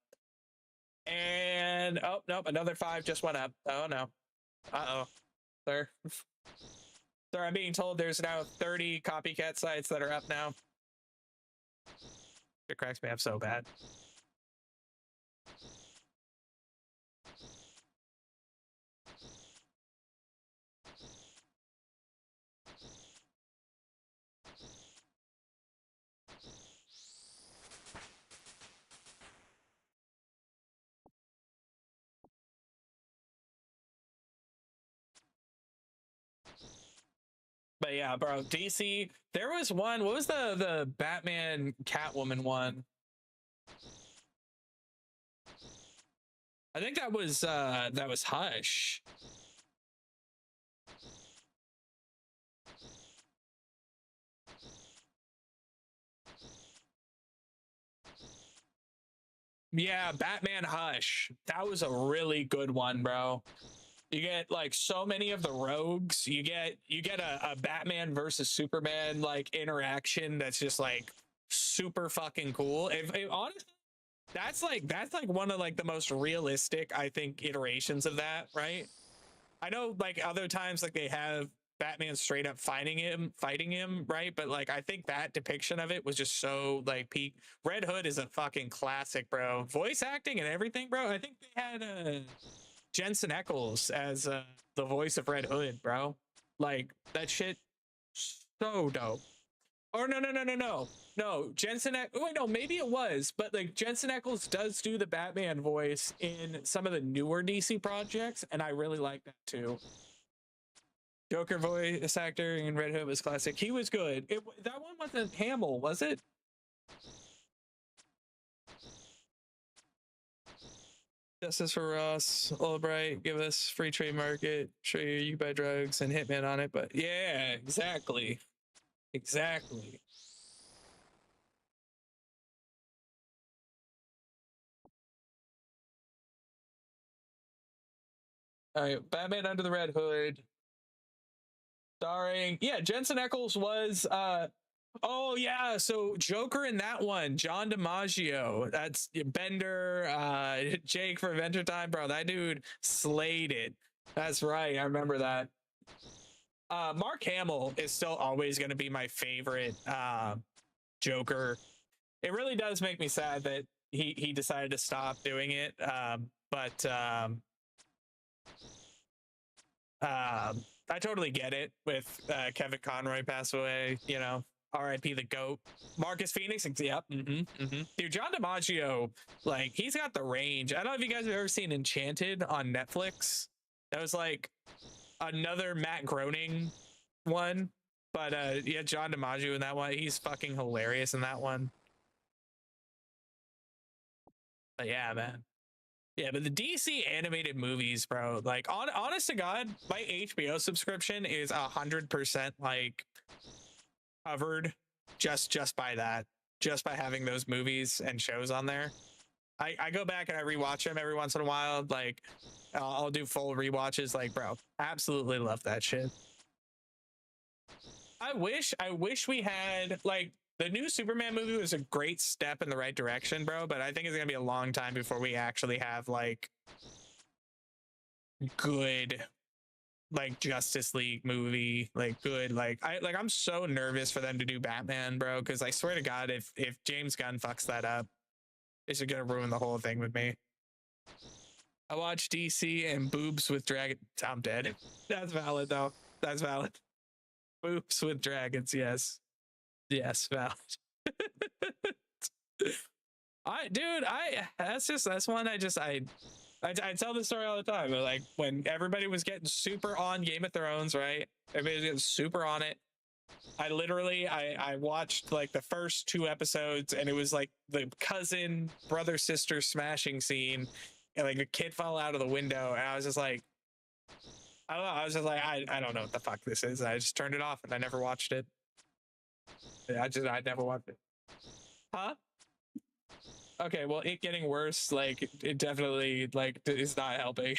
And oh nope, another 5 just went up. Oh no. Sir, I'm being told there's now 30 copycat sites that are up now. It cracks me up so bad. But yeah, bro, DC. There was one. What was the Batman Catwoman one? I think that was Hush. Yeah, Batman Hush. That was a really good one, bro. You get like so many of the rogues. You get a Batman versus Superman like interaction that's just like super fucking cool. If honestly, that's like one of like the most realistic I think iterations of that, right? I know like other times like they have Batman straight up fighting him, right? But like I think that depiction of it was just so like peak. Red Hood is a fucking classic, bro. Voice acting and everything, bro. I think they had Jensen Ackles as the voice of Red Hood, bro. Like that shit, so dope. Or no. Wait, no, maybe it was, but like Jensen Ackles does do the Batman voice in some of the newer DC projects, and I really like that too. Joker voice actor in Red Hood was classic. He was good. That one wasn't Hamill, was it? Justice for Ross, Albright, give us free trade market, show you buy drugs and Hitman on it. But yeah, exactly. Exactly. All right, Batman Under the Red Hood, starring Jensen Ackles was oh yeah, so Joker in that one, John DiMaggio. That's Bender, Jake for Adventure Time, bro. That dude slayed it. That's right, I remember that. Mark Hamill is still always going to be my favorite Joker. It really does make me sad that he decided to stop doing it. I totally get it with Kevin Conroy pass away, you know, RIP the GOAT. Marcus Phoenix, yep. Dude, John DiMaggio, like, he's got the range. I don't know if you guys have ever seen Enchanted on Netflix. That was like another Matt Groening one. But yeah, John DiMaggio in that one, he's fucking hilarious in that one. But yeah, man. Yeah, but the DC animated movies, bro, like honest to God, my HBO subscription is 100% like covered just by that, just by having those movies and shows on there. I go back and I rewatch them every once in a while. Like I'll do full rewatches. Like, bro, absolutely love that shit. I wish we had like the new Superman movie was a great step in the right direction, bro, but I think it's gonna be a long time before we actually have like good like Justice League movie, like good, like I'm so nervous for them to do Batman, bro, because I swear to God, if James Gunn fucks that up, it's gonna ruin the whole thing with me. I watched DC and boobs with dragon. I'm dead. That's valid though. That's valid. Boobs with dragons, yes. Yes, valid. That's one I tell this story all the time. Like when everybody was getting super on Game of Thrones, right? Everybody was getting super on it. I watched like the first 2 episodes and it was like the cousin brother sister smashing scene and like a kid fell out of the window and I was just like, I don't know. I was just like, I don't know what the fuck this is. I just turned it off and I never watched it. I never watched it. Huh? Okay, well, it getting worse, like it definitely like is not helping.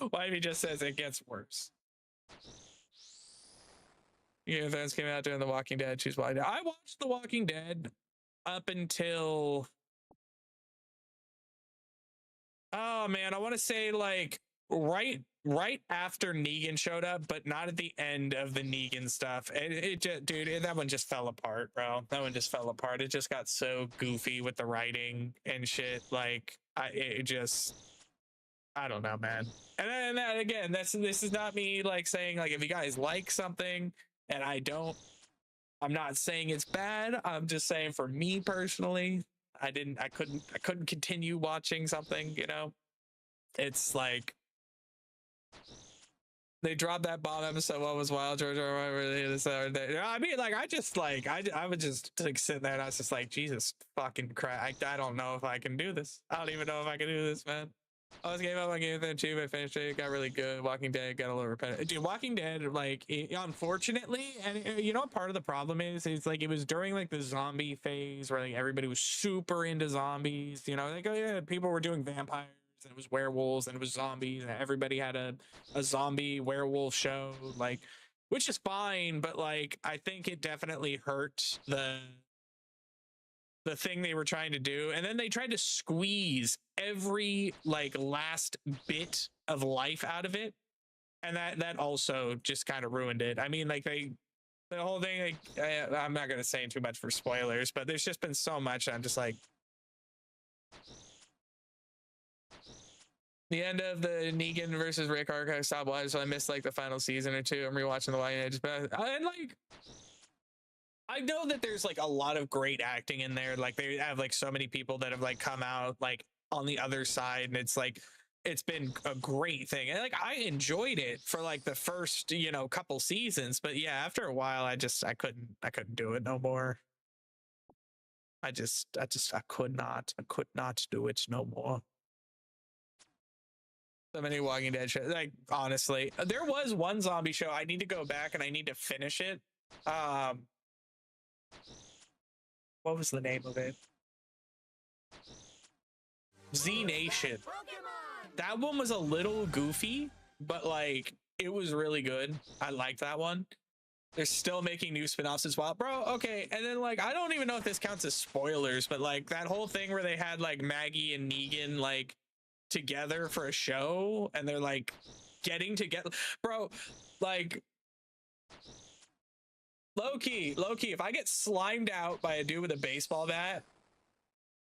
Why he just says it gets worse. Yeah, fans came out during The Walking Dead. She's why I watched The Walking Dead up until oh man, I want to say like right after Negan showed up, but not at the end of the Negan stuff. It just, dude, that one just fell apart, bro. That one just fell apart. It just got so goofy with the writing and shit. Like, I don't know, man. And then again, this is not me like saying like if you guys like something and I'm not saying it's bad. I'm just saying for me personally, I couldn't continue watching something, you know. It's like They dropped that bomb episode. What was wild, George? I mean, like, I would just like sit there and I was just like, Jesus fucking Christ. I don't know if I can do this. I don't even know if I can do this, man. I was gave up on Game of Thrones. I finished it. Got really good. Walking Dead got a little repetitive. Dude, Walking Dead, like, unfortunately, and you know what part of the problem is? It's like it was during like the zombie phase where like everybody was super into zombies. You know, like, oh yeah, people were doing vampires and it was werewolves and it was zombies and everybody had a zombie werewolf show, like, which is fine, but like I think it definitely hurt the thing they were trying to do, and then they tried to squeeze every like last bit of life out of it, and that also just kind of ruined it. I mean, like the whole thing, like, I'm not gonna say too much for spoilers, but there's just been so much. I'm just like, the end of the Negan versus Rick arc I stopped watching, so I missed like the final season or two. I'm rewatching the Walking Dead, but and like, I know that there's like a lot of great acting in there. Like they have like so many people that have like come out like on the other side, and it's like it's been a great thing. And like I enjoyed it for like the first, you know, couple seasons, but yeah, after a while I couldn't do it no more. I could not do it no more. So many Walking Dead shows. Like honestly, there was one zombie show I need to go back and I need to finish it. What was the name of it? Z Nation. That one was a little goofy, but like it was really good. I liked that one. They're still making new spin-offs as well, bro. Okay, and then like I don't even know if this counts as spoilers, but like that whole thing where they had like Maggie and Negan like together for a show, and they're like getting together, bro. Like low key, if I get slimed out by a dude with a baseball bat,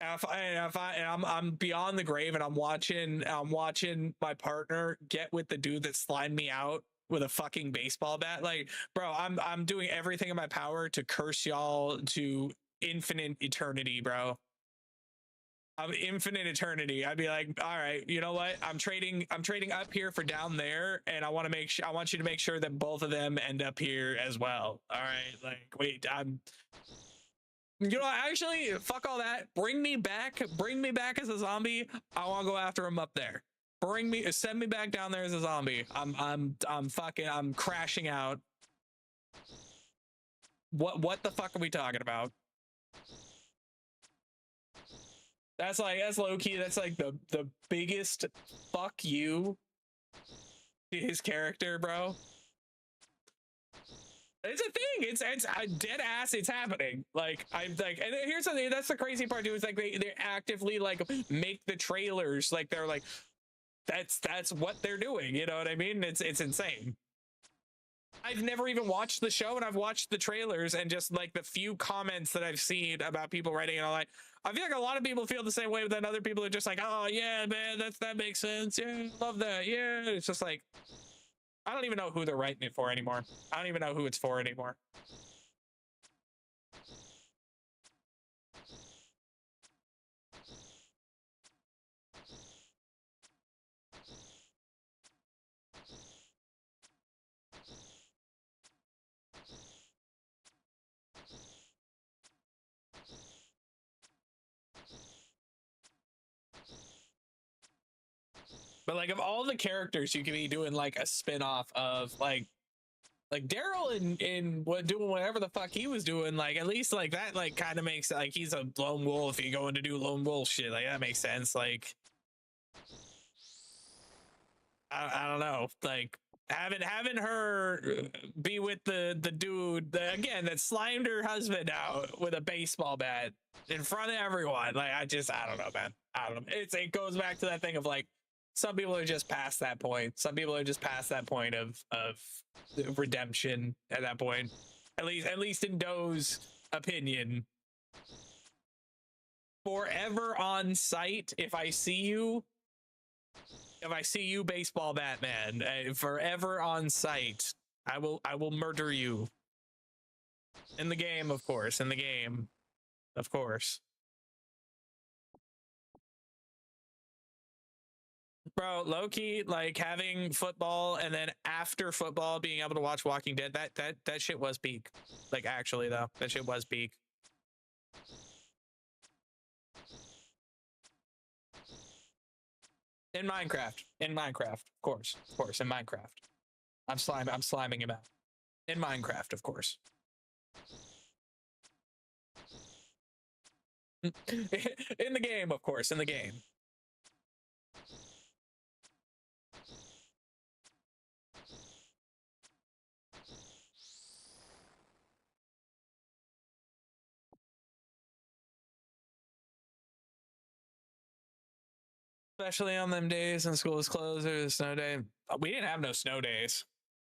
I'm beyond the grave and I'm watching my partner get with the dude that slimed me out with a fucking baseball bat, like, bro, I'm doing everything in my power to curse y'all to infinite eternity, bro. Infinite eternity. I'd be like, all right, you know what? I'm trading up here for down there, and I want you to make sure that both of them end up here as well. All right, like, wait, you know, actually, fuck all that. Bring me back as a zombie. I want to go after him up there. Send me back down there as a zombie. I'm crashing out. What the fuck are we talking about? That's low key. That's like the biggest fuck you to his character, bro. It's a thing. It's a dead ass. It's happening. Like I'm like, and here's something. That's the crazy part too. Is like they actively like make the trailers. Like they're like, that's what they're doing. You know what I mean? It's insane. I've never even watched the show, and I've watched the trailers, and just like the few comments that I've seen about people writing, and I'm like, I feel like a lot of people feel the same way, but then other people are just like, oh yeah, man, that makes sense. Yeah, love that. Yeah, it's just like, I don't even know who they're writing it for anymore. I don't even know who it's for anymore. But like of all the characters you could be doing like a spin-off of, like Daryl in what doing whatever the fuck he was doing, like at least like that like kind of makes like he's a lone wolf, he going to do lone wolf shit, like that makes sense. Like I don't know, like having her be with the dude again that slimed her husband out with a baseball bat in front of everyone, like I don't know, man. I don't know. It goes back to that thing of like, some people are just past that point. Some people are just past that point of redemption at that point. At least in Doe's opinion. Forever on sight. If I see you, baseball Batman, forever on sight, I will murder you. In the game, of course. In the game, of course. Bro, low key, like having football and then after football being able to watch Walking Dead, that shit was peak. Like actually though, that shit was peak. In Minecraft, of course, in Minecraft. I'm sliming him out. In Minecraft, of course. In the game, of course, in the game. Especially on them days when school was closed or the snow day. We didn't have no snow days.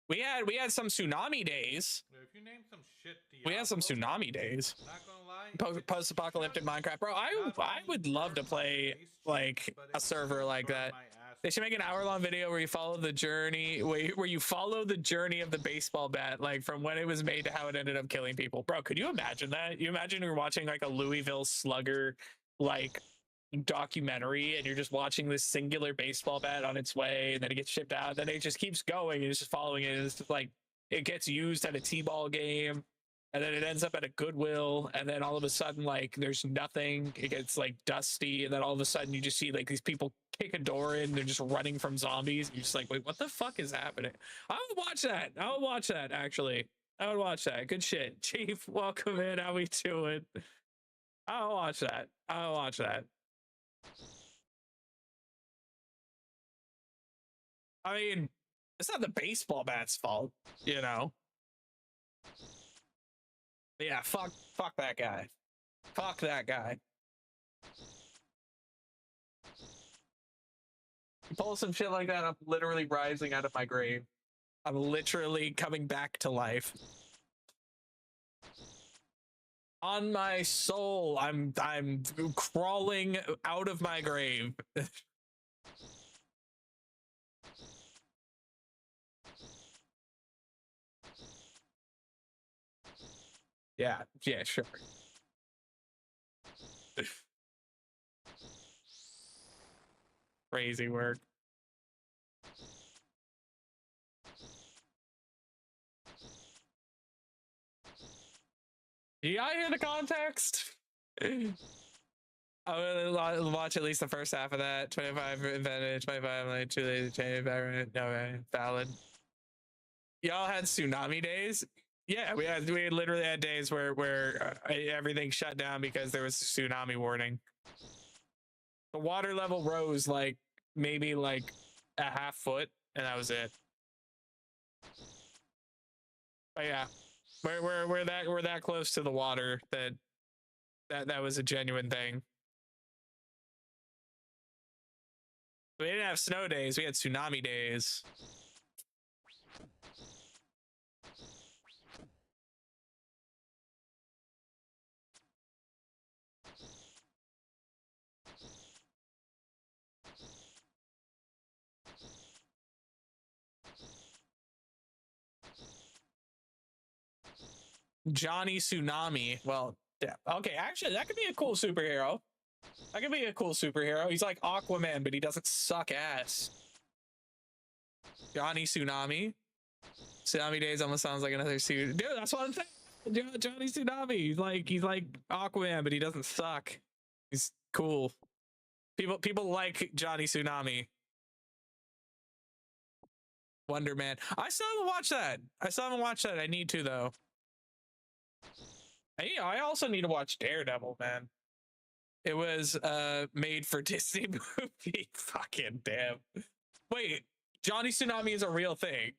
We had some tsunami days. If you name some shit, We had some tsunami days. not gonna lie. Post-apocalyptic Minecraft, bro. I would love to play like a server like that. They should make an hour-long video where you follow the journey, where you follow the journey of the baseball bat, like from when it was made to how it ended up killing people. Bro, could you imagine that? You imagine you're watching like a Louisville Slugger like documentary and you're just watching this singular baseball bat on its way and then it gets shipped out and then it just keeps going and it's just following it. It's just like it gets used at a t-ball game and then it ends up at a Goodwill and then all of a sudden like there's nothing, it gets like dusty and then all of a sudden you just see like these people kick a door in, they're just running from zombies. You're just like, wait, what the fuck is happening? I would watch that actually. I would watch that. Good shit. Chief, welcome in. How we doing? I'll watch that. I mean, it's not the baseball bat's fault, you know. But yeah, fuck that guy. Fuck that guy. You pull some shit like that, I'm literally rising out of my grave. I'm literally coming back to life. On my soul, I'm crawling out of my grave. Yeah, sure. Crazy work. Do y'all hear the context? I will watch at least the first half of that. 25 invented, 25 like too late to change. No, valid. Y'all had tsunami days? Yeah, we literally had days where everything shut down because there was a tsunami warning. The water level rose like maybe like a half foot, and that was it. But yeah, we're that close to the water that was a genuine thing. We didn't have snow days, we had tsunami days. Johnny Tsunami. Well, yeah. Okay, actually, that could be a cool superhero. He's like Aquaman, but he doesn't suck ass. Johnny Tsunami. Tsunami Days almost sounds like another suit. Dude, that's what I'm saying. Johnny Tsunami. He's like Aquaman, but he doesn't suck. He's cool. People like Johnny Tsunami. Wonder Man. I still haven't watched that. I need to though. I also need to watch Daredevil, man. It was made for Disney movie. Fucking damn. Wait, Johnny Tsunami is a real thing.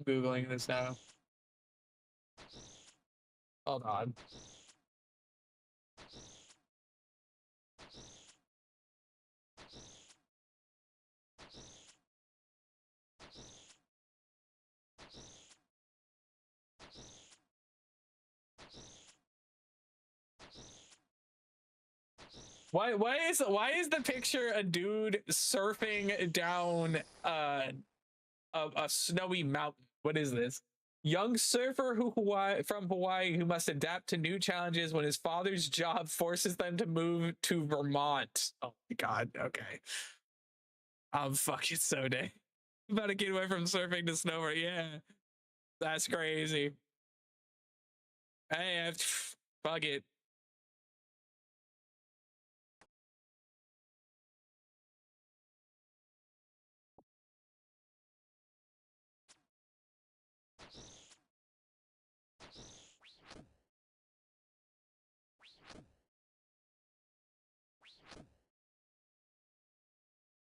Googling this now. Hold on. Why is the picture a dude surfing down a snowy mountain? What is this? Young surfer from Hawaii who must adapt to new challenges when his father's job forces them to move to Vermont. Oh my god, okay. I'm fucking so dang. About to get away from surfing to snowboard. Yeah, that's crazy. Hey, fuck it.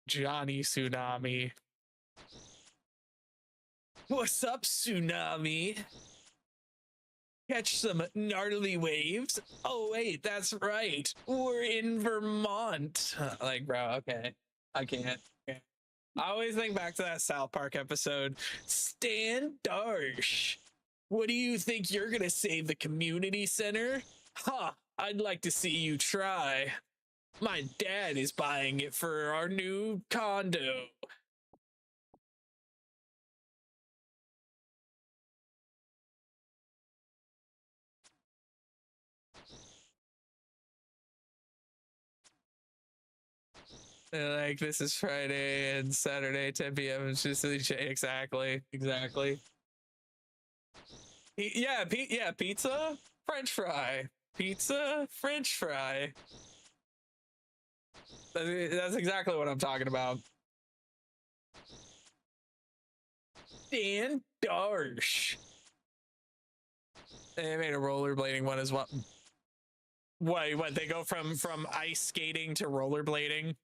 Johnny Tsunami. What's up, Tsunami? Catch some gnarly waves. Oh wait, that's right. We're in Vermont. Like, bro, okay. I can't. Okay. I always think back to that South Park episode. Stan Darsh. What do you think you're gonna save the community center? Huh, I'd like to see you try. My dad is buying it for our new condo. Like, this is Friday and Saturday, 10 p.m. It's just exactly. Yeah, yeah, pizza, French fry. Pizza, French fry. That's exactly what I'm talking about. Dan Darsh. They made a rollerblading one as well. What they go from ice skating to rollerblading?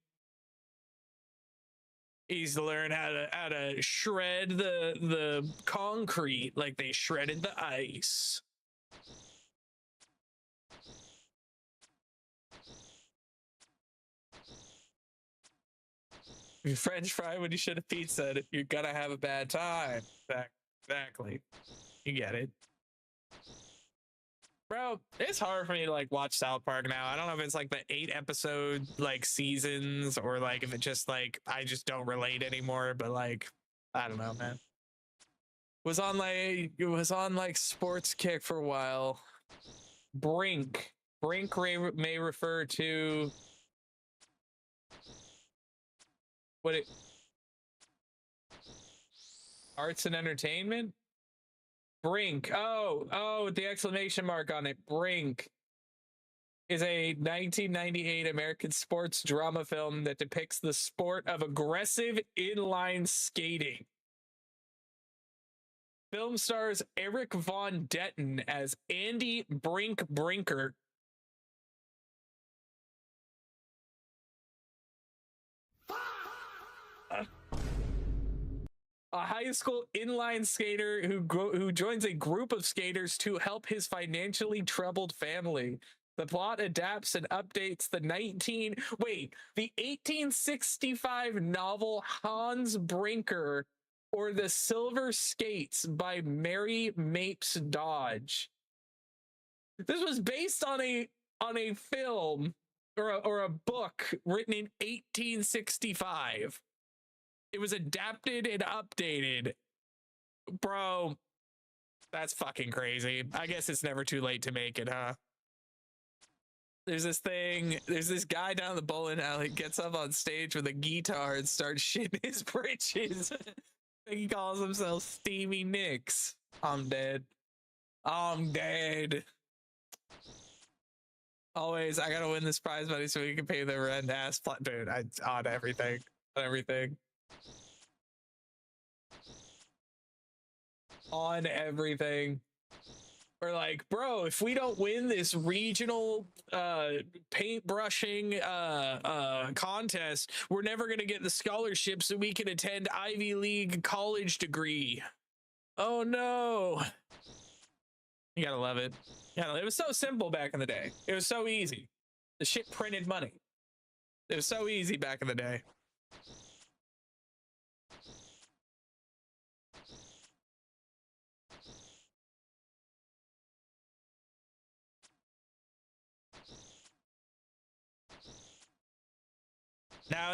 He's to learn how to shred the concrete like they shredded the ice. Your French fry when you should have pizza, you're gonna have a bad time. Exactly. You get it. Bro, it's hard for me to like watch South Park now. I don't know if it's like the 8-episode like seasons or like if it just like I just don't relate anymore, but like I don't know, man. It was on like Sports Kick for a while. Brink may refer to what it arts and entertainment. Brink. Oh, with the exclamation mark on it. Brink is a 1998 American sports drama film that depicts the sport of aggressive inline skating. Film stars Eric Von Detten as Andy Brinker. A high school inline skater who joins a group of skaters to help his financially troubled family. The plot adapts and updates the 1865 novel Hans Brinker or The Silver Skates by Mary Mapes Dodge. This was based on a film or a book written in 1865. It was adapted and updated. Bro, that's fucking crazy. I guess it's never too late to make it, huh? There's this guy down the bowling alley gets up on stage with a guitar and starts shitting his britches. He calls himself Stevie Nicks. I'm dead. Always, I gotta win this prize money so we can pay the rent. Dude, on everything. On everything. We're like, bro, if we don't win this regional paintbrushing contest, we're never gonna get the scholarship so we can attend Ivy League college degree. Oh no. You gotta love it. Yeah, it was so simple back in the day. It was so easy. The shit printed money. It was so easy back in the day.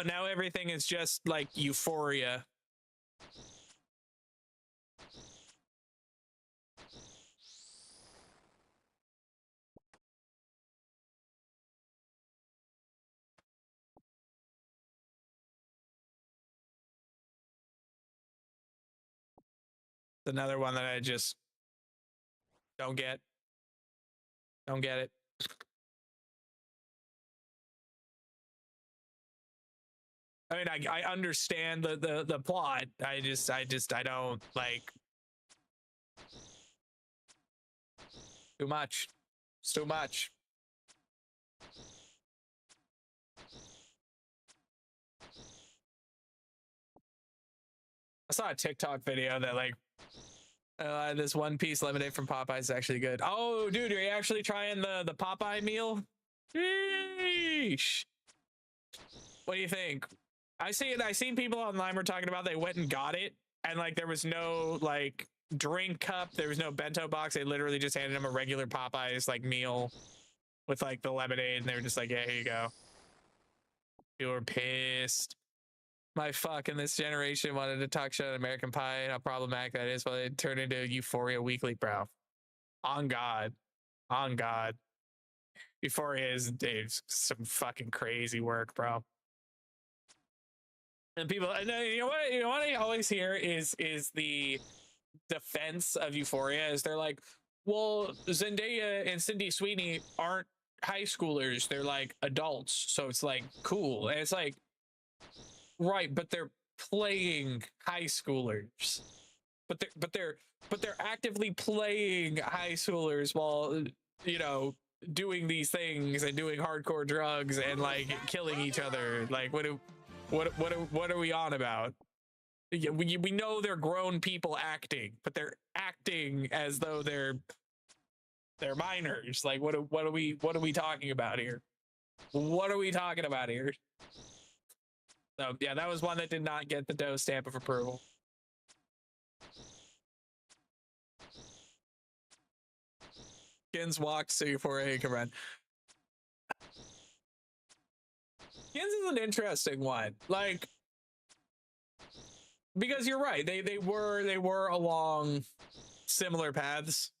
Now everything is just like euphoria. another one that I just don't get. Don't get it. I mean, I understand the plot. I don't like too much. It's too much. I saw a TikTok video that like this One Piece lemonade from Popeyes is actually good. Oh, dude, are you actually trying the Popeye meal? Sheesh. What do you think? I seen people online were talking about they went and got it, and like there was no like drink cup, there was no bento box. They literally just handed them a regular Popeyes like meal with like the lemonade, and they were just like, yeah, here you go. You were pissed. My fuck, in this generation wanted to talk shit on American Pie and how problematic that is, but it turned into Euphoria Weekly, bro. On God. On God. Euphoria is, dude, some fucking crazy work, bro. And people, you know what I always hear is the defense of Euphoria is they're like, well, Zendaya and Cindy Sweeney aren't high schoolers, they're like adults, so it's like cool. And it's like, right, but they're playing high schoolers, but they're actively playing high schoolers while, you know, doing these things and doing hardcore drugs and like killing each other. Like what are we on about? We know they're grown people acting, but they're acting as though they're minors. Like what are we talking about here? What are we talking about here? So yeah, that was one that did not get the Doe stamp of approval. Skins walked so Euphoria he can run. Skins is an interesting one. Like, because you're right, they were along similar paths,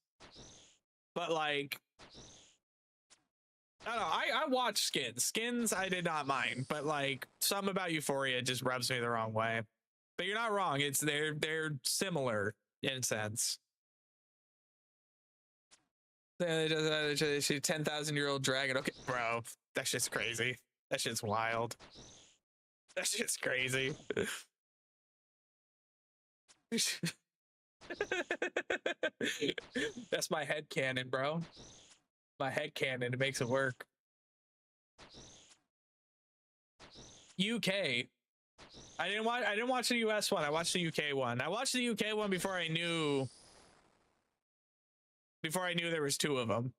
but like I don't know. I watched Skins I did not mind, but like some about Euphoria just rubs me the wrong way. But you're not wrong. It's they're similar in a sense. She's 10,000-year-old dragon. Okay, bro, that shit's crazy. That shit's wild. That shit's crazy. That's my head canon, bro. My head canon. It makes it work. UK. I didn't watch the US one. I watched the UK one. I watched the UK one before I knew there was two of them.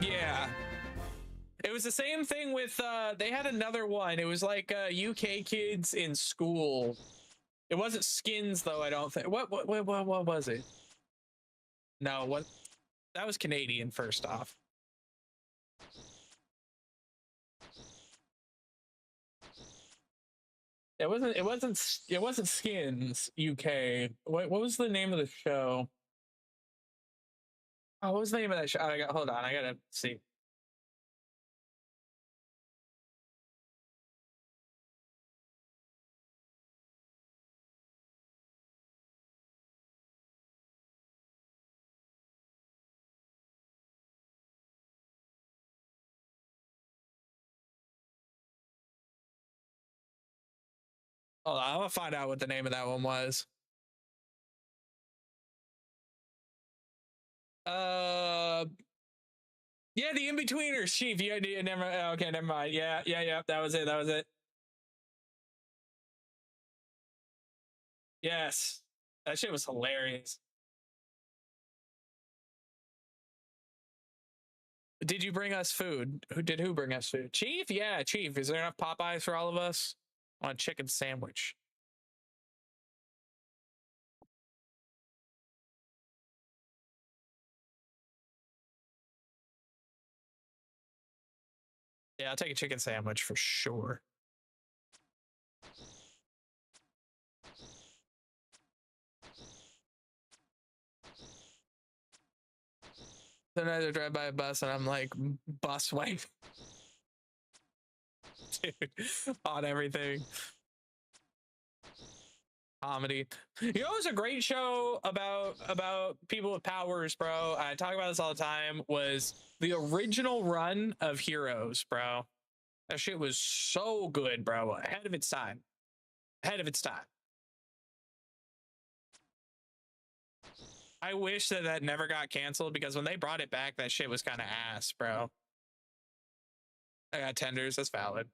Yeah. It was the same thing with they had another one. It was like UK kids in school. It wasn't Skins though, I don't think. What was it? No, what that was Canadian first off. It wasn't Skins UK. What was the name of the show? Oh, what was the name of that show? Hold on, I gotta see. Hold on, I'm gonna find out what the name of that one was. Yeah, the In-Betweeners, Chief. Yeah, never. Okay, never mind. Yeah. That was it. Yes, that shit was hilarious. Did you bring us food? Who bring us food? Chief? Yeah, Chief. Is there enough Popeyes for all of us? I want a chicken sandwich. Yeah, I'll take a chicken sandwich for sure. Then I drive by a bus and I'm like, bus wipe. dude, on everything. Comedy. You know, it was a great show about people with powers, bro. I talk about this all the time. Was the original run of Heroes, bro. That shit was so good, bro. Ahead of its time. Ahead of its time. I wish that that never got canceled because when they brought it back, that shit was kind of ass, bro. I got tenders. That's valid.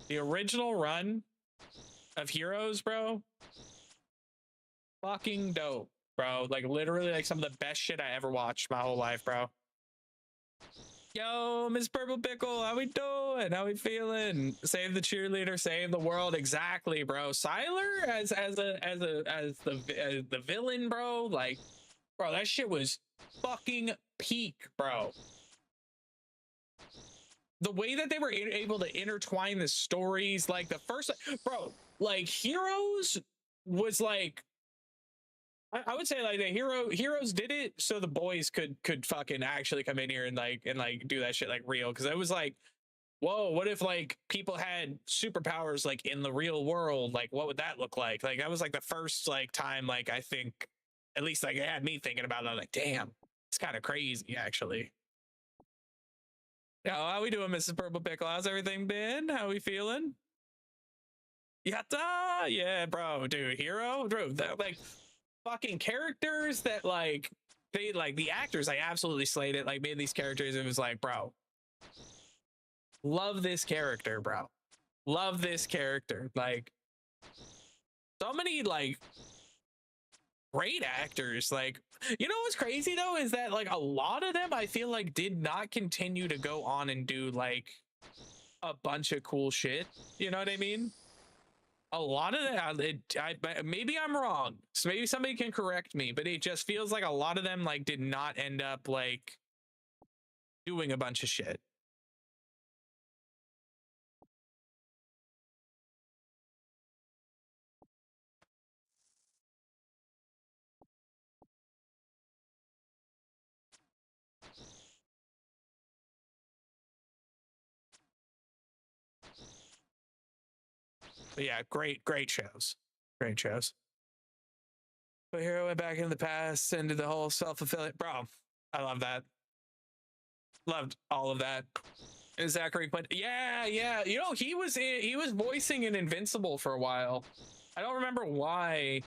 The original run of Heroes, bro. Fucking dope, bro. Like literally like some of the best shit I ever watched my whole life, bro. Yo, Miss Purple Pickle, how we doing? How we feeling? Save the cheerleader, save the world. Exactly, bro. Siler as the villain, bro. Like, bro, that shit was fucking peak, bro. The way that they were able to intertwine the stories, like the first, bro, like Heroes was like, I would say like the Heroes did it so the boys could fucking actually come in here and do that shit like real, because it was like, whoa, what if like people had superpowers like in the real world? Like what would that look like? Like that was like the first like time, like I think at least like it had me thinking about it. I'm like, damn, it's kind of crazy actually. Yo, how we doing, Mrs. Purple Pickle? How's everything been? How we feeling? Yatta! Yeah, bro, dude, hero, dude, that, like fucking characters that like they like the actors, I absolutely slayed it. Like made these characters, it was like, bro, love this character, bro. Love this character. Like so many like great actors. Like, you know what's crazy though is that like a lot of them I feel like did not continue to go on and do like a bunch of cool shit. You know what I mean? A lot of that, maybe I'm wrong. So maybe somebody can correct me, but it just feels like a lot of them like did not end up like doing a bunch of shit. But yeah, great shows. Great shows. But Hero went back in the past and did the whole self-fulfilling. Bro, I love that. Loved all of that. Zachary Quint. Yeah. You know, he was voicing an Invincible for a while. I don't remember why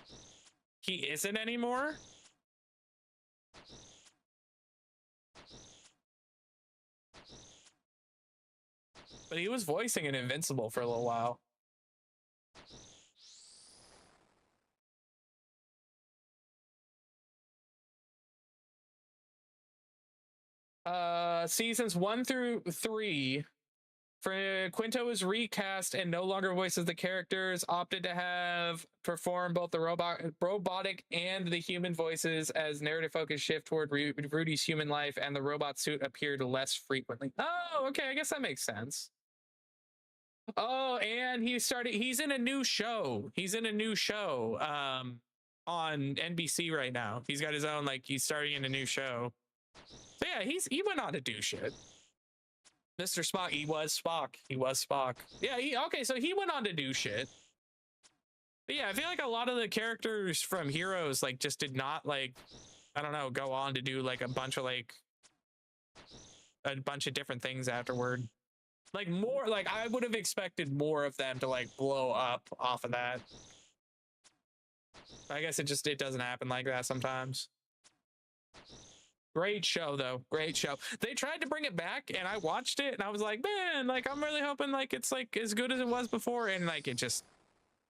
he isn't anymore. But he was voicing an Invincible for a little while. Seasons 1 through 3, for Quinto was recast and no longer voices the characters, opted to have perform both the robotic and the human voices as narrative focus shift toward Rudy's human life, and the robot suit appeared less frequently. Oh, okay, I guess that makes sense. Oh, and he's in a new show. He's in a new show on NBC right now. He's got his own, like, he's starting in a new show. So yeah, he went on to do shit. Mr. Spock, he was Spock. Yeah, okay, so he went on to do shit. But yeah, I feel like a lot of the characters from Heroes like just did not, like, I don't know, go on to do like a bunch of different things afterward. Like more, like I would have expected more of them to like blow up off of that. I guess it doesn't happen like that sometimes. Great show though, great show. They tried to bring it back and I watched it and I was like, man, like I'm really hoping like it's like as good as it was before, and like it just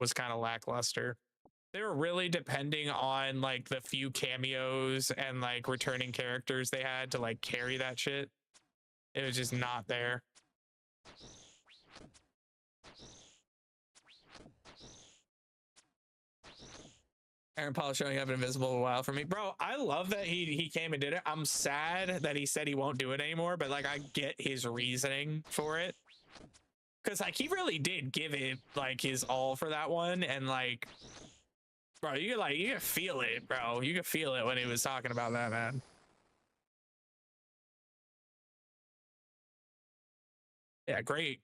was kind of lackluster. They were really depending on like the few cameos and like returning characters they had to like carry that shit. It was just not there. Aaron Paul showing up in Invisible a while for me. Bro, I love that he came and did it. I'm sad that he said he won't do it anymore, but like I get his reasoning for it. Cause like he really did give it like his all for that one, and like bro, you can feel it, bro. You can feel it when he was talking about that, man. Yeah, great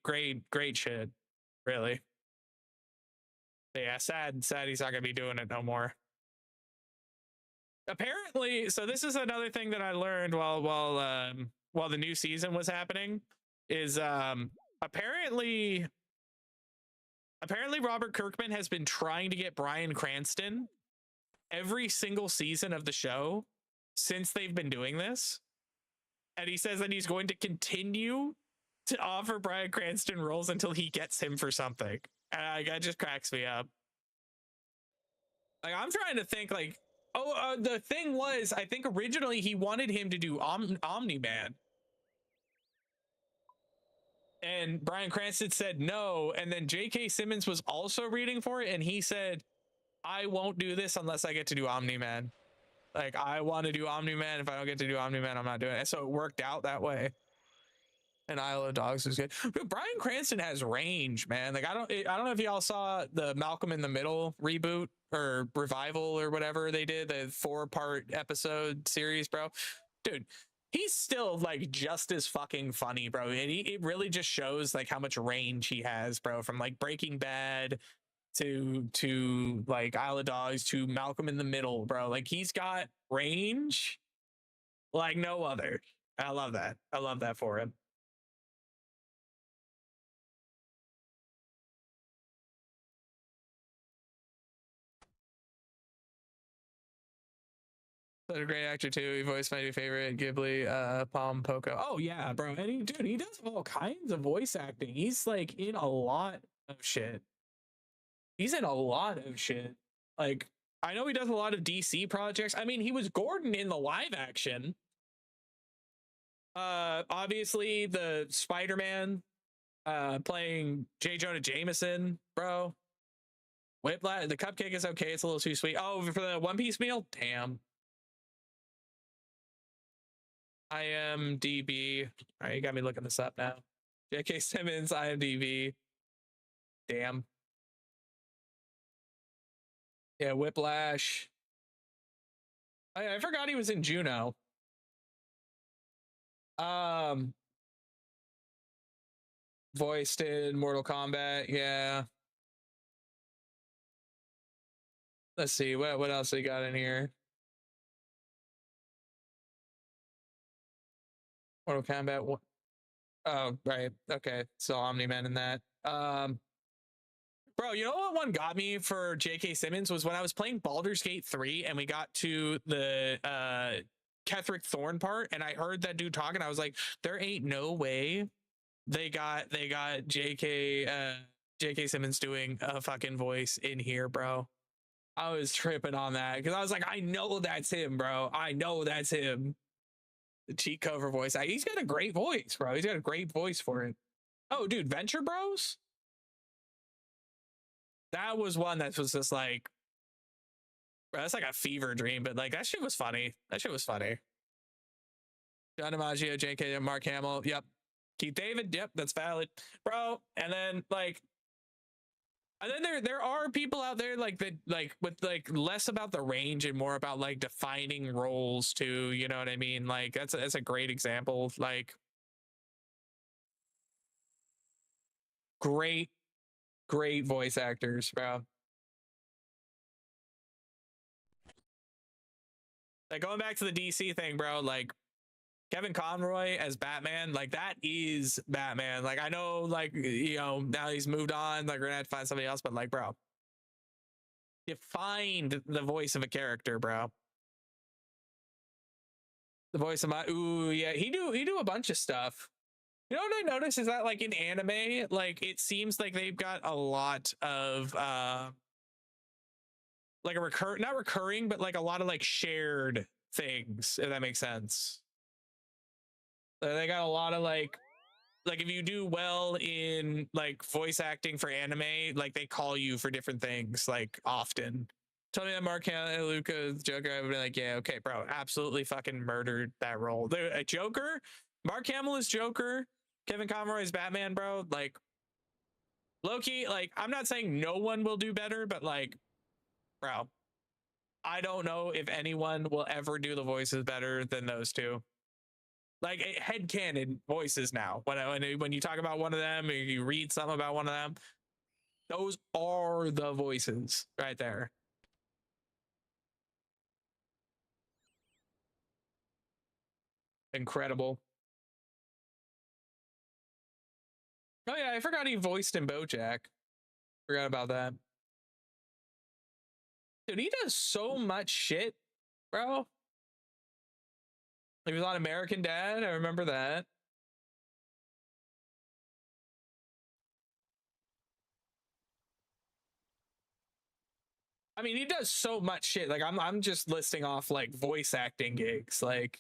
shit. Really. But yeah, sad he's not gonna be doing it no more. Apparently, so this is another thing that I learned while the new season was happening is apparently Robert Kirkman has been trying to get Bryan Cranston every single season of the show since they've been doing this. And he says that he's going to continue to offer Bryan Cranston roles until he gets him for something. And that just cracks me up. Like, I'm trying to think, like, the thing was, I think originally he wanted him to do Omni-Man. And Bryan Cranston said no. And then J.K. Simmons was also reading for it. And he said, I won't do this unless I get to do Omni-Man. Like, I want to do Omni-Man. If I don't get to do Omni-Man, I'm not doing it. So it worked out that way. And Isle of Dogs was good. Dude, Bryan Cranston has range, man. Like, I don't know if y'all saw the Malcolm in the Middle reboot or revival or whatever they did, the 4-part episode series, bro. Dude, he's still like just as fucking funny, bro. And it really just shows like how much range he has, bro. From like Breaking Bad to like Isle of Dogs to Malcolm in the Middle, bro. Like, he's got range like no other. I love that. I love that for him. Such a great actor too. He voiced my new favorite Ghibli, Palm Poco. Oh yeah, bro. And he does all kinds of voice acting. He's like in a lot of shit. He's in a lot of shit. Like, I know he does a lot of DC projects. I mean, he was Gordon in the live action. Obviously the Spider-Man, playing J. Jonah Jameson, bro. Whiplash, the cupcake is okay. It's a little too sweet. Oh, for the One Piece meal? Damn. IMDb. All right, you got me looking this up now. J.K. Simmons, IMDb. Damn. Yeah, Whiplash. I forgot he was in Juno. Voiced in Mortal Kombat. Yeah. Let's see what else we got in here. Mortal Kombat. Oh, right. Okay. So Omni-Man in that. Bro, you know what one got me for J.K. Simmons was when I was playing Baldur's Gate 3 and we got to the Ketherick Thorn part and I heard that dude talking. I was like, there ain't no way they got J.K. Simmons doing a fucking voice in here, bro. I was tripping on that because I was like, I know that's him, bro. I know that's him. The cheat cover voice. He's got a great voice, bro. He's got a great voice for it. Oh, dude, Venture Bros? That was one that was just like, bro, that's like a fever dream, but like that shit was funny. That shit was funny. John DiMaggio, JK, Mark Hamill. Yep. Keith David. Yep, that's valid, bro. And then there are people out there like that, like with like less about the range and more about like defining roles too. You know what I mean? Like that's a great example. Like great voice actors, bro. Like going back to the DC thing, bro. Like Kevin Conroy as Batman, like that is Batman. Like I know, like, you know, now he's moved on, like we're gonna have to find somebody else, but like, bro, you find the voice of a character, bro. The voice of my yeah, he do a bunch of stuff. You know what I noticed is that like in anime, like it seems like they've got a lot of like not recurring, but like a lot of like shared things, if that makes sense. They got a lot of like if you do well in like voice acting for anime, like they call you for different things like often. Tell me that Mark Hamill, Luca's Joker, I would be like, yeah, okay, bro, absolutely fucking murdered that role. A Joker, Mark Hamill is Joker, Kevin Conroy is Batman, bro. Like Loki, like I'm not saying no one will do better, but like, bro, I don't know if anyone will ever do the voices better than those two. like headcanon voices now. When you talk about one of them, or you read something about one of them, those are the voices right there. Incredible. Oh yeah, I forgot he voiced in BoJack. Forgot about that. Dude, he does so much shit, bro. He was on American Dad. I remember that. I mean, he does so much shit. Like I'm just listing off like voice acting gigs. Like,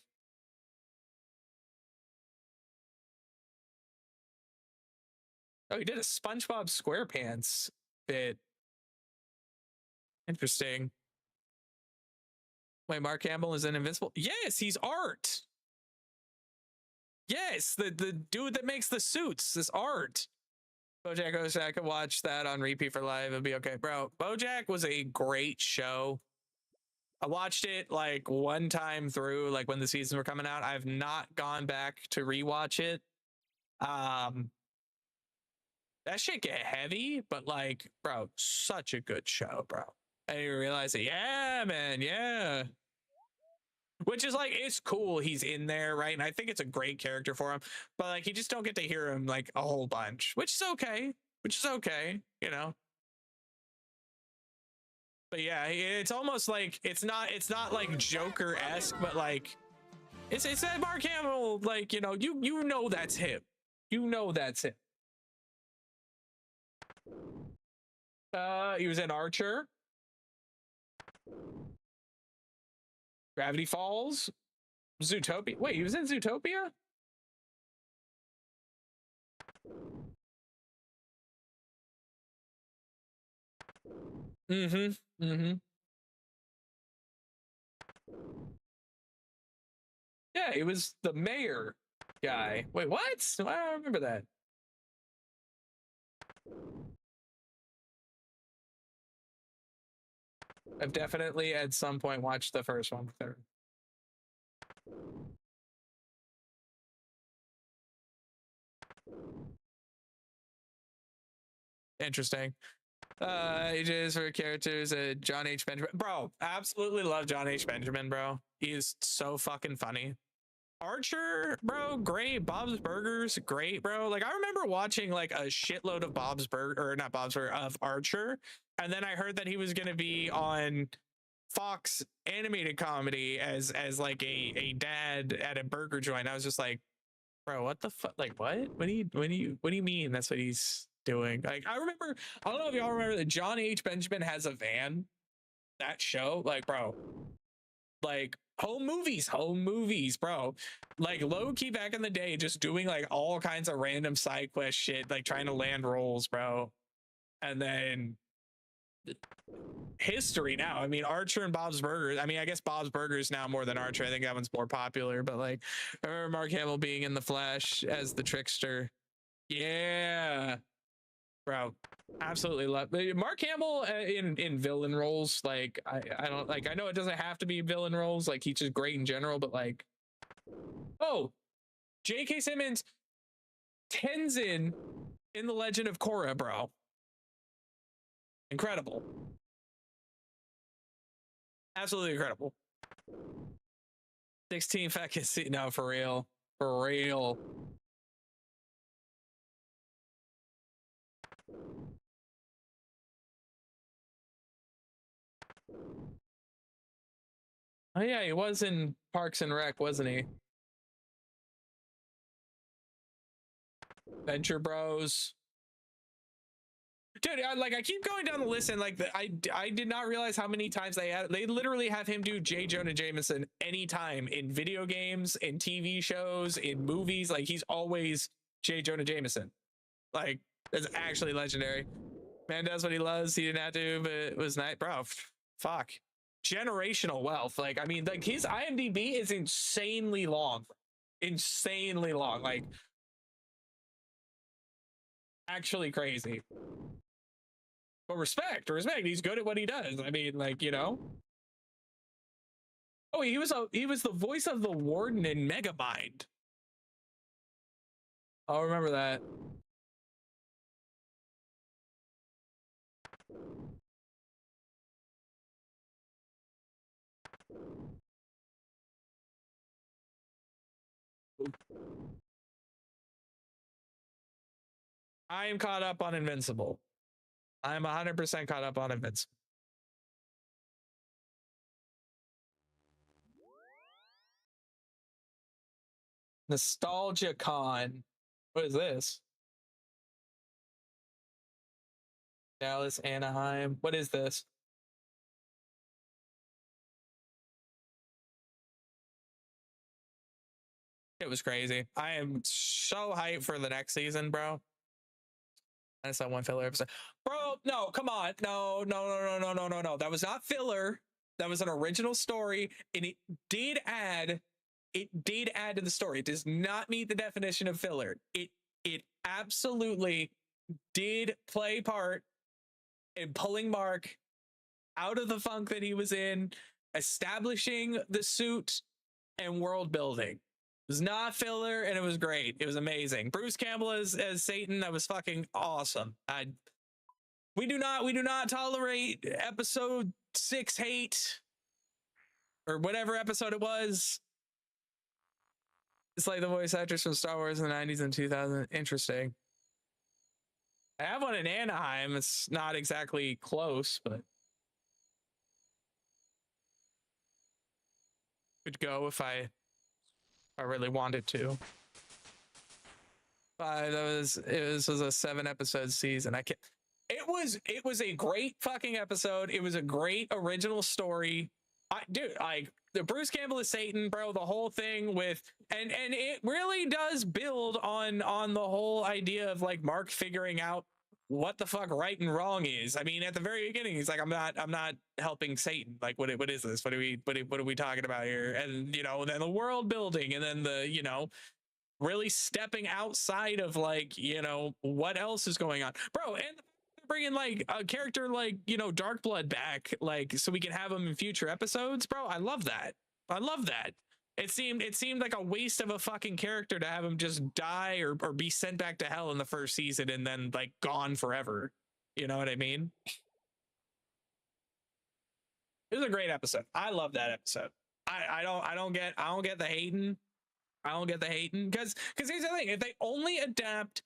oh, he did a SpongeBob SquarePants bit. Interesting. Wait, Mark Hamill is in Invincible? Yes, he's Art. Yes, the dude that makes the suits is Art. BoJack Horseman, I could watch that on repeat for life. It'd be okay, bro. BoJack was a great show. I watched it like one time through, like when the seasons were coming out. I've not gone back to rewatch it. That shit get heavy, but like, bro, such a good show, bro. And you realize it, yeah, man, yeah. Which is like, it's cool he's in there, right? And I think it's a great character for him, but like, you just don't get to hear him like a whole bunch, which is okay, you know. But yeah, it's almost like it's not like Joker-esque, but like it's that Mark Hamill, like, you know, you know that's him. You know that's him. He was in Archer, Gravity Falls, Zootopia. Wait, he was in Zootopia? Yeah, he was the mayor guy. Wait, what? I don't remember that. I've definitely at some point watched the first one. Interesting. Ages for characters, John H. Benjamin. Bro, absolutely love John H. Benjamin, bro. He is so fucking funny. Archer, bro, great. Bob's Burgers, great, bro. Like I remember watching like a shitload of Bob's Burger, or not Bob's Burger, of Archer, and then I heard that he was gonna be on Fox animated comedy as like a dad at a burger joint. I was just like, bro, what the fuck? Like, what? What do you mean that's what he's doing? Like, I remember, I don't know if y'all remember that John H. Benjamin Has a Van, that show. Like, bro, like home movies, bro. Like low key back in the day, just doing like all kinds of random side quest shit, like trying to land roles, bro. And then history now. I mean, Archer and Bob's Burgers. I mean, I guess Bob's Burgers now more than Archer. I think that one's more popular. But like, I remember Mark Hamill being in The Flash as the trickster. Yeah, bro, absolutely love Mark Hamill in villain roles. Like, I don't like. I know it doesn't have to be villain roles. Like, he's just great in general. But like, oh, J.K. Simmons, Tenzin in The Legend of Korra, bro. Incredible. Absolutely incredible. 16 fucking seat. No, for real. For real. Oh yeah, he was in Parks and Rec, wasn't he? Venture Bros. Dude, I keep going down the list, and like I did not realize how many times they literally have him do J. Jonah Jameson anytime in video games, in TV shows, in movies. Like he's always J. Jonah Jameson. Like that's actually legendary. Man does what he loves. He didn't have to, but it was nice, bro. Fuck, generational wealth. Like I mean, like his IMDb is insanely long, like actually crazy. But respect. He's good at what he does. I mean, like, you know. Oh, he was the voice of the warden in Megamind. I'll remember that. I am caught up on Invincible. I'm 100% caught up on Invincible. Nostalgia Con. What is this? Dallas, Anaheim. What is this? It was crazy. I am so hyped for the next season, bro. I saw one filler episode. Bro, no, come on. No. That was not filler. That was an original story, and did add it did add to the story. It does not meet the definition of filler. It absolutely did play part in pulling Mark out of the funk that he was in, establishing the suit and world building. It was not filler, and it was great. It was amazing. Bruce Campbell as Satan, that was fucking awesome. We do not tolerate episode 6 hate or whatever episode it was. It's like the voice actors from Star Wars in the 90s and 2000. Interesting. I have one in Anaheim. It's not exactly close, but could go if I really wanted to. It was a 7-episode season. It was a great fucking episode. It was a great original story. Dude, like the Bruce Campbell is Satan, bro. The whole thing with and it really does build on the whole idea of like Mark figuring out what the fuck right and wrong is. I mean, at the very beginning, he's like, I'm not helping Satan. Like, what is this? What are we talking about here? And then the world building, and then the really stepping outside of like what else is going on, bro. And bringing like a character like Darkblood back, like so we can have him in future episodes, bro. I love that. It seemed like a waste of a fucking character to have him just die or be sent back to hell in the first season and then like gone forever. You know what I mean? It was a great episode. I love that episode. I don't get the hating. I don't get the hating because here's the thing: if they only adapt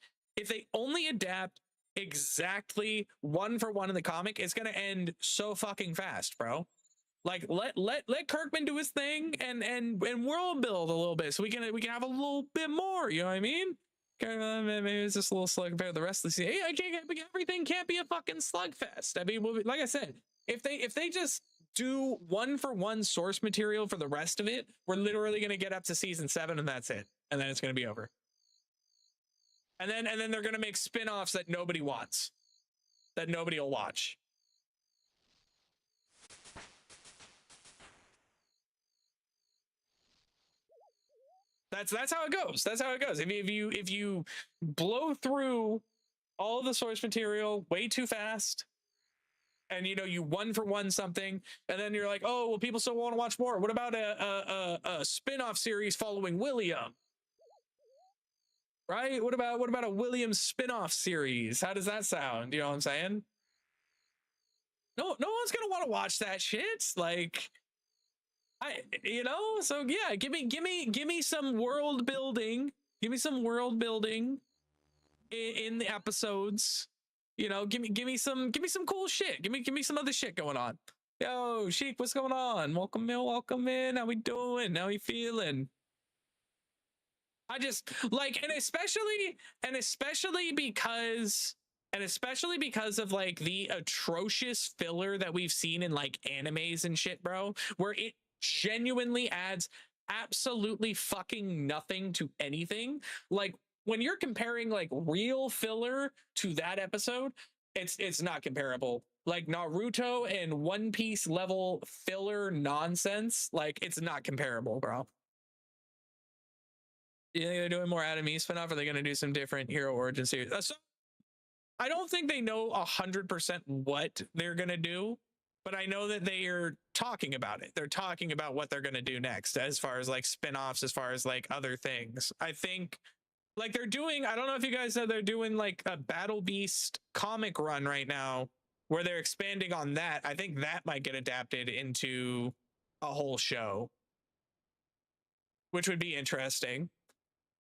exactly one for one in the comic, it's gonna end so fucking fast, bro. Like let Kirkman do his thing and world build a little bit so we can have a little bit more. You know what I mean? Maybe it's just a little slow compared to the rest of the season. Everything can't be a fucking slugfest. I mean, like I said, if they just do one for one source material for the rest of it, we're literally gonna get up to season 7 and that's it, and then it's gonna be over. And then they're gonna make spin-offs that nobody wants, that nobody will watch. That's how it goes. That's how it goes. If you blow through all the source material way too fast, and you one for one something, and then you're like, oh well, people still want to watch more. What about a spin-off series following William? Right? What about a William spin-off series? How does that sound? You know what I'm saying? No one's gonna want to watch that shit. Like, so yeah, give me some world building. Give me some world building in the episodes. Give me some cool shit. Give me some other shit going on. Yo, Sheik, what's going on? Welcome in. How we doing? How we feeling? I just like, and especially because of like the atrocious filler that we've seen in like animes and shit, bro, where it genuinely adds absolutely fucking nothing to anything. Like when you're comparing like real filler to that episode, it's not comparable. Like Naruto and One Piece level filler nonsense, like it's not comparable, bro. You think they're doing more Adam East spinoff? Or are they going to do some different hero origin series? I don't think they know 100% what they're going to do, but I know that they are talking about it. They're talking about what they're going to do next as far as like spinoffs, as far as like other things. I think Like they're doing, I don't know if you guys know, they're doing like a Battle Beast comic run right now where they're expanding on that. I think that might get adapted into a whole show, which would be interesting.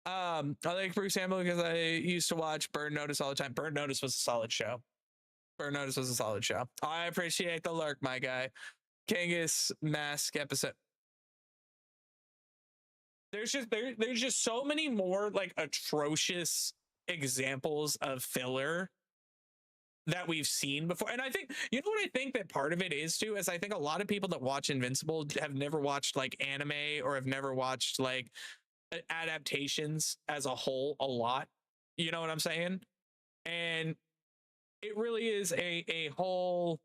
I like Bruce Campbell because I used to watch Burn Notice all the time. Burn Notice was a solid show. Burn Notice was a solid show. I appreciate the lurk, my guy. Kangas Mask episode. There's just so many more like atrocious examples of filler that we've seen before. And I think, you know what I think that part of it is too, is I think a lot of people that watch Invincible have never watched like anime or have never watched like adaptations as a whole a lot. You know what I'm saying? And it really is a whole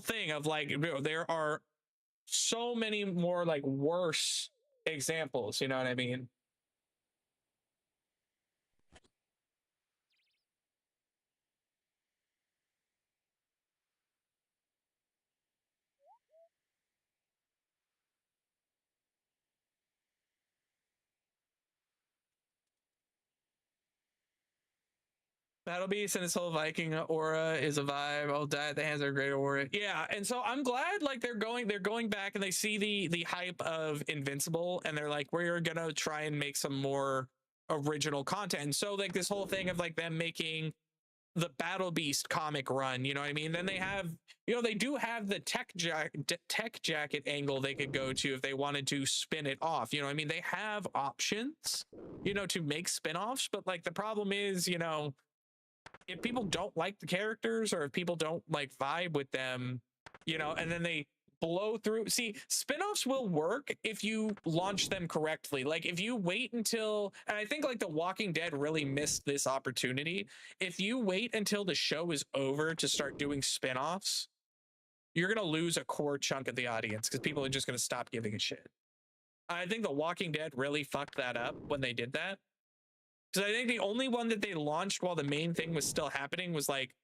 thing of like, you know, there are so many more like worse examples, you know what I mean? Battle Beast and his whole Viking aura is a vibe. I'll die at the hands of a great aura. Yeah, and so I'm glad like they're going back and they see the hype of Invincible and they're like, we're gonna try and make some more original content. So like this whole thing of like them making the Battle Beast comic run, you know what I mean? Then they have, you know, they do have the tech jacket angle they could go to if they wanted to spin it off. You know what I mean? They have options, you know, to make spin-offs, but like the problem is, you know, if people don't like the characters or if people don't like vibe with them, you know, and then they blow through. See, spin-offs will work if you launch them correctly. Like if you wait until, and I think like The Walking Dead really missed this opportunity. If you wait until the show is over to start doing spin-offs, you're going to lose a core chunk of the audience because people are just going to stop giving a shit. I think The Walking Dead really fucked that up when they did that. Because I think the only one that they launched while the main thing was still happening was like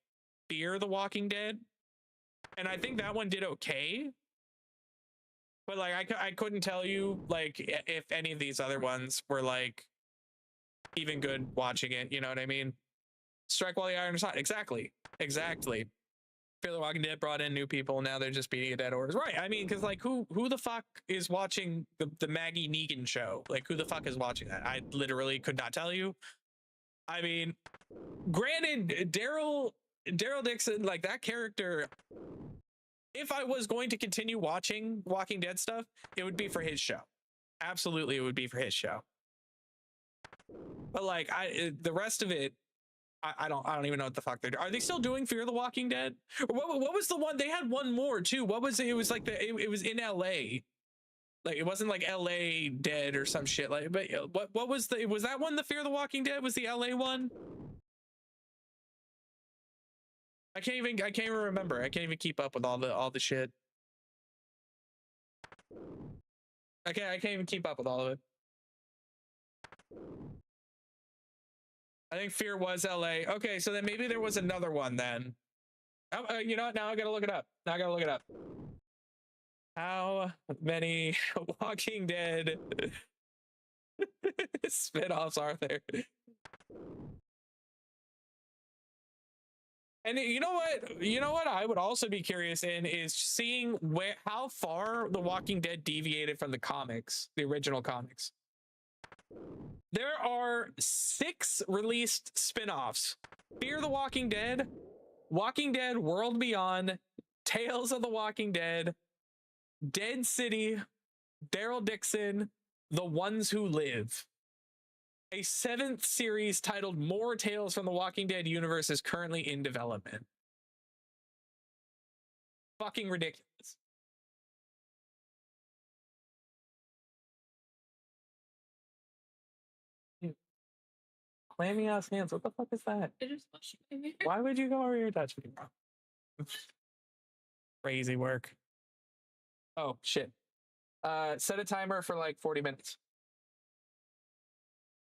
Fear the Walking Dead. And I think that one did okay. But like I couldn't tell you like if any of these other ones were like even good watching it, you know what I mean? Strike while the iron is hot. Exactly. Fear the Walking Dead brought in new people. Now they're just beating a dead horse. Right. I mean, because like who the fuck is watching the Maggie Negan show? Like who the fuck is watching that? I literally could not tell you. I mean, granted, Daryl Dixon, like that character, if I was going to continue watching Walking Dead stuff, it would be for his show. Absolutely, it would be for his show. But like the rest of it, I don't even know what the fuck they're doing. Are they still doing Fear the Walking Dead? Or what was the one? They had one more too. What was it? It was like it was in LA. Like it wasn't like LA Dead or some shit. Like, but what was that one? The Fear the Walking Dead was the LA one. I can't even remember. I can't even keep up with all the shit. I can't even keep up with all of it. I think Fear was LA. Okay, so then maybe there was another one then. You know what? Now I gotta look it up. How many Walking Dead spin-offs are there? And you know what I would also be curious in is seeing how far The Walking Dead deviated from the comics, the original comics. There are 6 released spin-offs. Fear the Walking Dead, Walking Dead World Beyond, Tales of the Walking Dead, Dead City, Daryl Dixon, The Ones Who Live. A 7th series titled More Tales from the Walking Dead universe is currently in development. Fucking ridiculous. Clammy ass hands. What the fuck is that? Why would you go over here and touch me, bro? Crazy work. Oh shit. Set a timer for like 40 minutes.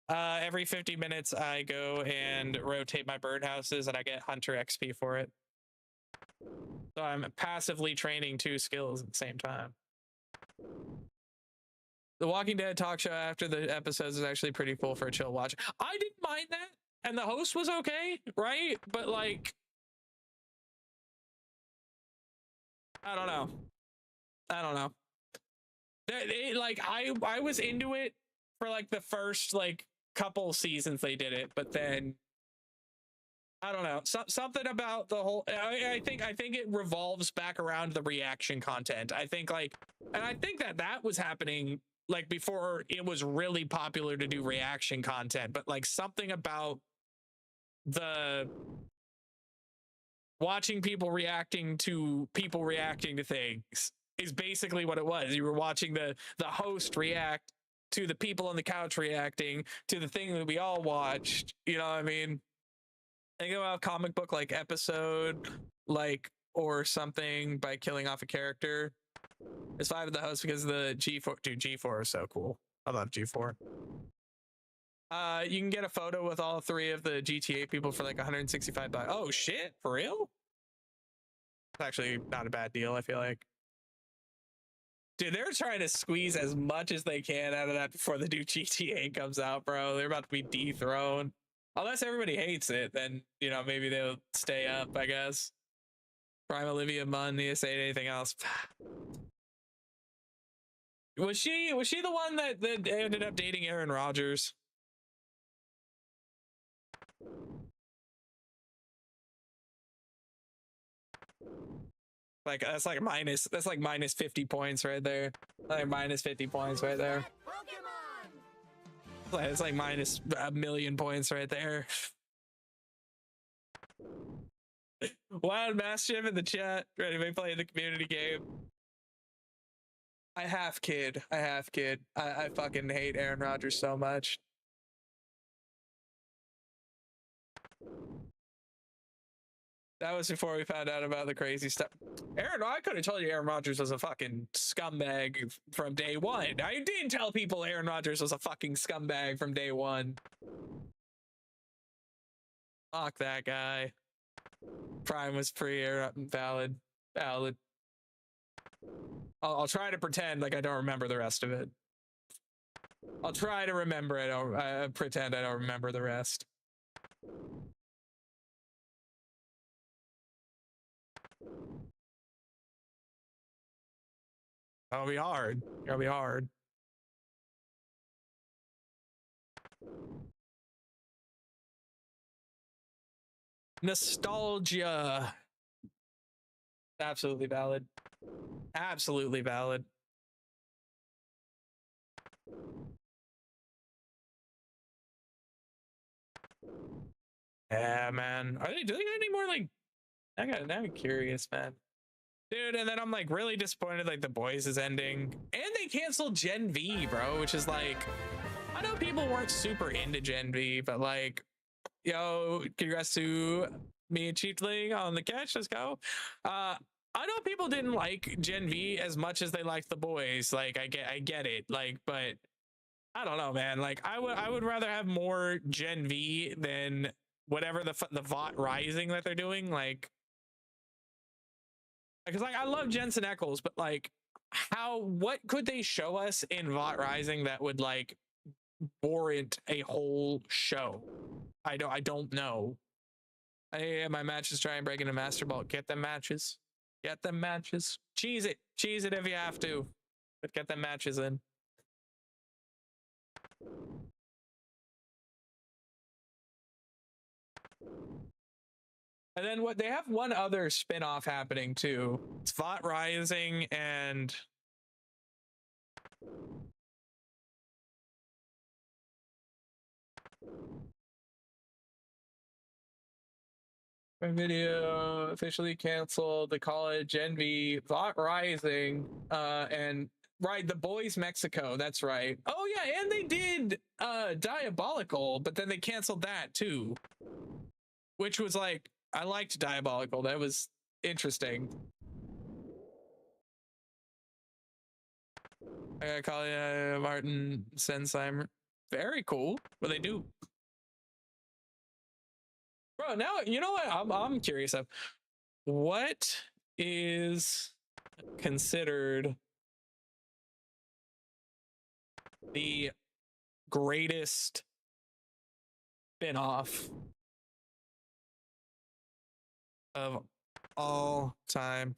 Every 50 minutes I go and rotate my birdhouses and I get Hunter XP for it. So I'm passively training 2 skills at the same time. The Walking Dead talk show after the episodes is actually pretty cool for a chill watch. I didn't mind that, and the host was okay, right? But like, I don't know. I don't know. Like I was into it for like the first like couple seasons they did it, but then I don't know. Something about the whole. I think it revolves back around the reaction content. I think like, and I think that was happening like before it was really popular to do reaction content. But like something about the watching people reacting to things is basically what it was. You were watching the host react to the people on the couch reacting to the thing that we all watched. You know what I mean? Think about a comic book like episode, like, or something by killing off a character. It's 5 of the host because the G4, dude, G4 is so cool. I love G4. You can get a photo with all 3 of the GTA people for like 165 bucks. Oh shit, for real? It's actually not a bad deal, I feel like. Dude, they're trying to squeeze as much as they can out of that before the new GTA comes out, bro. They're about to be dethroned. Unless everybody hates it, then, you know, maybe they'll stay up, I guess. Prime Olivia Munn, need to say anything else. Was she the one that ended up dating Aaron Rodgers? Like that's like minus 50 points right there. Like minus 50 points right there. It's like minus a million points right there. Wild Mastiff in the chat. Ready to play the community game. I half kid. I fucking hate Aaron Rodgers so much. That was before we found out about the crazy stuff. I could have told you Aaron Rodgers was a fucking scumbag from day one. I didn't tell people Aaron Rodgers was a fucking scumbag from day one. Fuck that guy. Prime was valid. I'll try to pretend like I don't remember the rest of it. I'll try to remember it. I'll pretend I don't remember the rest. It'll be hard. It'll be hard. Nostalgia. Absolutely valid. Absolutely valid. Yeah, man. Are they doing any more like? Now I'm curious, man. Dude, and then I'm like really disappointed like The Boys is ending. And they canceled Gen V, bro, which is like, I know people weren't super into Gen V, but like, yo, congrats to me and Chiefling on the catch. Let's go. I know people didn't like Gen V as much as they liked The Boys. Like, I get it. Like, but I don't know, man. Like, I would rather have more Gen V than whatever the VOT Rising that they're doing. Like, because like I love Jensen Ackles, but like, what could they show us in VOT Rising that would like warrant a whole show? I don't know. My matches try and break into Master Ball. Get them matches. Get them matches. Cheese it if you have to, but get them matches in. And then what they have one other spin-off happening too. It's VOT Rising and my video officially canceled. They call it Gen V, VOT Rising, and right, The Boys Mexico. That's right. Oh yeah, and they did Diabolical, but then they canceled that too, which was like, I liked Diabolical. That was interesting. I gotta call you Martin Sensheimer. Very cool. What they do, bro. Now you know what I'm curious of. What is considered the greatest spin-off of all time.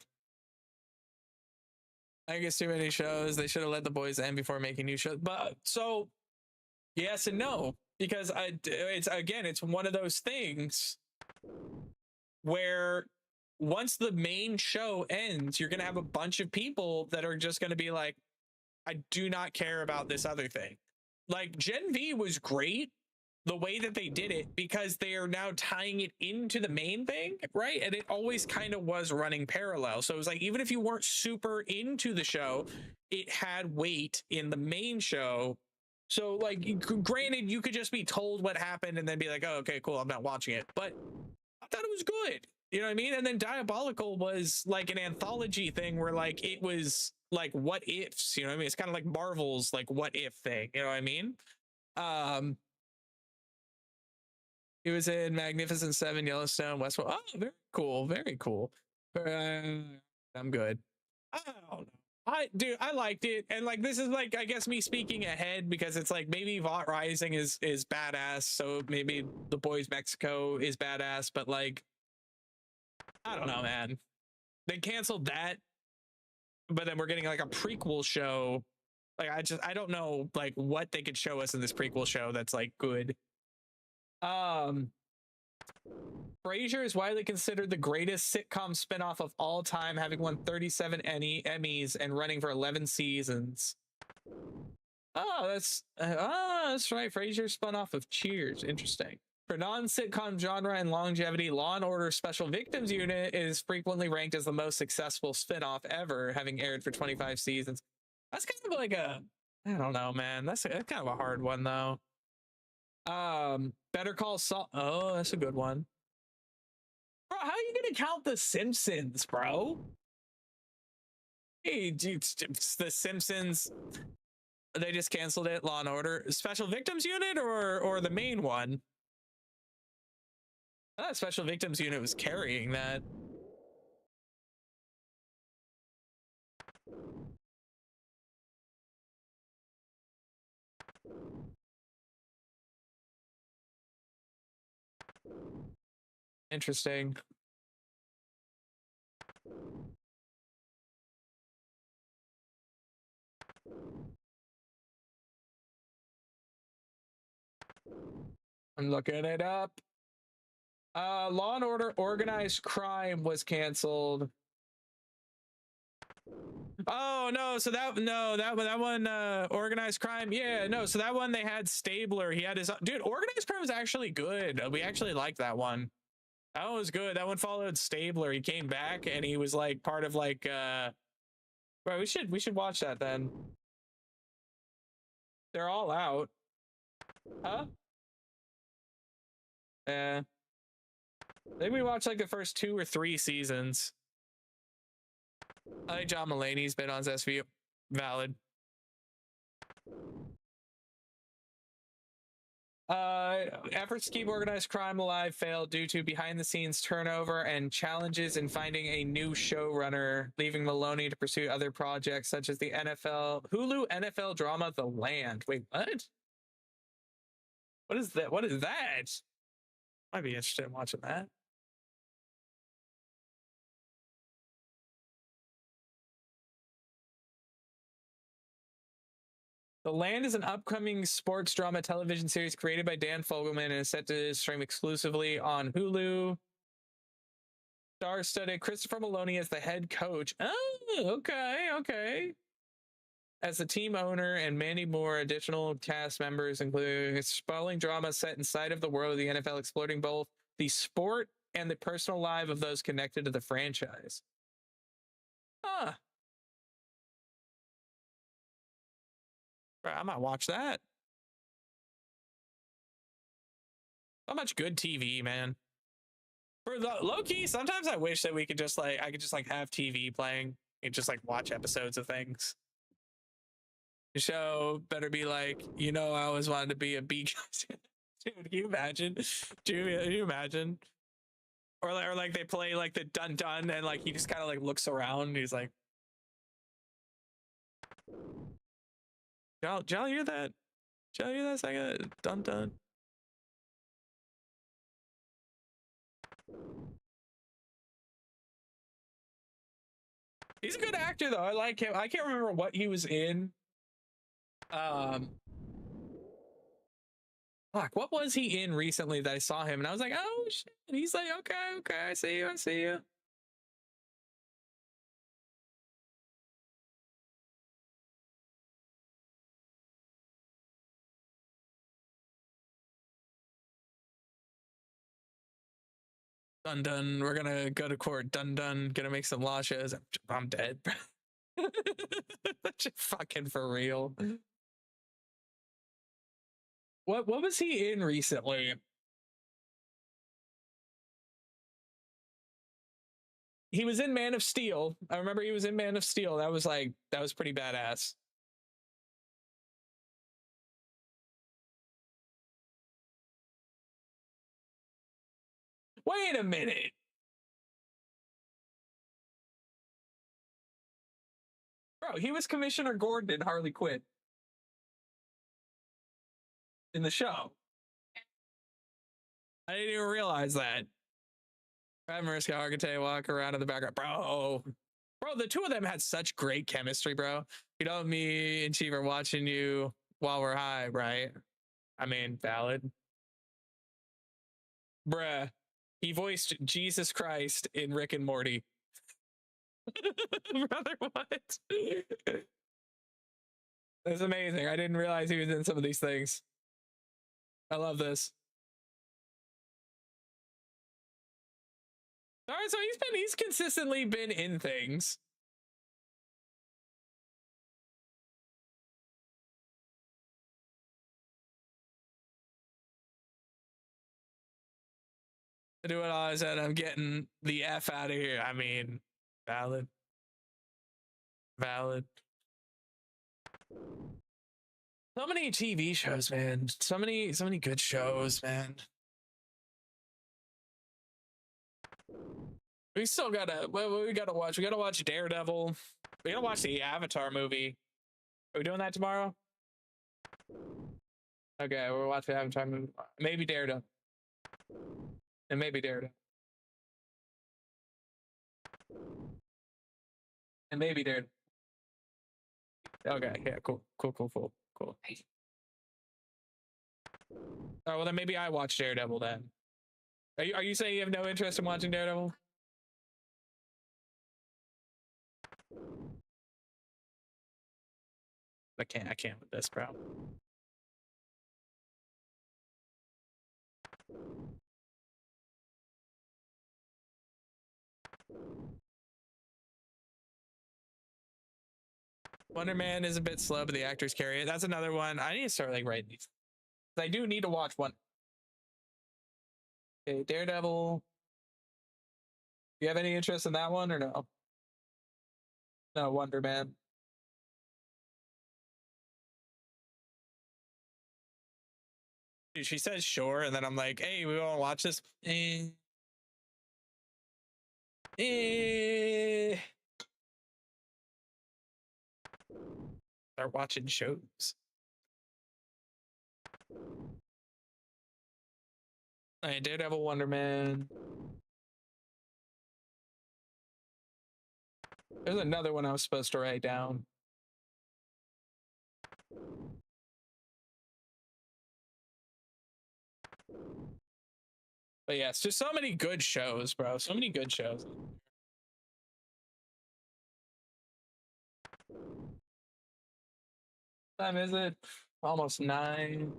I think it's too many shows. They should have let the boys end before making new shows. But so yes and no, because it's one of those things where once the main show ends, you're gonna have a bunch of people that are just gonna be like, I do not care about this other thing. Like Gen V was great the way that they did it because they are now tying it into the main thing, right? And it always kind of was running parallel. So it was like, even if you weren't super into the show, it had weight in the main show. So like, granted, you could just be told what happened and then be like, oh, okay, cool, I'm not watching it. But I thought it was good. You know what I mean? And then Diabolical was like an anthology thing where like, it was like what ifs, you know what I mean? It's kind of like Marvel's like what if thing, you know what I mean? He was in Magnificent Seven, Yellowstone, Westworld. Oh, very cool, very cool. I'm good. I don't know. I liked it, and like this is like I guess me speaking ahead because it's like maybe Vought Rising is badass, so maybe The Boys Mexico is badass, but like I don't know, man. They canceled that, but then we're getting like a prequel show. Like I don't know like what they could show us in this prequel show that's like good. Frasier is widely considered the greatest sitcom spinoff of all time, having won 37 Emmys and running for 11 seasons. Oh, that's right. Frasier spun off of Cheers. Interesting. For non-sitcom genre and longevity, Law and Order Special Victims Unit is frequently ranked as the most successful spinoff ever, having aired for 25 seasons. That's kind of like a, I don't know, man. That's kind of a hard one though. Better Call Saul. Oh, that's a good one. Bro, how are you gonna count The Simpsons, bro? Hey, dude, The Simpsons. They just canceled it. Law and Order Special Victims Unit or the main one? I thought Special Victims Unit was carrying that. Interesting. I'm looking it up. Law and Order Organized Crime was canceled. Oh no, so that one Organized Crime, yeah, no, so that one they had Stabler. He had his dude. Organized Crime was actually good. We actually liked that one. That one was good. That one followed Stabler. He came back and he was like part of like bro, we should watch that then. They're all out. Huh? Yeah. I think we watched like the first 2 or 3 seasons. I think John Mulaney's been on SVU. Valid. Efforts to keep organized crime alive failed due to behind-the-scenes turnover and challenges in finding a new showrunner, leaving Maloney to pursue other projects such as the Hulu NFL drama The Land. Wait, what? What is that? What is that? I'd be interested in watching that. The Land is an upcoming sports drama television series created by Dan Fogelman and is set to stream exclusively on Hulu. Star-studded Christopher Maloney as the head coach. Oh, okay. As the team owner and many more additional cast members, including a sprawling drama set inside of the world of the NFL, exploring both the sport and the personal life of those connected to the franchise. Huh. I might watch that. So much good TV, man. For the low key, sometimes I wish that we could just like I could just like have TV playing and just like watch episodes of things. The show better be like, you know, I always wanted to be a bee. Dude, can you imagine? Dude, can you imagine? Or like they play like the dun dun and like he just kind of like looks around and he's like, Did y'all hear that? Did y'all hear that second? Dun dun. He's a good actor though. I like him. I can't remember what he was in. Fuck, what was he in recently that I saw him and I was like, oh shit. And he's like, okay, I see you, I see you. Dun dun. We're gonna go to court. Dun dun. Gonna make some law shows. I'm dead. Fucking for real. What was he in recently? He was in Man of Steel. I remember he was in Man of Steel. That was pretty badass. Wait a minute. Bro, he was Commissioner Gordon in Harley Quinn. In the show. I didn't even realize that. Mariska Hargitay walk around in the background. Bro, the two of them had such great chemistry, bro. You know, me and Chief are watching you while we're high, right? I mean, valid. Bruh, he voiced Jesus Christ in Rick and Morty. Brother, what? That's amazing. I didn't realize he was in some of these things. I love this. All right, so he's consistently been in things. I do what I said. I'm getting the F out of here. I mean, valid. So many TV shows, man. So many good shows, man. We still gotta. We gotta watch. We gotta watch Daredevil. We gotta watch the Avatar movie. Are we doing that tomorrow? Okay, we'll watch the Avatar movie. Maybe Daredevil. And maybe Daredevil. And maybe Daredevil. Okay, yeah, cool. All right, well then maybe I watch Daredevil then. Are you saying you have no interest in watching Daredevil? I can't with this, bro. Wonder Man is a bit slow, but the actors carry it. That's another one. I need to start like writing these. I do need to watch one. Okay, Daredevil. Do you have any interest in that one or no? No, Wonder Man. Dude, she says sure, and then I'm like, hey, we want to watch this. Start watching shows. All right, Daredevil, Wonder Man. There's another one I was supposed to write down. But yeah, it's just so many good shows, bro. So many good shows. What time is it? Almost 9.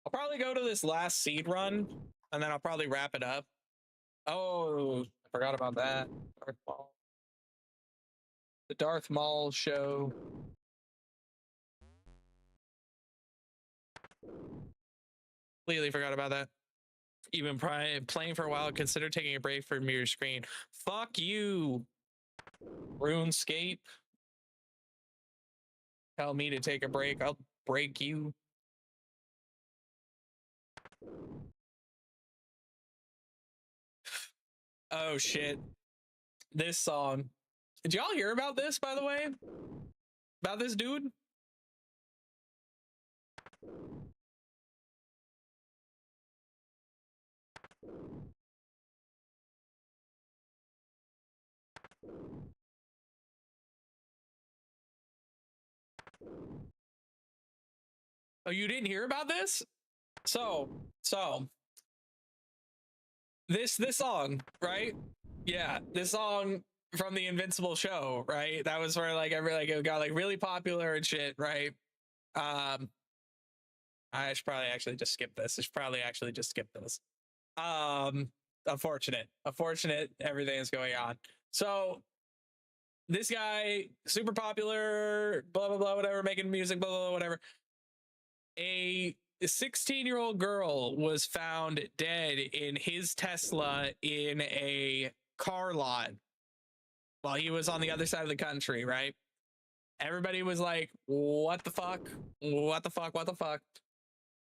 I'll probably go to this last seed run, and then I'll probably wrap it up. Oh, I forgot about that. Darth Maul. The Darth Maul show. Completely forgot about that. Even playing for a while, consider taking a break from your screen. Fuck you, RuneScape. Tell me to take a break, I'll break you. Oh shit. This song. Did y'all hear about this, by the way? about this dude? Oh, you didn't hear about this? So this song, right? Yeah, this song from the Invincible show, right? That was where like it got like really popular and shit, right? I should probably actually just skip this. I should probably actually just skip this. Unfortunate everything is going on. So this guy, super popular, blah blah blah, whatever, making music, blah blah, blah whatever. A 16-year-old girl was found dead in his Tesla in a car lot while he was on the other side of the country, right? Everybody was like, what the fuck? What the fuck? What the fuck?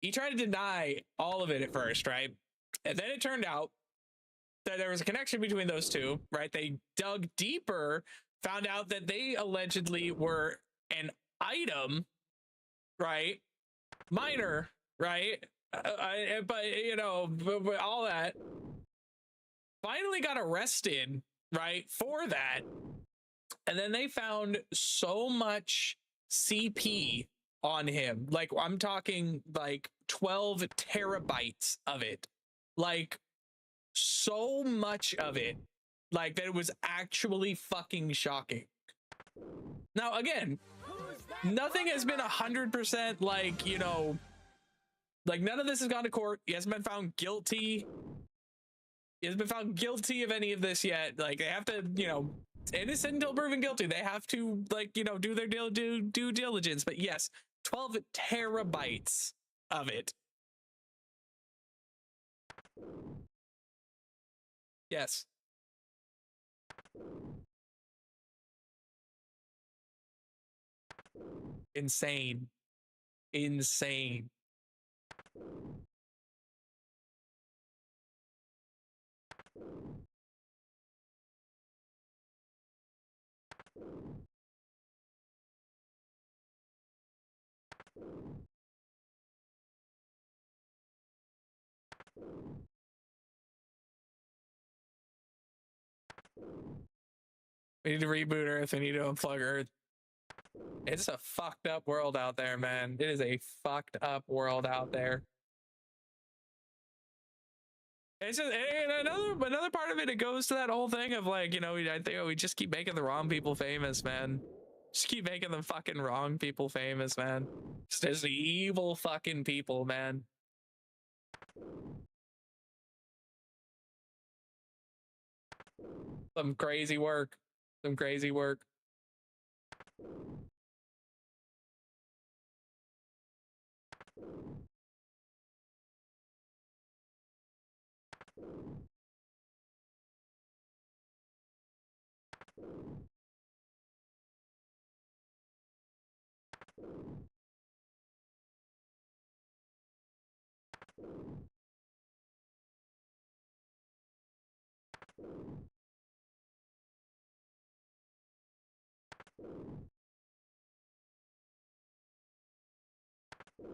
He tried to deny all of it at first, right? And then it turned out that there was a connection between those two, right? They dug deeper, found out that they allegedly were an item, right? Minor, right? But you know, but all that. Finally got arrested, right, for that. And then they found so much CP on him. Like, I'm talking like 12 terabytes of it. Like, so much of it. Like, that it was actually fucking shocking. Now, again, nothing has been 100% like, you know, like none of this has gone to court. He hasn't been found guilty. He hasn't been found guilty of any of this yet. Like, they have to, you know, innocent until proven guilty. They have to, like, you know, do their due diligence. But yes, 12 terabytes of it. Yes. Insane. Insane. We need to reboot Earth. We need to unplug Earth. It's a fucked up world out there, man. It is a fucked up world out there. It's just, and another part of it, it goes to that whole thing of like, you know, I think we just keep making the wrong people famous, man. Just keep making the fucking wrong people famous, man. Just evil fucking people, man. Some crazy work. Some crazy work.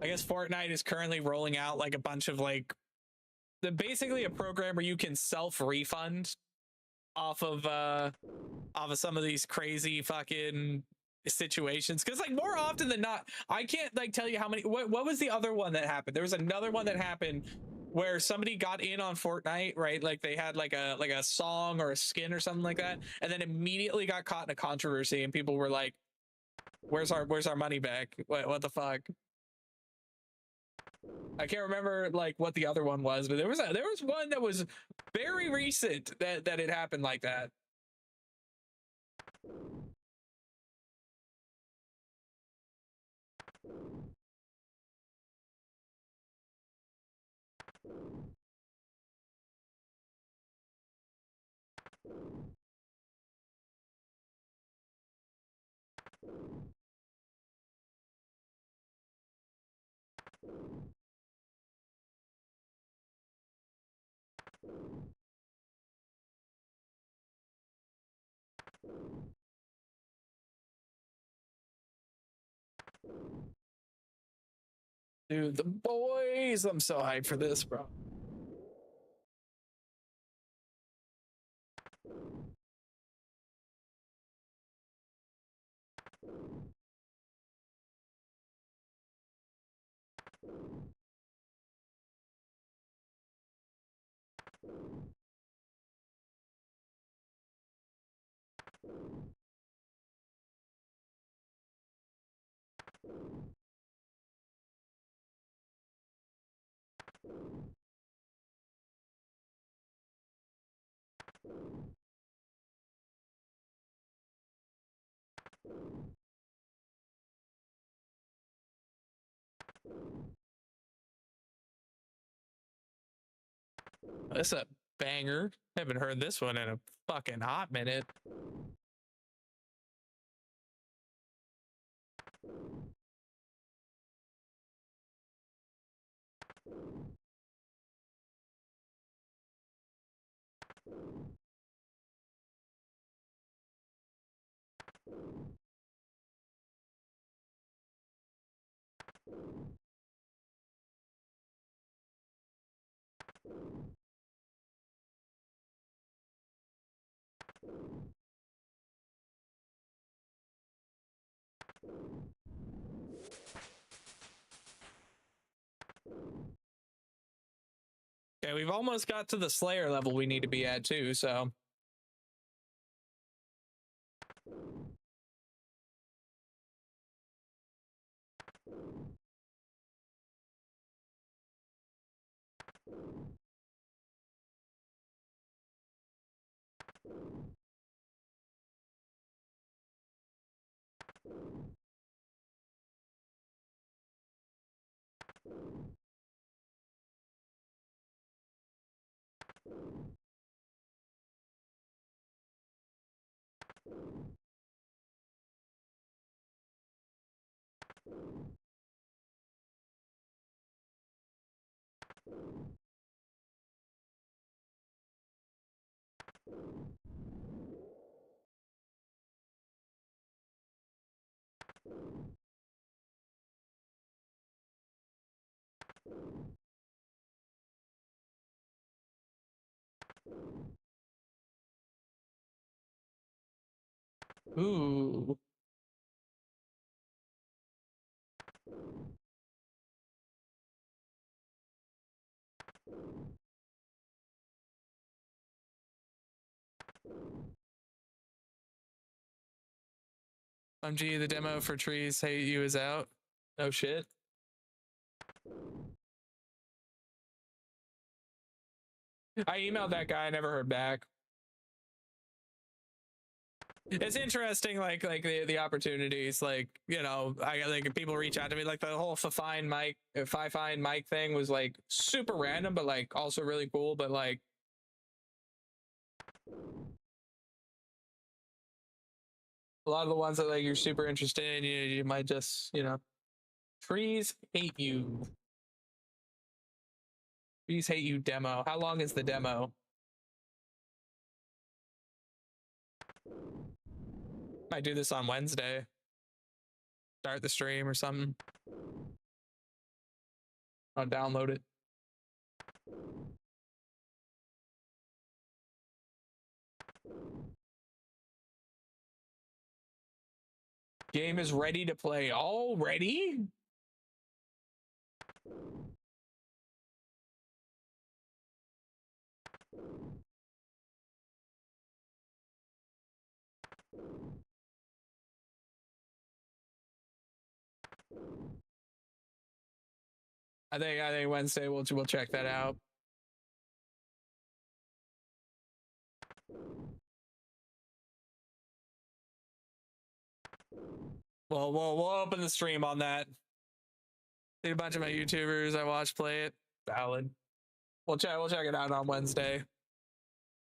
I guess Fortnite is currently rolling out like a bunch of like basically a program where you can self-refund off of some of these crazy fucking situations, because like more often than not, I can't like tell you how many. What was the other one that happened? There was another one that happened where somebody got in on Fortnite, right? Like they had like a song or a skin or something like that, and then immediately got caught in a controversy, and people were like, where's our money back? What the fuck? I can't remember like what the other one was, but there was one that was very recent that it happened like that. Dude, the boys. I'm so hyped for this, bro. That's a banger. Haven't heard this one in a fucking hot minute. Okay, we've almost got to the Slayer level we need to be at too, so. Ooh. MG, the demo for Trees Hate You is out. Oh shit. I emailed that guy, I never heard back. It's interesting, like the opportunities, like, you know, I like people reach out to me, like the whole Fifine Mike thing was like super random, but like also really cool. But like, a lot of the ones that like you're super interested in, you might just, you know, Trees Hate You. Trees Hate You demo. How long is the demo? Might do this on Wednesday. Start the stream or something. I'll download it. Game is ready to play already? I think Wednesday we'll check that out. Well, we'll open the stream on that. See a bunch of my YouTubers I watch play it. Valid. We'll check it out on Wednesday.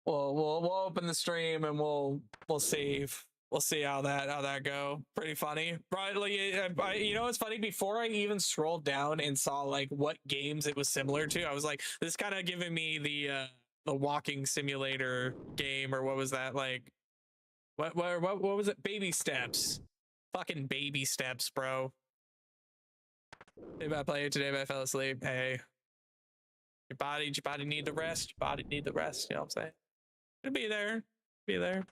We'll open the stream and we'll see how that go. Pretty funny. Probably, you know what's funny? Before I even scrolled down and saw like what games it was similar to, I was like, this kind of giving me the walking simulator game, or what was that, like? What was it? Baby Steps. Fucking Baby Steps, bro. Maybe I played today, but I fell asleep. Hey, your body need the rest. Your body need the rest. You know what I'm saying? It'll be there. Be there.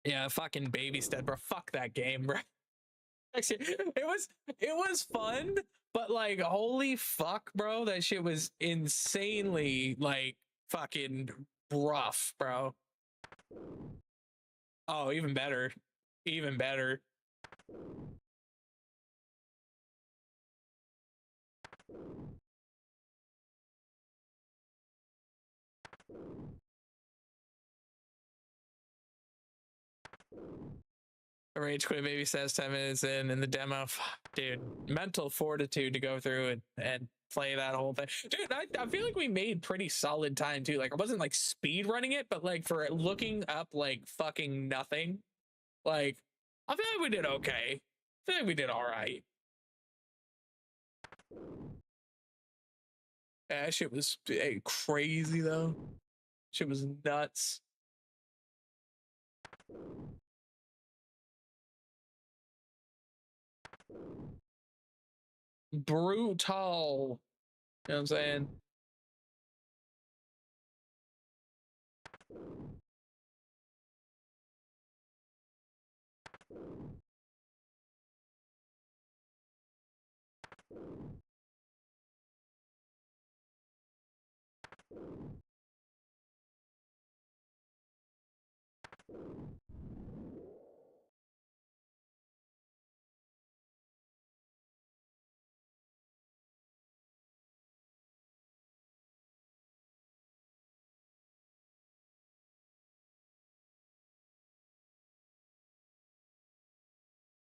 Yeah, fucking baby stead, bro. Fuck that game, bro. Actually, it was fun, but like, holy fuck, bro, that shit was insanely like fucking rough, bro. Oh, even better, even better. Rage quit maybe says 10 minutes in the demo. Fuck, dude, mental fortitude to go through and play that whole thing. Dude, I feel like we made pretty solid time too. Like, I wasn't like speed running it, but like for looking up like fucking nothing, like I feel like we did okay. I feel like we did all right. Yeah, that shit was crazy though. Shit was nuts. Brutal. You know what I'm saying?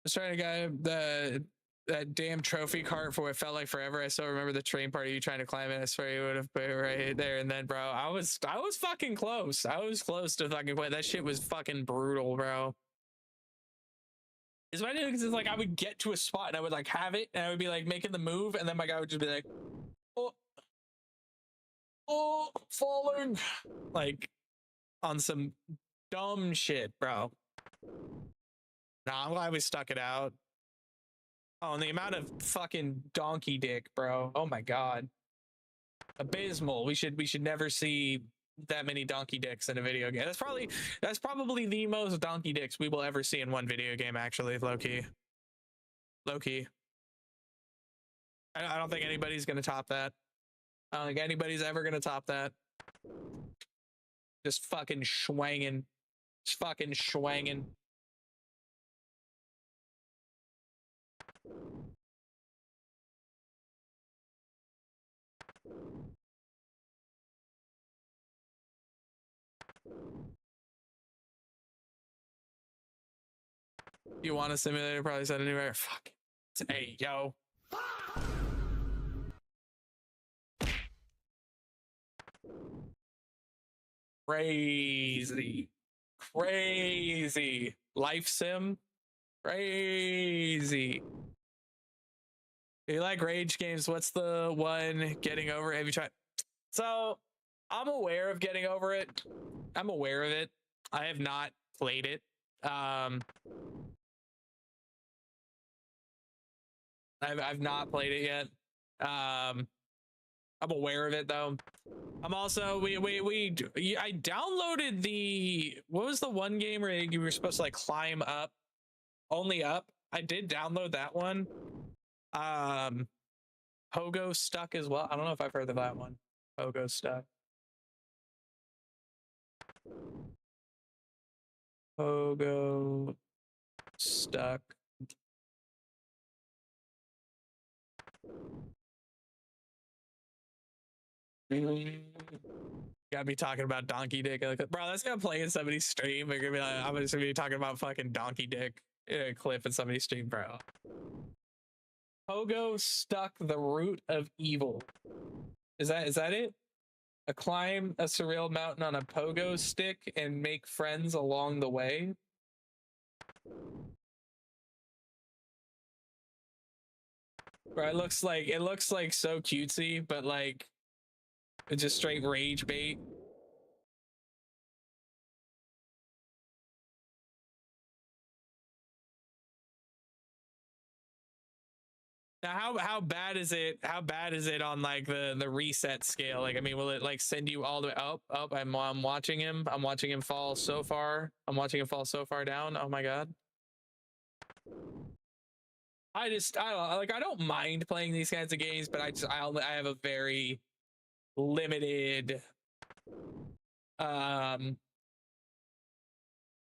Was trying to get that damn trophy cart for what felt like forever. I still remember the train part of you trying to climb it. I swear you would have put it right there and then, bro. I was fucking close. I was close to fucking play. That shit was fucking brutal, bro. It's funny because it's like I would get to a spot and I would like have it and I would be like making the move and then my guy would just be like, oh, falling, like on some dumb shit, bro. Nah, I'm glad we stuck it out. Oh, and the amount of fucking donkey dick, bro. Oh my god. Abysmal. We should never see that many donkey dicks in a video game. That's probably the most donkey dicks we will ever see in one video game, actually, low key. Low key. I don't think anybody's gonna top that. I don't think anybody's ever gonna top that. Just fucking schwangin'. Just fucking schwangin'. You want a simulator? Probably said anywhere. Fuck. Hey, yo. Crazy. Crazy. Life sim. Crazy. If you like rage games, what's the one getting over? Have you tried? So I'm aware of getting over it. I'm aware of it. I have not played it. I've not played it yet. I'm aware of it though. I'm also I downloaded the, what was the one game where you were supposed to like climb up, only up? I did download that one. Pogo Stuck as well. I don't know if I've heard of that one. Pogo Stuck. Pogo Stuck. Got me talking about donkey dick. Like, bro, that's gonna play in somebody's stream. They're gonna be like, I'm just gonna be talking about fucking donkey dick in a clip in somebody's stream, bro. Pogo Stuck, the root of evil. Is that it? Climb a surreal mountain on a pogo stick and make friends along the way. Bro, it looks like so cutesy, but like it's just straight rage bait. Now, how bad is it? How bad is it on like the reset scale? Like, I mean, will it like send you all the way up? Up? I'm watching him. I'm watching him fall so far. I'm watching him fall so far down. Oh my god. I don't like. I don't mind playing these kinds of games, but I have a very limited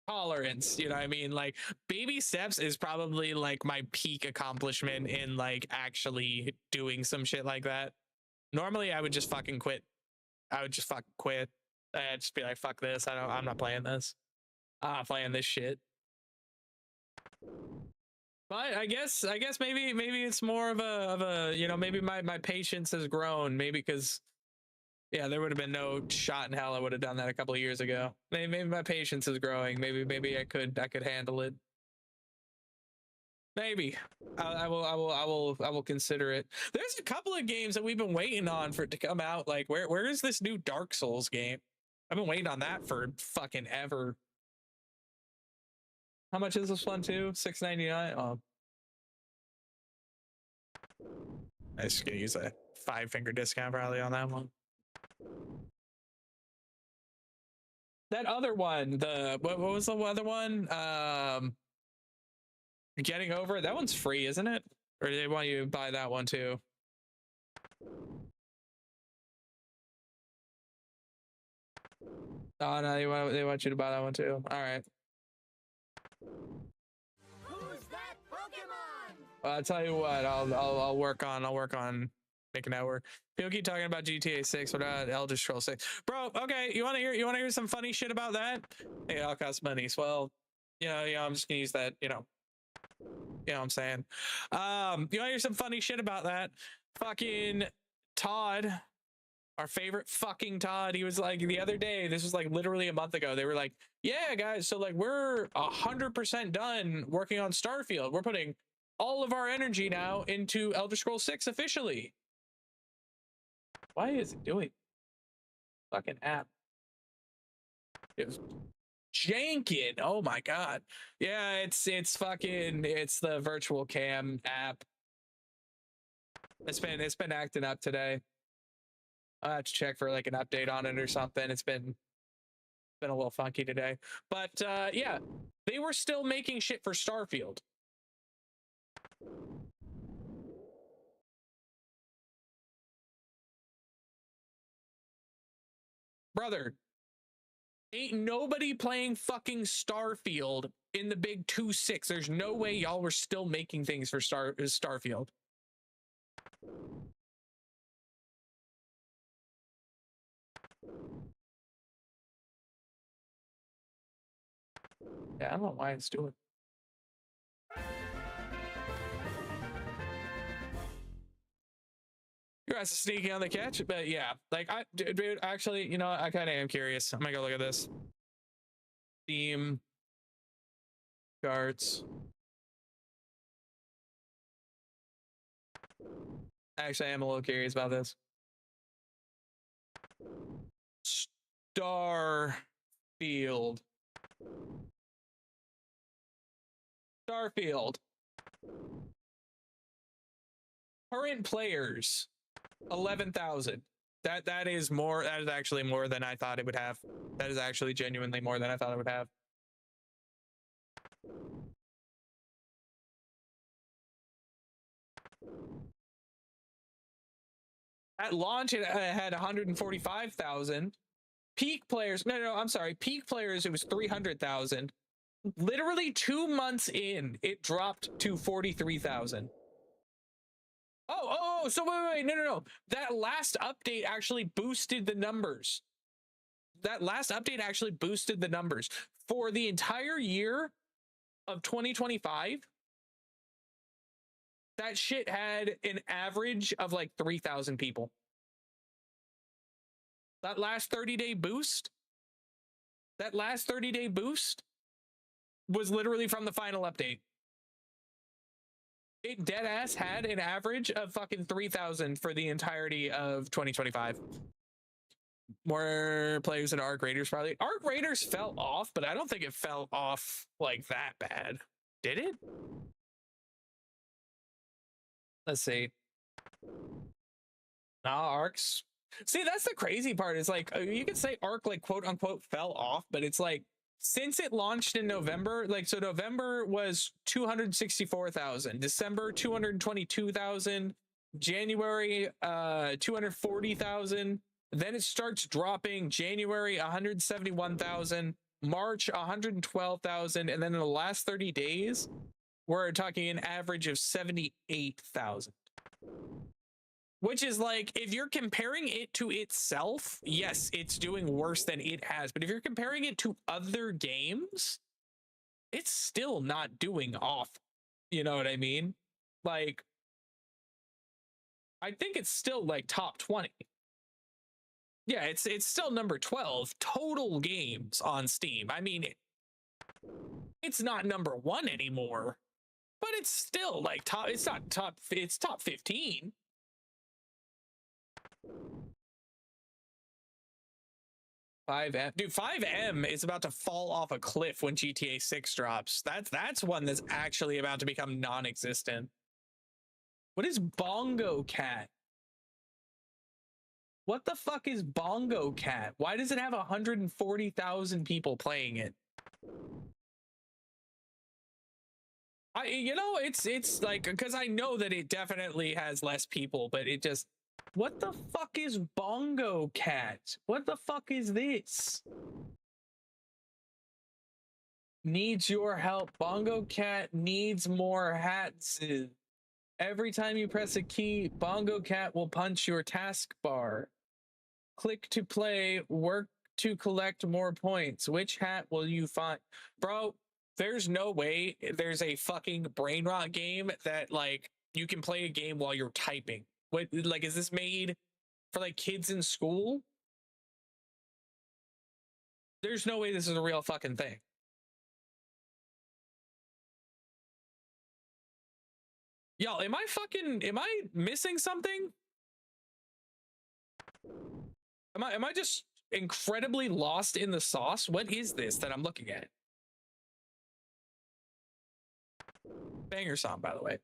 tolerance, you know what I mean? Like baby steps is probably like my peak accomplishment in like actually doing some shit like that. Normally I would just fucking quit. I would just fucking quit. I'd just be like, fuck this. I'm not playing this. I'm not playing this shit. But I guess maybe it's more of a you know, maybe my patience has grown, maybe because yeah, there would have been no shot in hell I would have done that a couple of years ago. Maybe my patience is growing. Maybe I could handle it. Maybe I will consider it. There's a couple of games that we've been waiting on for it to come out. Like where is this new Dark Souls game? I've been waiting on that for fucking ever. How much is this one too? $6.99. Oh, I just gonna use a 5-finger discount probably on that one. That other one, the what was the other one? Getting Over It. That one's free, isn't it? Or do they want you to buy that one too? Oh no, they want you to buy that one too. All right. Who's that Pokemon? Well, I'll tell you what. I'll work on making that work. People keep talking about GTA 6. What about Elder Scrolls 6? Bro, okay, you want to hear some funny shit about that? Hey, it all costs money. So, well, I'm just gonna use that. You know what I'm saying? You want to hear some funny shit about that? Fucking Todd, our favorite fucking Todd. He was like the other day. This was like literally a month ago. They were like, "Yeah, guys, so like we're 100% done working on Starfield. We're putting all of our energy now into Elder Scrolls 6 officially." Why is it doing fucking app? It was janking. Oh my god. Yeah, it's the virtual cam app. It's been acting up today. I have to check for like an update on it or something. It's been a little funky today. But yeah, they were still making shit for Starfield. Brother, ain't nobody playing fucking Starfield in the big 2.6. There's no way y'all were still making things for Starfield. Yeah, I don't know why it's doing. You guys are sneaking on the catch, but yeah, like dude, actually, I kind of am curious. I'm gonna go look at this. Steam charts. Actually, I am a little curious about this. Starfield. Current players, 11,000. That is more. That is actually more than I thought it would have. That is actually genuinely more than I thought it would have. At launch, it had 145,000. Peak players. No, I'm sorry. Peak players, it was 300,000. Literally 2 months in, it dropped to 43,000. Oh, so wait, no. That last update actually boosted the numbers. For the entire year of 2025. That shit had an average of like 3,000 people. That last 30-day boost was literally from the final update. It dead ass had an average of fucking 3,000 for the entirety of 2025. More players than Arc Raiders probably. Arc Raiders fell off, but I don't think it fell off like that bad. Did it? Let's see. Nah, Arcs. See, that's the crazy part. Is like you could say Arc like quote unquote fell off, but it's like since it launched in November, like so November was 264,000, December 222,000, January 240,000, then it starts dropping January 171,000, March 112,000, and then in the last 30 days we're talking an average of 78,000. Which is like, if you're comparing it to itself, yes, it's doing worse than it has. But if you're comparing it to other games, it's still not doing off. You know what I mean? Like, I think it's still like top 20. Yeah, it's still number 12 total games on Steam. I mean, it's not number 1 anymore, but it's still like top. It's not top. It's top 15. Dude, 5M is about to fall off a cliff when GTA 6 drops. That's one that's actually about to become non-existent. What is Bongo Cat? What the fuck is Bongo Cat? Why does it have 140,000 people playing it? You know, it's like, because I know that it definitely has less people, but it just, what the fuck is Bongo Cat? What the fuck is this? Needs your help. Bongo Cat needs more hats. Every time you press a key, Bongo Cat will punch your taskbar. Click to play, work to collect more points. Which hat will you find? Bro, there's no way there's a fucking brain rot game that like you can play a game while you're typing. What, like, is this made for like kids in school? There's no way this is a real fucking thing. Y'all, am I missing something? Am I just incredibly lost in the sauce? What is this that I'm looking at? Banger song, by the way.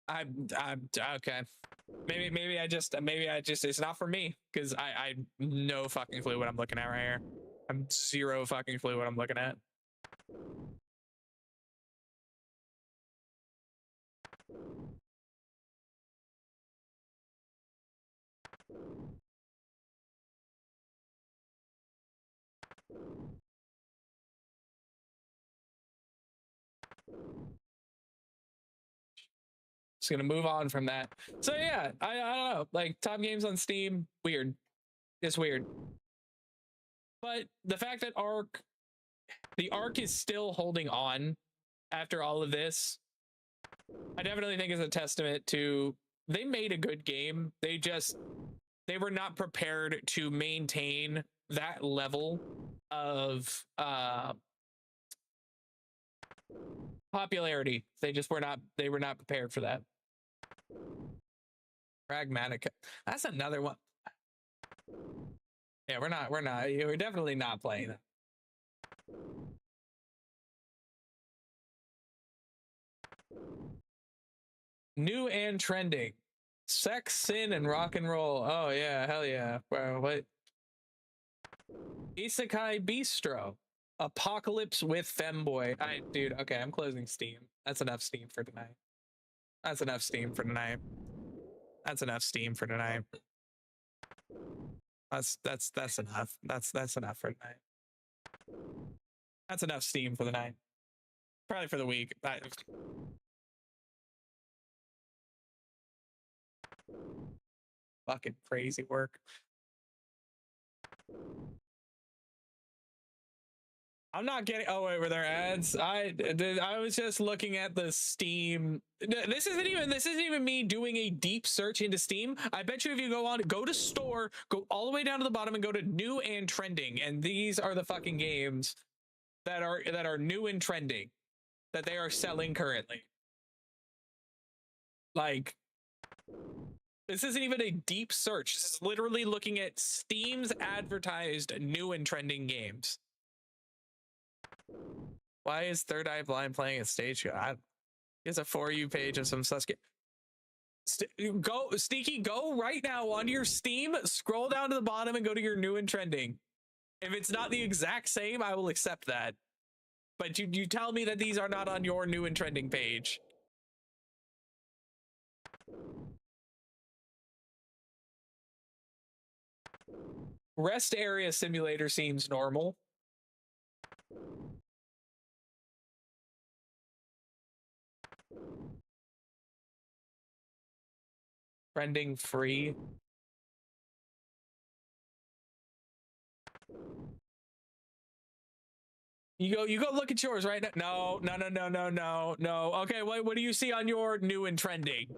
I'm okay. Maybe I just it's not for me because I no fucking clue what I'm looking at right here. I'm zero fucking clue what I'm looking at. Just gonna move on from that. So yeah, I don't know. Like top games on Steam, weird. It's weird. But the fact that the Arc is still holding on after all of this, I definitely think is a testament to they made a good game. They were not prepared to maintain that level of popularity. They were not prepared for that. Pragmatic. That's another one. Yeah, we're definitely not playing that. New and trending. Sex, sin, and rock and roll. Oh yeah, hell yeah. Bro, what? Isekai Bistro. Apocalypse with Femboy. Dude, okay, I'm closing Steam. That's enough Steam for tonight. That's enough Steam for tonight. That's enough Steam for tonight. That's enough. That's enough for tonight. That's enough Steam for the night. Probably for the week. Fucking crazy work. I'm not getting. Oh wait, were there ads? I was just looking at the Steam. This isn't even me doing a deep search into Steam. I bet you if you go to store, go all the way down to the bottom and go to new and trending, and these are the fucking games that are new and trending that they are selling currently. Like, this isn't even a deep search. This is literally looking at Steam's advertised new and trending games. Why is Third Eye Blind playing a stage? It's a For You page of some Sasuke. Go, Sneaky, go right now onto your Steam, scroll down to the bottom and go to your new and trending. If it's not the exact same, I will accept that. But you tell me that these are not on your new and trending page. Rest area simulator seems normal. Trending free. You go look at yours right now. No. Okay, what do you see on your new and trending?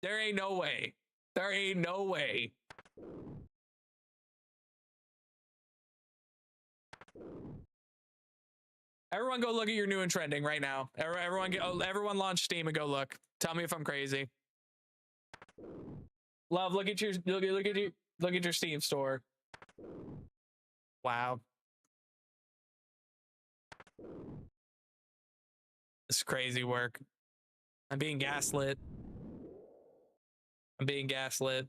There ain't no way. There ain't no way. Everyone go look at your new and trending right now. Everyone launch Steam and go look. Tell me if I'm crazy. Love, look at your Steam store. Wow. This is crazy work. I'm being gaslit. I'm being gaslit.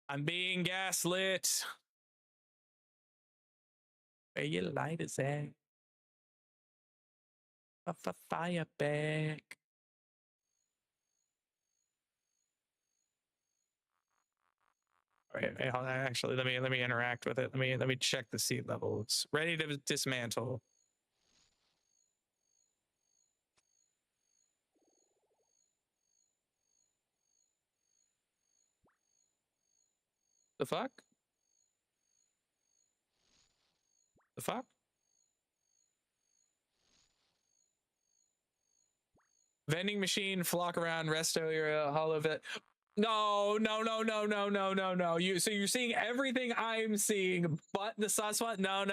I'm being gaslit. Where your light is at? A fire back. Wait, hold on. Actually, let me interact with it. Let me check the seat levels. Ready to dismantle. The fuck? The fuck? Vending machine, flock around, rest area, hollow vet. No. So you're seeing everything I'm seeing, but the sus one. No.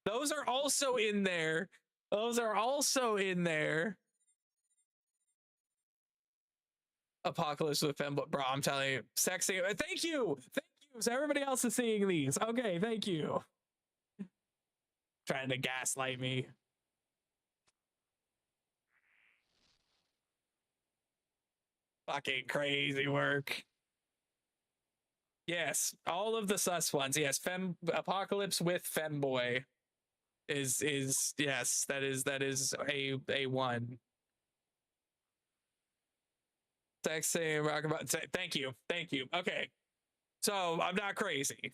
Those are also in there. Those are also in there. Apocalypse with femboy, bro. I'm telling you, sexy. Thank you. So everybody else is seeing these. Okay, thank you. Trying to gaslight me. Fucking crazy work. Yes, all of the sus ones. Yes, Apocalypse with femboy is yes, that is a one. Sexy rock about. Thank you. Okay, so I'm not crazy.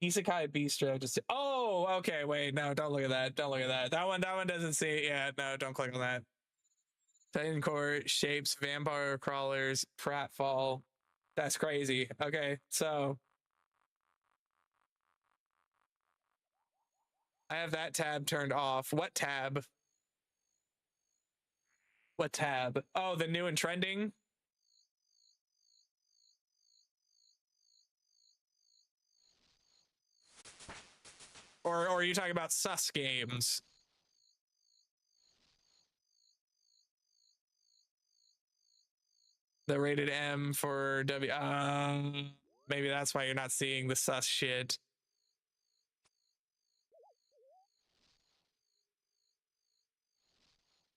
Isekai Bistro just. Oh, okay. Wait, no, don't look at that. That one doesn't see it. Yeah, no, don't click on that. Titan Court, Shapes, Vampire Crawlers, Pratfall. That's crazy. Okay, so I have that tab turned off. What tab? What tab? Oh, the new and trending. Or are you talking about sus games? The rated M for W. Maybe that's why you're not seeing the sus shit.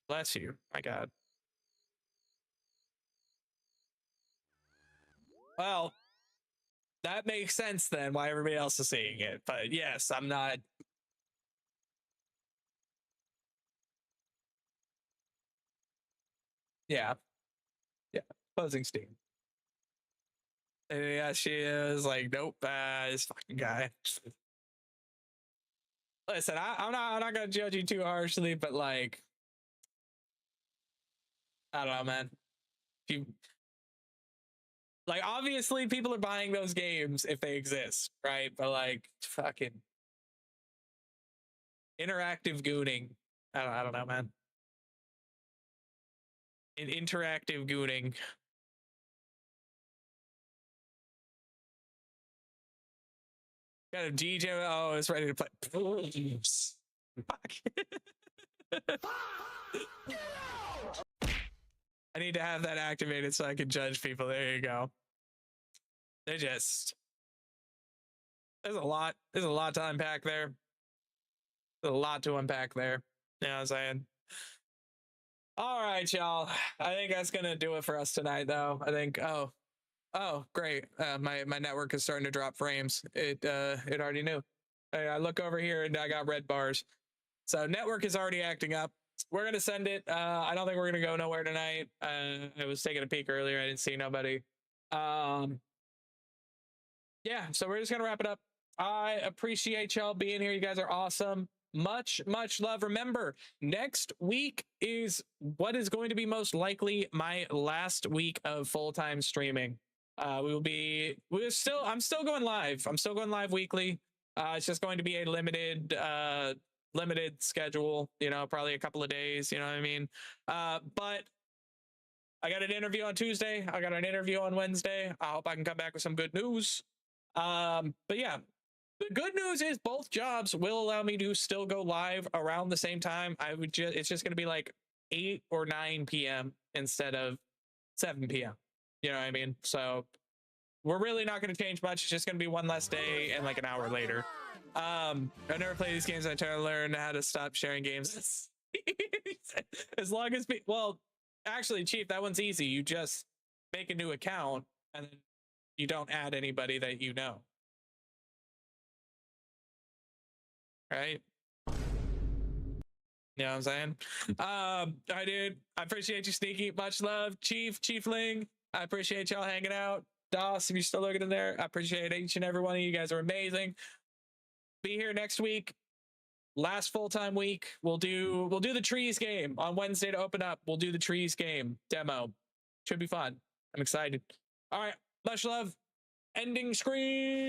Bless you. My God. Well, that makes sense then why everybody else is seeing it. But yes, I'm not. Yeah. Closing Steam. And yeah, she is like, nope, this fucking guy. Listen, I'm not gonna judge you too harshly, but like, I don't know, man. If you like, obviously, people are buying those games if they exist, right? But like, fucking interactive gooning. I don't know, man. Interactive gooning. Got a DJ. Oh, it's ready to play. Fuck. I need to have that activated so I can judge people. There you go. They just there's a lot to unpack there. There's a lot to unpack there. You know what I'm saying? All right, y'all. I think that's gonna do it for us tonight, though. I think. Oh, great. My network is starting to drop frames. It already knew. I look over here and I got red bars. So network is already acting up. We're gonna send it. I don't think we're gonna go nowhere tonight. I was taking a peek earlier. I didn't see nobody. Yeah, so we're just gonna wrap it up. I appreciate y'all being here. You guys are awesome. Much love. Remember, next week is what is going to be most likely my last week of full-time streaming. I'm still going live. I'm still going live weekly. It's just going to be a limited schedule, you know, probably a couple of days, you know what I mean? But I got an interview on Tuesday. I got an interview on Wednesday. I hope I can come back with some good news. But yeah, the good news is both jobs will allow me to still go live around the same time. It's just going to be like 8 or 9 p.m. instead of 7 p.m. You know what I mean? So we're really not going to change much. It's just going to be one less day and like an hour later. I've never played these games. I try to learn how to stop sharing games. As long as well, actually, Chief, that one's easy. You just make a new account and then you don't add anybody that you know. Right? You know what I'm saying? I did. I appreciate you, Sneaky. Much love, Chiefling. I appreciate y'all hanging out. Doss, if you're still looking in there, I appreciate each and every one of you. You guys are amazing. Be here next week. Last full-time week. We'll do the trees game on Wednesday to open up. We'll do the trees game demo. Should be fun. I'm excited. All right. Much love. Ending screen.